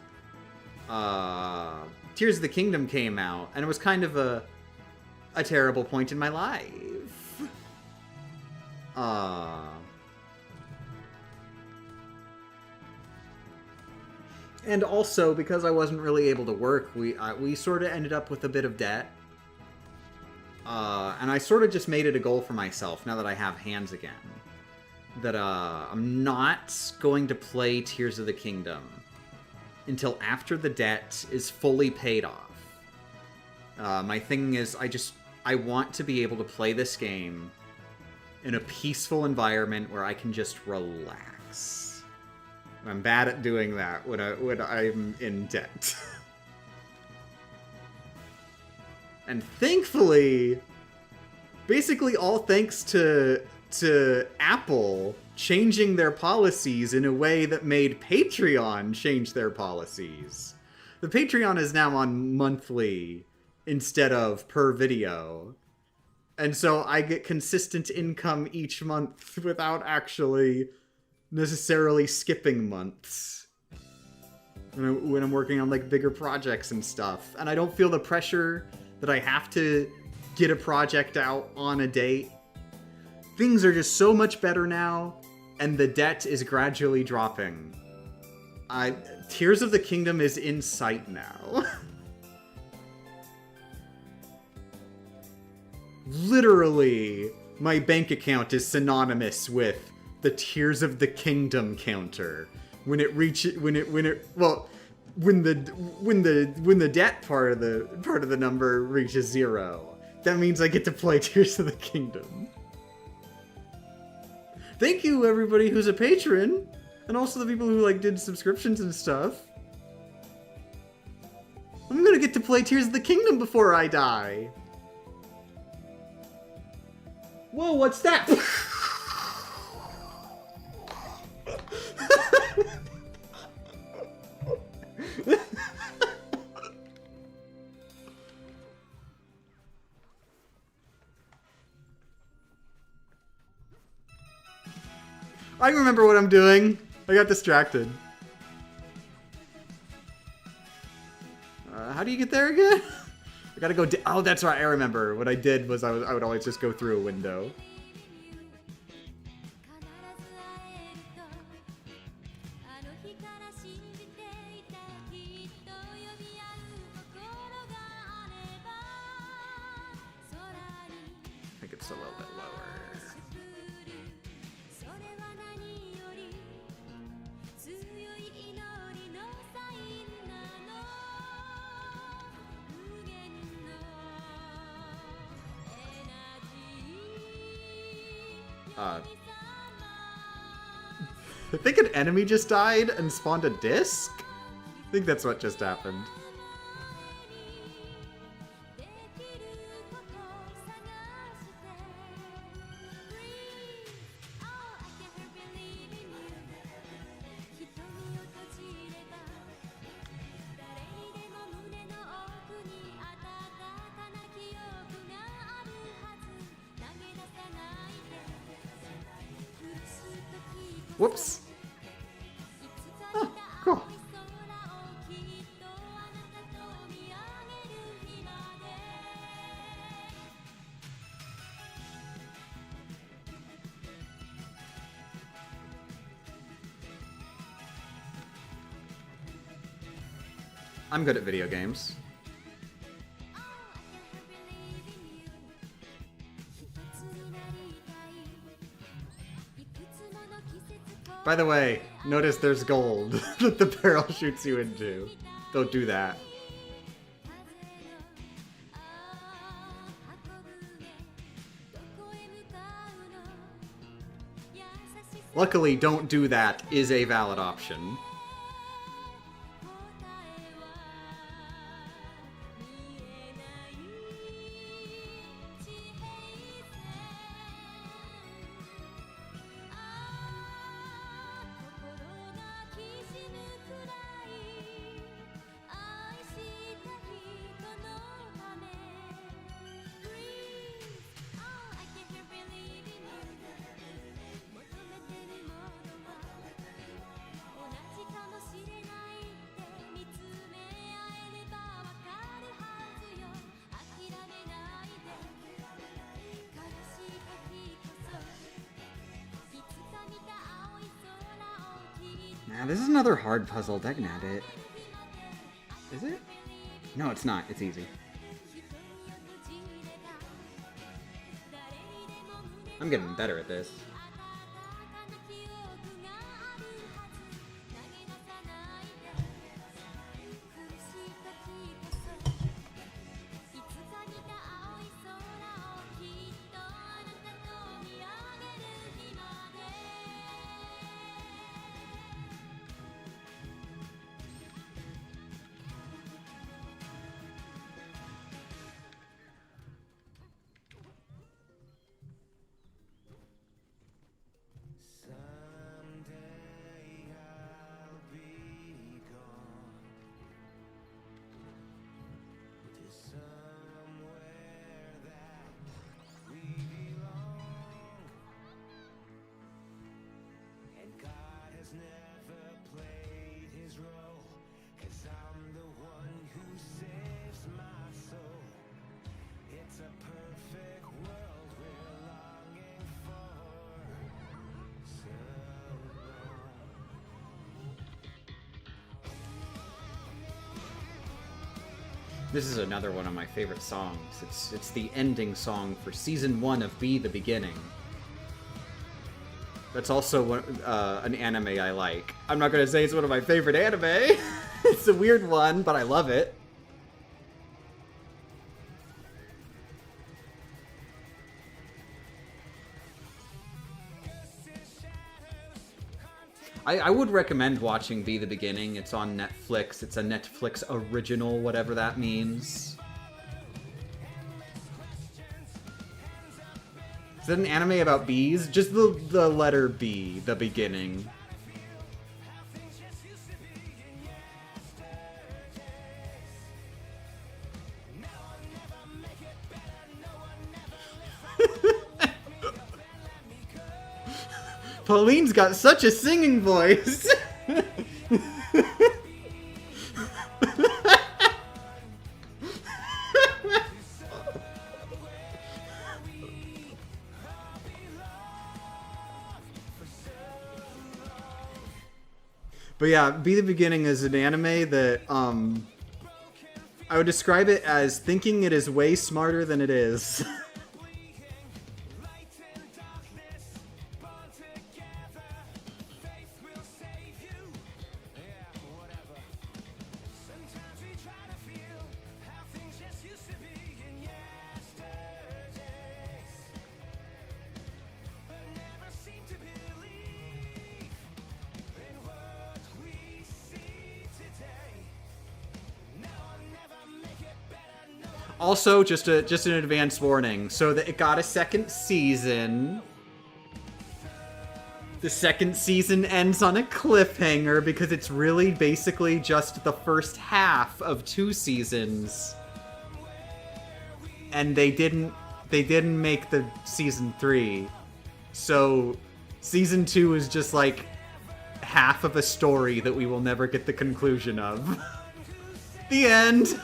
Tears of the Kingdom came out, and it was kind of a terrible point in my life. And also, because I wasn't really able to work, we sort of ended up with a bit of debt. And I sort of just made it a goal for myself, now that I have hands again, that I'm not going to play Tears of the Kingdom until after the debt is fully paid off. My thing is, I want to be able to play this game in a peaceful environment where I can just relax. And I'm bad at doing that when I'm in debt. And thankfully, basically all thanks to Apple changing their policies in a way that made Patreon change their policies. The Patreon is now on monthly instead of per video. And so I get consistent income each month without actually necessarily skipping months when I'm working on like bigger projects and stuff. And I don't feel the pressure that I have to get a project out on a date. Things are just so much better now, and the debt is gradually dropping. Tears of the Kingdom is in sight now. Literally, my bank account is synonymous with the Tears of the Kingdom counter. When the debt part of the number reaches 0, that means I get to play Tears of the Kingdom. Thank you, everybody who's a patron, and also the people who like did subscriptions and stuff. I'm gonna get to play Tears of the Kingdom before I die. Whoa, what's that? I remember what I'm doing. I got distracted. How do you get there again? I gotta go. Oh, that's right. I remember. What I did was I would always just go through a window. I think it's a little bit lower. I think an enemy just died and spawned a disc? I think that's what just happened. Whoops. Oh, cool. I'm good at video games. By the way, notice there's gold that the barrel shoots you into. Don't do that. Luckily, don't do that is a valid option. Nah, this is another hard puzzle. Dang at it. Is it? No, it's not. It's easy. I'm getting better at this. This is another one of my favorite songs. It's the ending song for season 1 of Be the Beginning. That's also an anime I like. I'm not gonna say it's one of my favorite anime. It's a weird one, but I love it. I would recommend watching Be the Beginning. It's on Netflix. It's a Netflix original, whatever that means. Is that an anime about bees? Just the letter B, the beginning. Pauline's got such a singing voice. But yeah, Be the Beginning is an anime that I would describe it as thinking it is way smarter than it is. Also, just an advance warning, so that it got a second season. The second season ends on a cliffhanger because it's really basically just the first half of 2 seasons. And they didn't make the season 3. So season 2 is just like half of a story that we will never get the conclusion of. The end.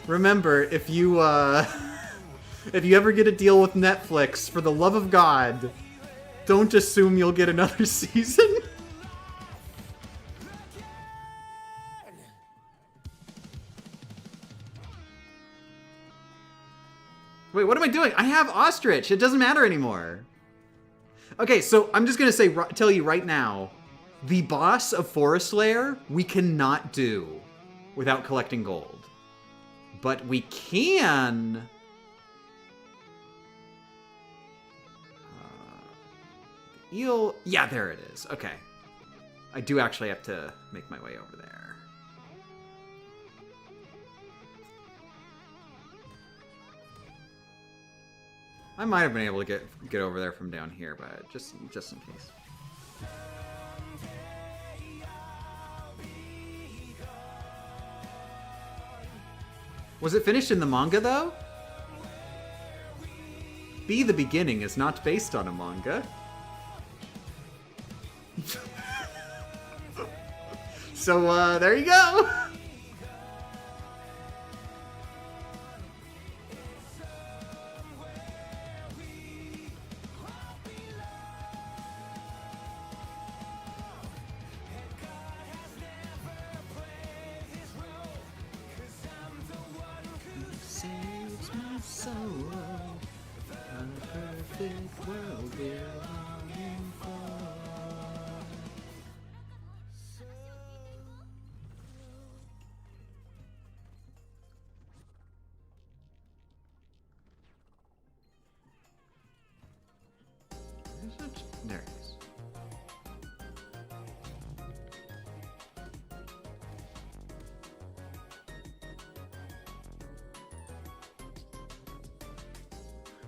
Remember, if you ever get a deal with Netflix, for the love of God, don't assume you'll get another season. Wait, what am I doing? I have Ostrich. It doesn't matter anymore. Okay, so I'm just gonna tell you right now, the boss of Forest Lair we cannot do without collecting gold. But we can... eel... Yeah, there it is. Okay. I do actually have to make my way over there. I might have been able to get over there from down here, but just in case. Was it finished in the manga, though? Be the Beginning is not based on a manga. So, there you go! There it is.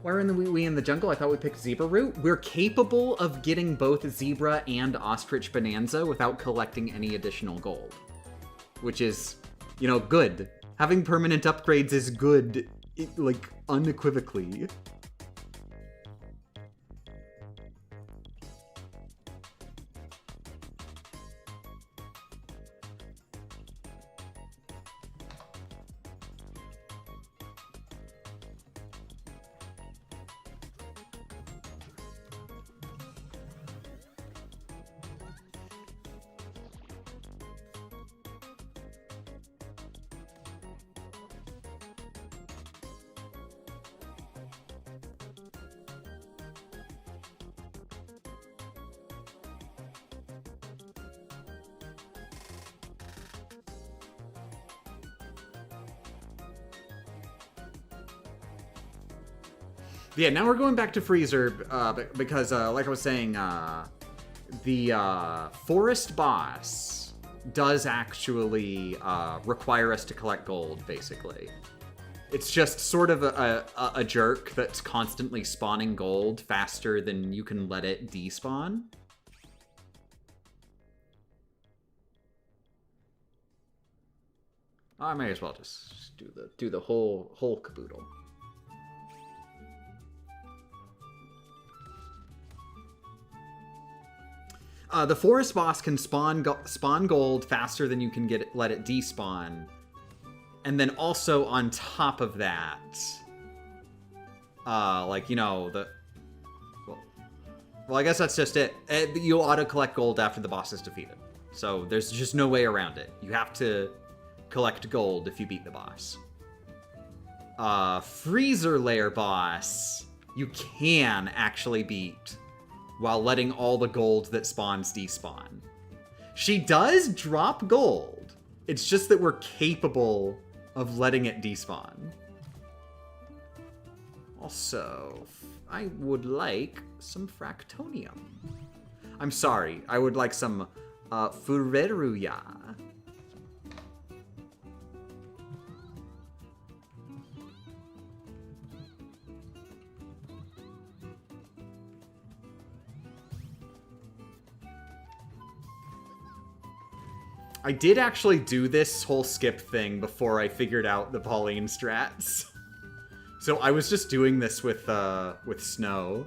Why are we in the jungle? I thought we picked Zebra Root. We're capable of getting both Zebra and Ostrich Bonanza without collecting any additional gold. Which is, you know, good. Having permanent upgrades is good, like, unequivocally. Yeah, now we're going back to Freezer because, like I was saying, the forest boss does actually require us to collect gold, basically. It's just sort of a jerk that's constantly spawning gold faster than you can let it despawn. I may as well just do the whole caboodle. The forest boss can spawn gold faster than you can let it despawn. And then also on top of that, like, you know, well, I guess that's just it. You'll auto-collect gold after the boss is defeated. So there's just no way around it. You have to collect gold if you beat the boss. Freezer layer boss, you can actually beat while letting all the gold that spawns despawn. She does drop gold. It's just that we're capable of letting it despawn. Also, I would like some fractonium. I'm sorry, I would like some fureruya. I did actually do this whole skip thing before I figured out the Pauline strats. So I was just doing this with Snow.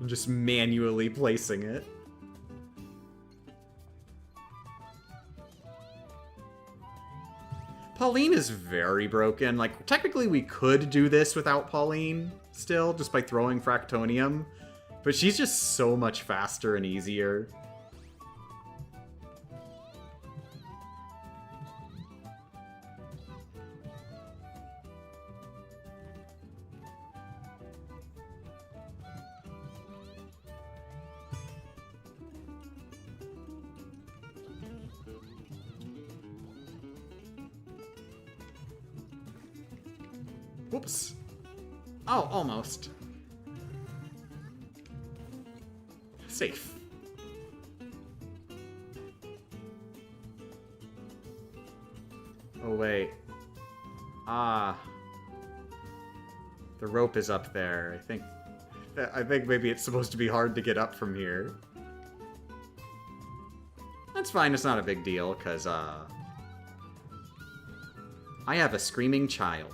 I'm just manually placing it. Pauline is very broken. Like, technically we could do this without Pauline still, just by throwing Fractonium. But she's just so much faster and easier. Whoops. Oh, almost. Safe. Oh, wait. Ah. The rope is up there. I think maybe it's supposed to be hard to get up from here. That's fine, it's not a big deal, because, I have a screaming child.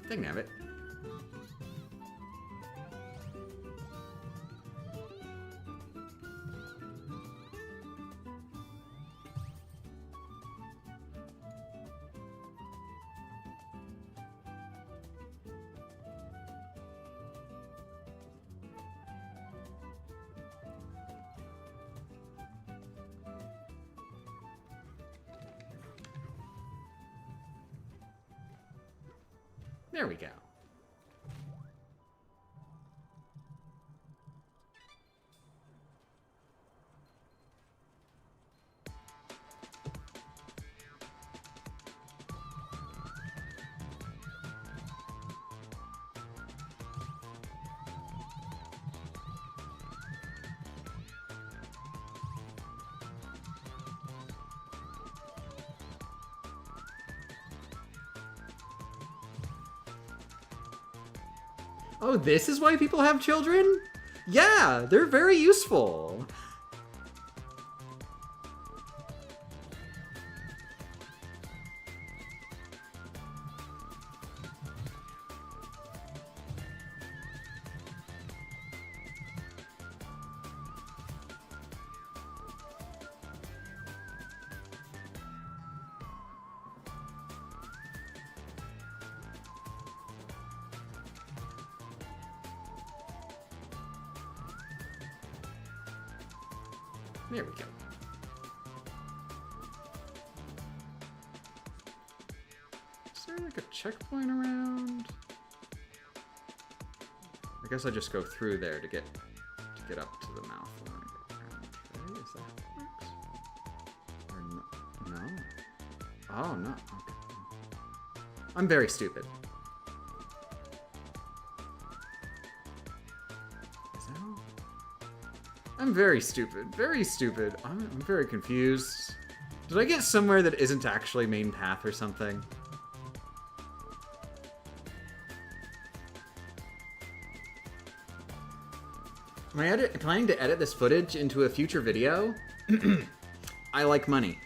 Dangnabbit. There we go. Oh, this is why people have children? Yeah, they're very useful. There we go. Is there like a checkpoint around? I guess I just go through there to get up to the mouth. that works? Or no? No? Oh, no. Okay. I'm very stupid. Is that all? I'm very stupid. Very stupid. I'm very confused. Did I get somewhere that isn't actually main path or something? Am I planning to edit this footage into a future video? I like money.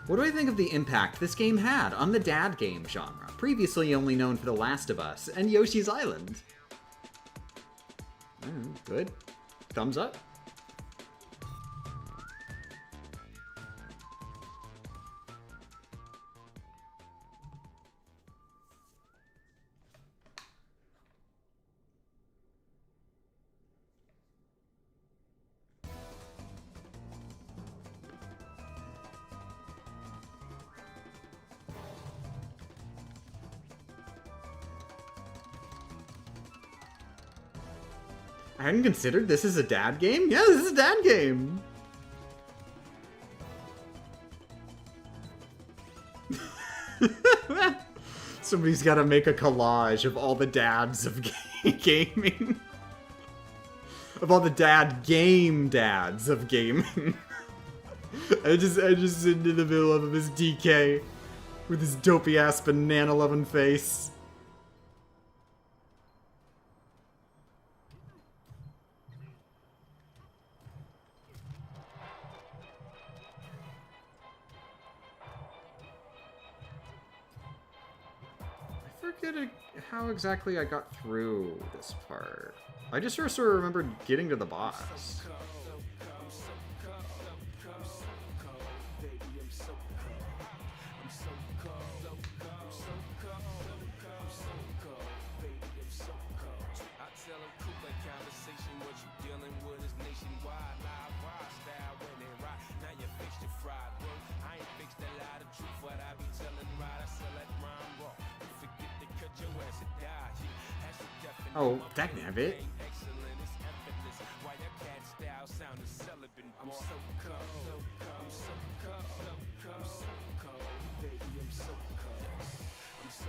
What do I think of the impact this game had on the dad game genre, previously only known for The Last of Us and Yoshi's Island? Good. Thumbs up. I hadn't considered this is a dad game? Yeah, this is a dad game! Somebody's gotta make a collage of all the dads of gaming. Of all the dad game dads of gaming. I just sit in the middle of his DK with his dopey ass banana loving face. How exactly I got through this part. I just sort of remembered getting to the boss. Oh, dagnabbit.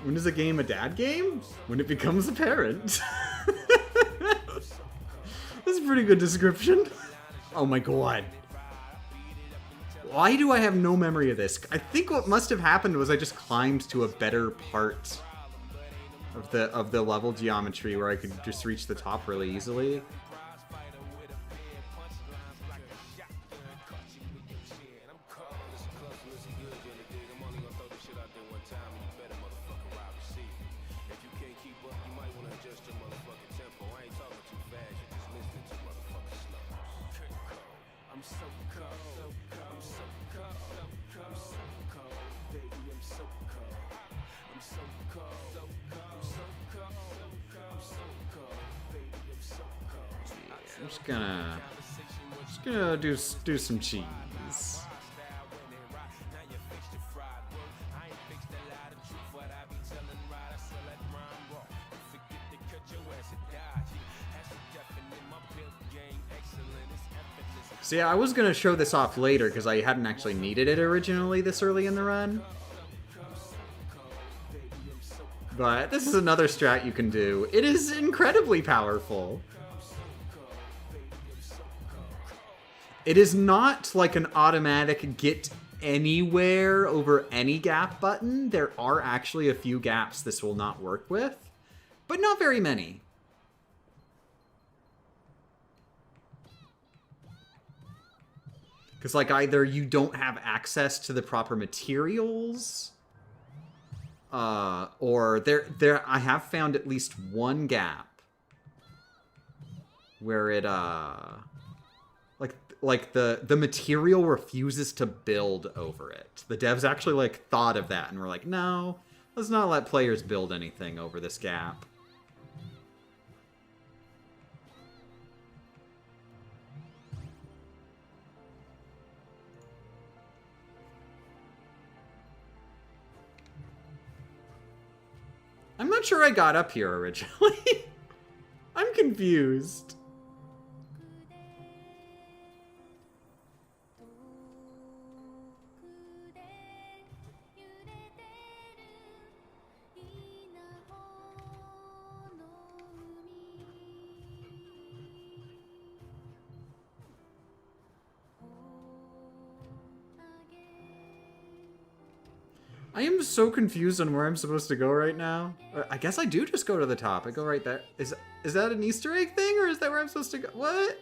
When is a game a dad game? When it becomes a parent. That's a pretty good description. Oh my god. Why do I have no memory of this? I think what must have happened was I just climbed to a better part of the level geometry where I could just reach the top really easily. I'm just gonna do some cheese. So yeah, I was gonna show this off later because I hadn't actually needed it originally this early in the run. But this is another strat you can do. It is incredibly powerful. It is not like an automatic get anywhere over any gap button. There are actually a few gaps this will not work with, but not very many. Because like either you don't have access to the proper materials, or I have found at least one gap where it like the material refuses to build over it. The devs actually like thought of that and were like, no, let's not let players build anything over this gap. I'm not sure I got up here originally. I'm confused. I am so confused on where I'm supposed to go right now. I guess I do just go to the top. I go right there. Is that an Easter egg thing, or is that where I'm supposed to go? What?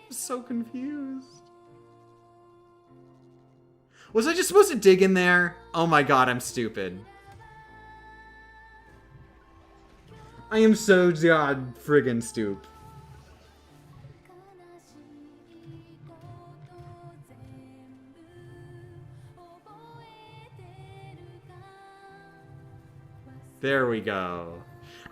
I'm so confused. Was I just supposed to dig in there? Oh my god, I'm stupid. I am so god friggin' stupid. There we go.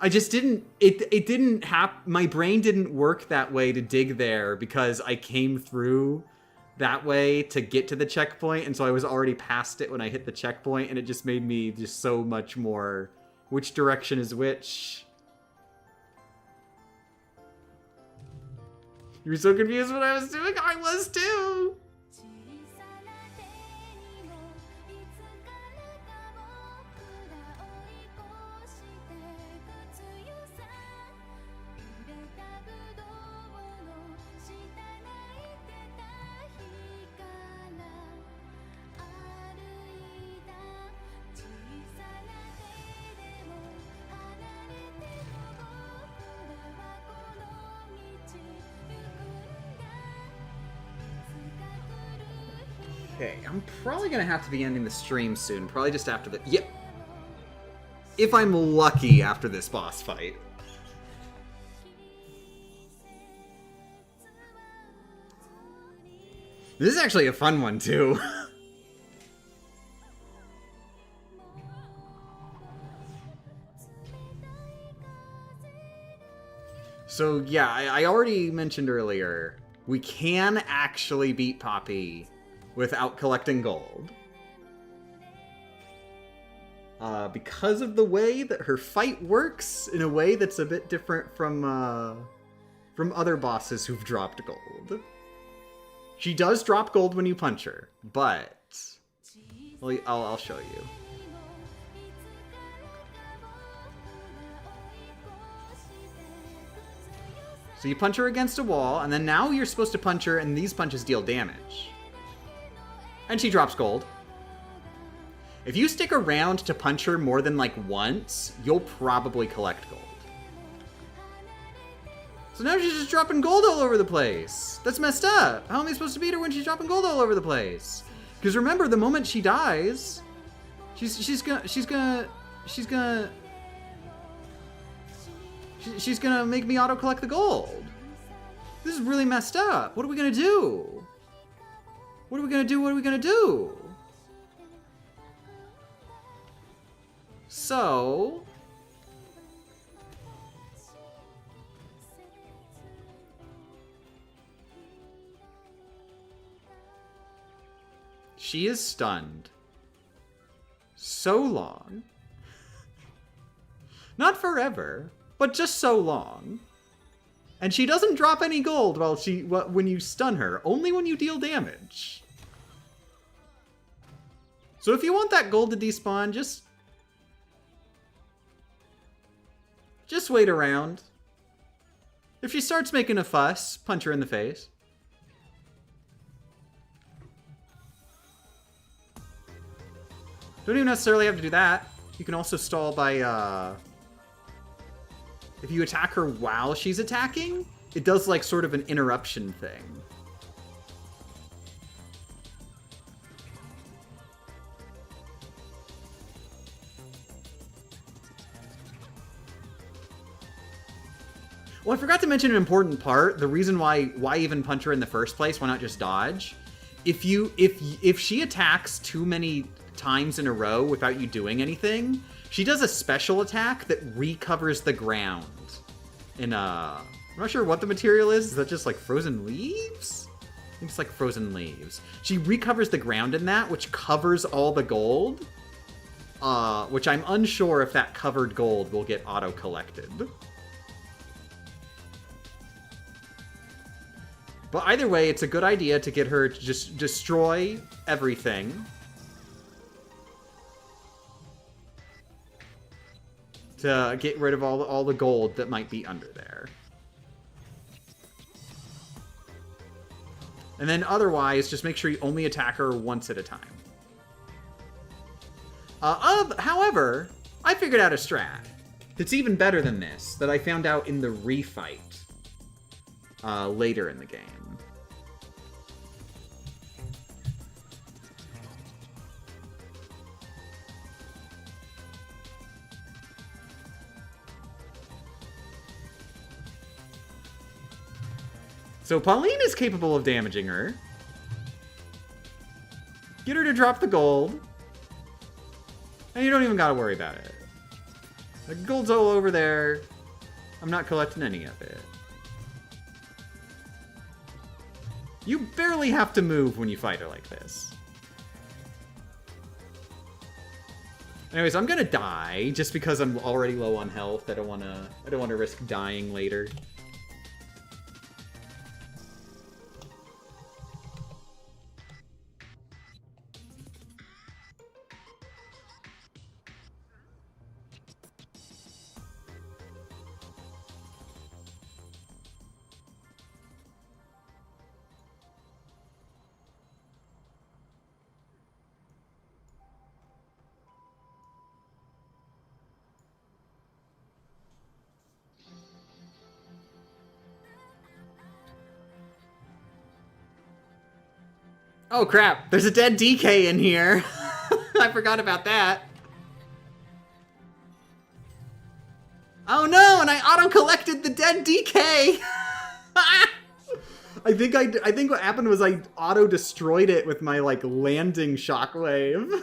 I just didn't, it didn't my brain didn't work that way to dig there because I came through that way to get to the checkpoint, and so I was already past it when I hit the checkpoint, and it just made me just so much more, which direction is which? You were so confused what I was doing? I was too! Okay, I'm probably gonna have to be ending the stream soon. Probably just after the... Yep. If I'm lucky after this boss fight. This is actually a fun one, too. So, yeah, I already mentioned earlier, we can actually beat Poppy without collecting gold. Because of the way that her fight works in a way that's a bit different from other bosses who've dropped gold. She does drop gold when you punch her, but... Well, I'll show you. So you punch her against a wall, and then now you're supposed to punch her, and these punches deal damage. And she drops gold. If you stick around to punch her more than like once, you'll probably collect gold. So now she's just dropping gold all over the place. That's messed up. How am I supposed to beat her when she's dropping gold all over the place? Because remember, the moment she dies, she's gonna make me auto collect the gold. This is really messed up. What are we gonna do? What are we gonna do? What are we gonna do? So... she is stunned. So long. Not forever, but just so long. And she doesn't drop any gold when you stun her, only when you deal damage. So if you want that gold to despawn, just wait around. If she starts making a fuss, punch her in the face. Don't even necessarily have to do that. You can also stall by, if you attack her while she's attacking, it does like sort of an interruption thing. Well, I forgot to mention an important part. The reason why even punch her in the first place? Why not just dodge? If she attacks too many times in a row without you doing anything, she does a special attack that recovers the ground. And I'm not sure what the material is. Is that just like frozen leaves? I think it's like frozen leaves. She recovers the ground in that, which covers all the gold. which I'm unsure if that covered gold will get auto-collected. But either way, it's a good idea to get her to just destroy everything. To get rid of all the gold that might be under there. And then otherwise, just make sure you only attack her once at a time. However, I figured out a strat that's even better than this, that I found out in the refight later in the game. So Pauline is capable of damaging her. Get her to drop the gold. And you don't even gotta worry about it. The gold's all over there. I'm not collecting any of it. You barely have to move when you fight her like this. Anyways, I'm gonna die just because I'm already low on health. I don't wanna risk dying later. Oh crap, there's a dead DK in here. I forgot about that. Oh no, and I auto-collected the dead DK! I think what happened was I auto-destroyed it with my, like, landing shockwave.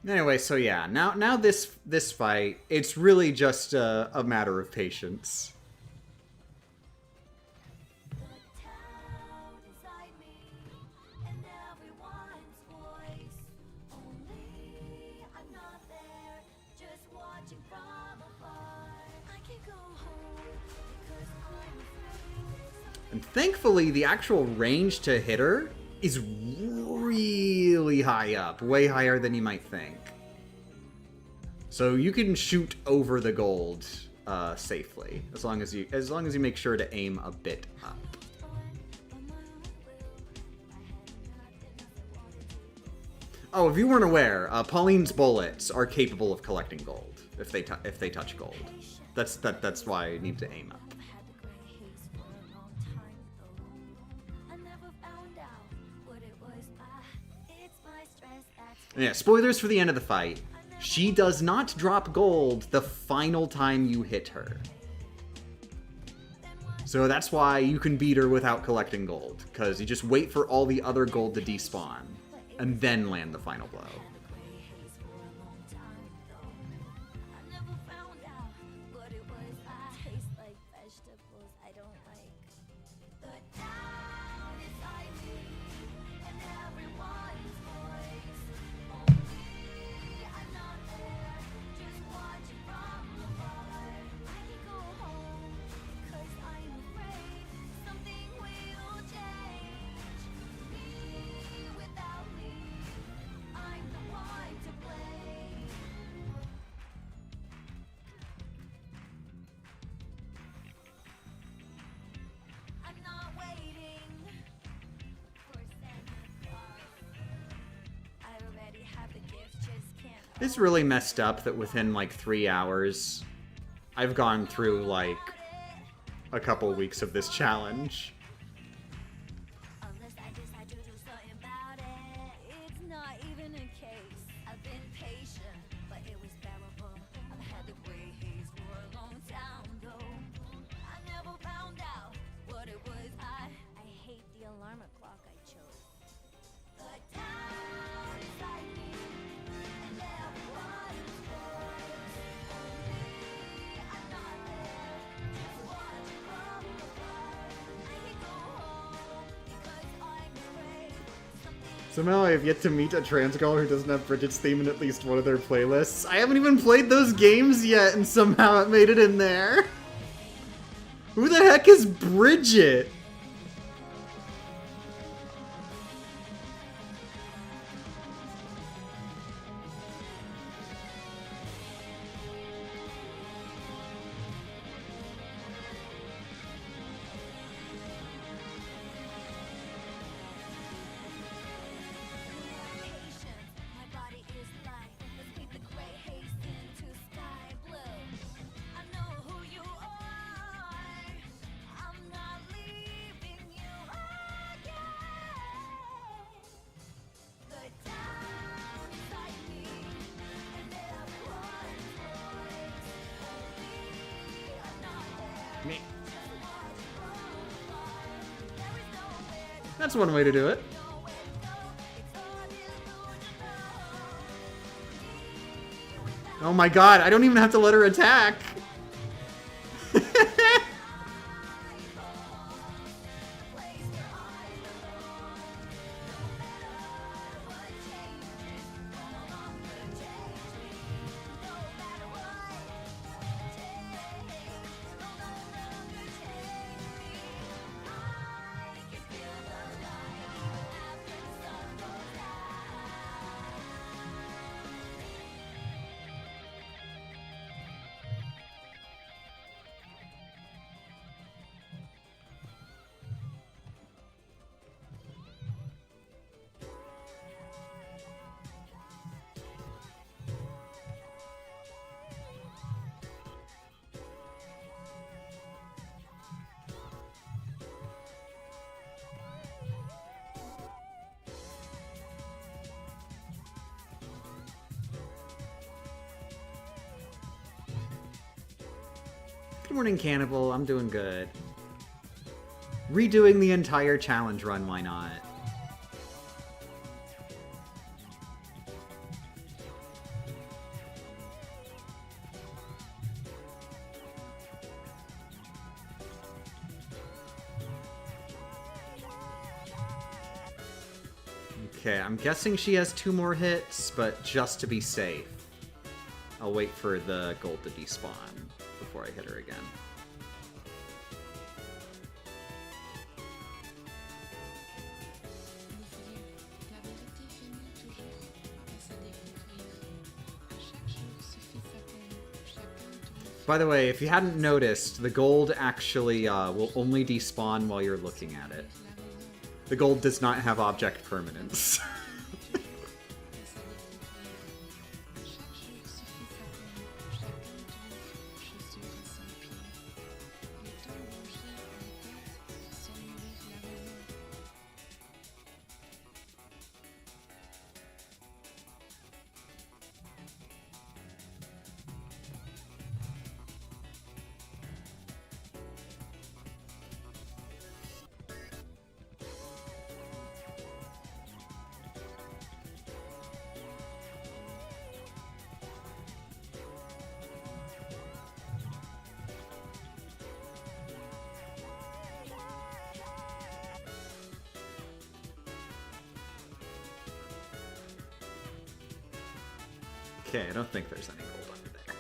Anyway, so yeah, now this fight, it's really just a matter of patience. And thankfully, the actual range to hit her is really high up, way higher than you might think. So you can shoot over the gold safely, as long as you make sure to aim a bit up. Oh, if you weren't aware, Pauline's bullets are capable of collecting gold if they touch gold. That's why you need to aim up. Yeah, spoilers for the end of the fight. She does not drop gold the final time you hit her. So that's why you can beat her without collecting gold, because you just wait for all the other gold to despawn, and then land the final blow. It's really messed up that within like 3 hours, I've gone through like a couple weeks of this challenge. Unless I decide to do something about it. It's not even a case. I've been patient, but it was bearable. I've had the gray haze for a long time though. I never found out what it was. I hate the alarm clock I chose. The town is like me, and everyone's voice. Only I'm not there. Just watch it from afar. I can go home because I'm afraid something. Somehow I have yet to meet a trans girl who doesn't have Bridget's theme in at least one of their playlists. I haven't even played those games yet, and somehow it made it in there. Who the heck is Bridget? My body is light. Let's paint the gray haze into sky blue. I know who you are. I'm not leaving you again. The town is like me, and everyone's voice. Only I'm not there. Me. Just watch from afar. There is nowhere to That's one way to do it. nowhere to go. It's all delusional. Oh my god, I don't even have to let her attack. Good morning, Cannibal. I'm doing good. Redoing the entire challenge run, why not? Okay, I'm guessing she has 2 more hits, but just to be safe, I'll wait for the gold to despawn before I hit her again. By the way, if you hadn't noticed, the gold actually will only despawn while you're looking at it. The gold does not have object permanence. Okay, I don't think there's any gold under there.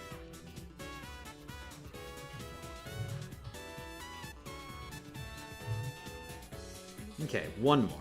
Okay, one more.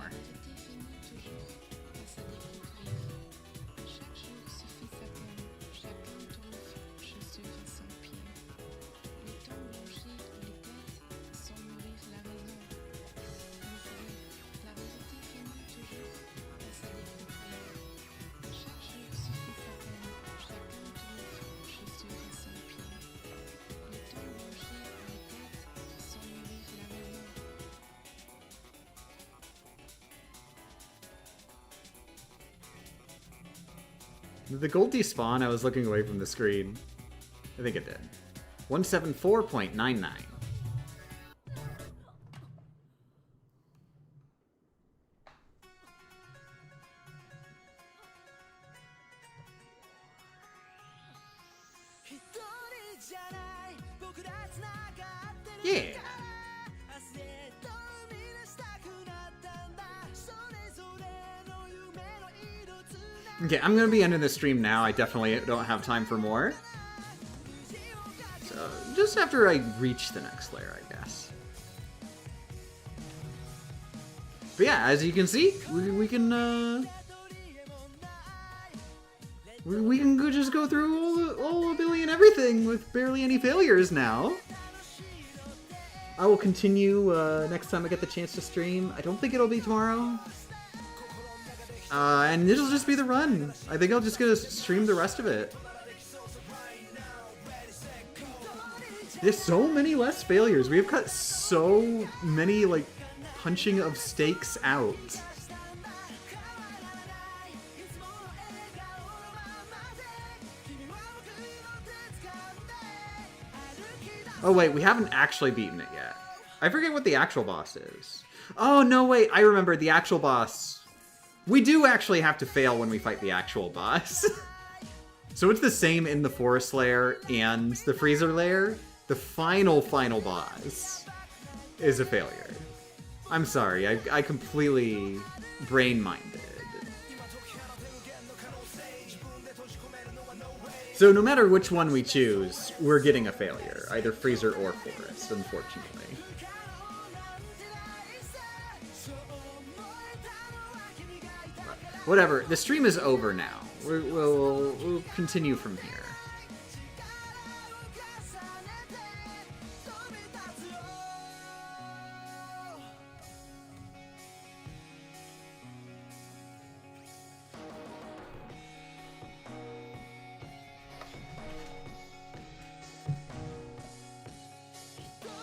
Did the gold despawn? I was looking away from the screen. I think it did. 174.99. Yeah. Okay, I'm gonna be ending the stream now. I definitely don't have time for more. So, just after I reach the next layer, I guess. But yeah, as you can see, we can just go through all ability and everything with barely any failures now. I will continue next time I get the chance to stream. I don't think it'll be tomorrow. And it'll just be the run. I think I'll just gonna stream the rest of it. There's so many less failures. We have cut so many, like, punching of stakes out. Oh wait, we haven't actually beaten it yet. I forget what the actual boss is. Oh no, wait, I remember the actual boss. We do actually have to fail when we fight the actual boss. So it's the same in the forest layer and the freezer layer. The final boss is a failure. I'm sorry, I completely brain-minded. So no matter which one we choose, we're getting a failure. Either freezer or forest, unfortunately. Whatever, the stream is over now. We'll continue from here.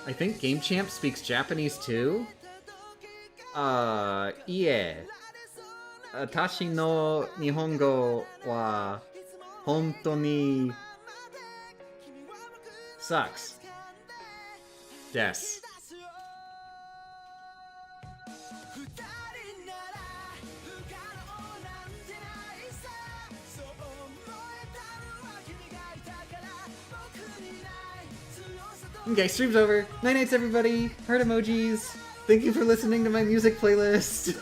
I think Game Champ speaks Japanese too? Yeah. 私の日本語は本当に sucks. Yes. Okay, stream's over. Night nights, everybody. Heart emojis. Thank you for listening to my music playlist.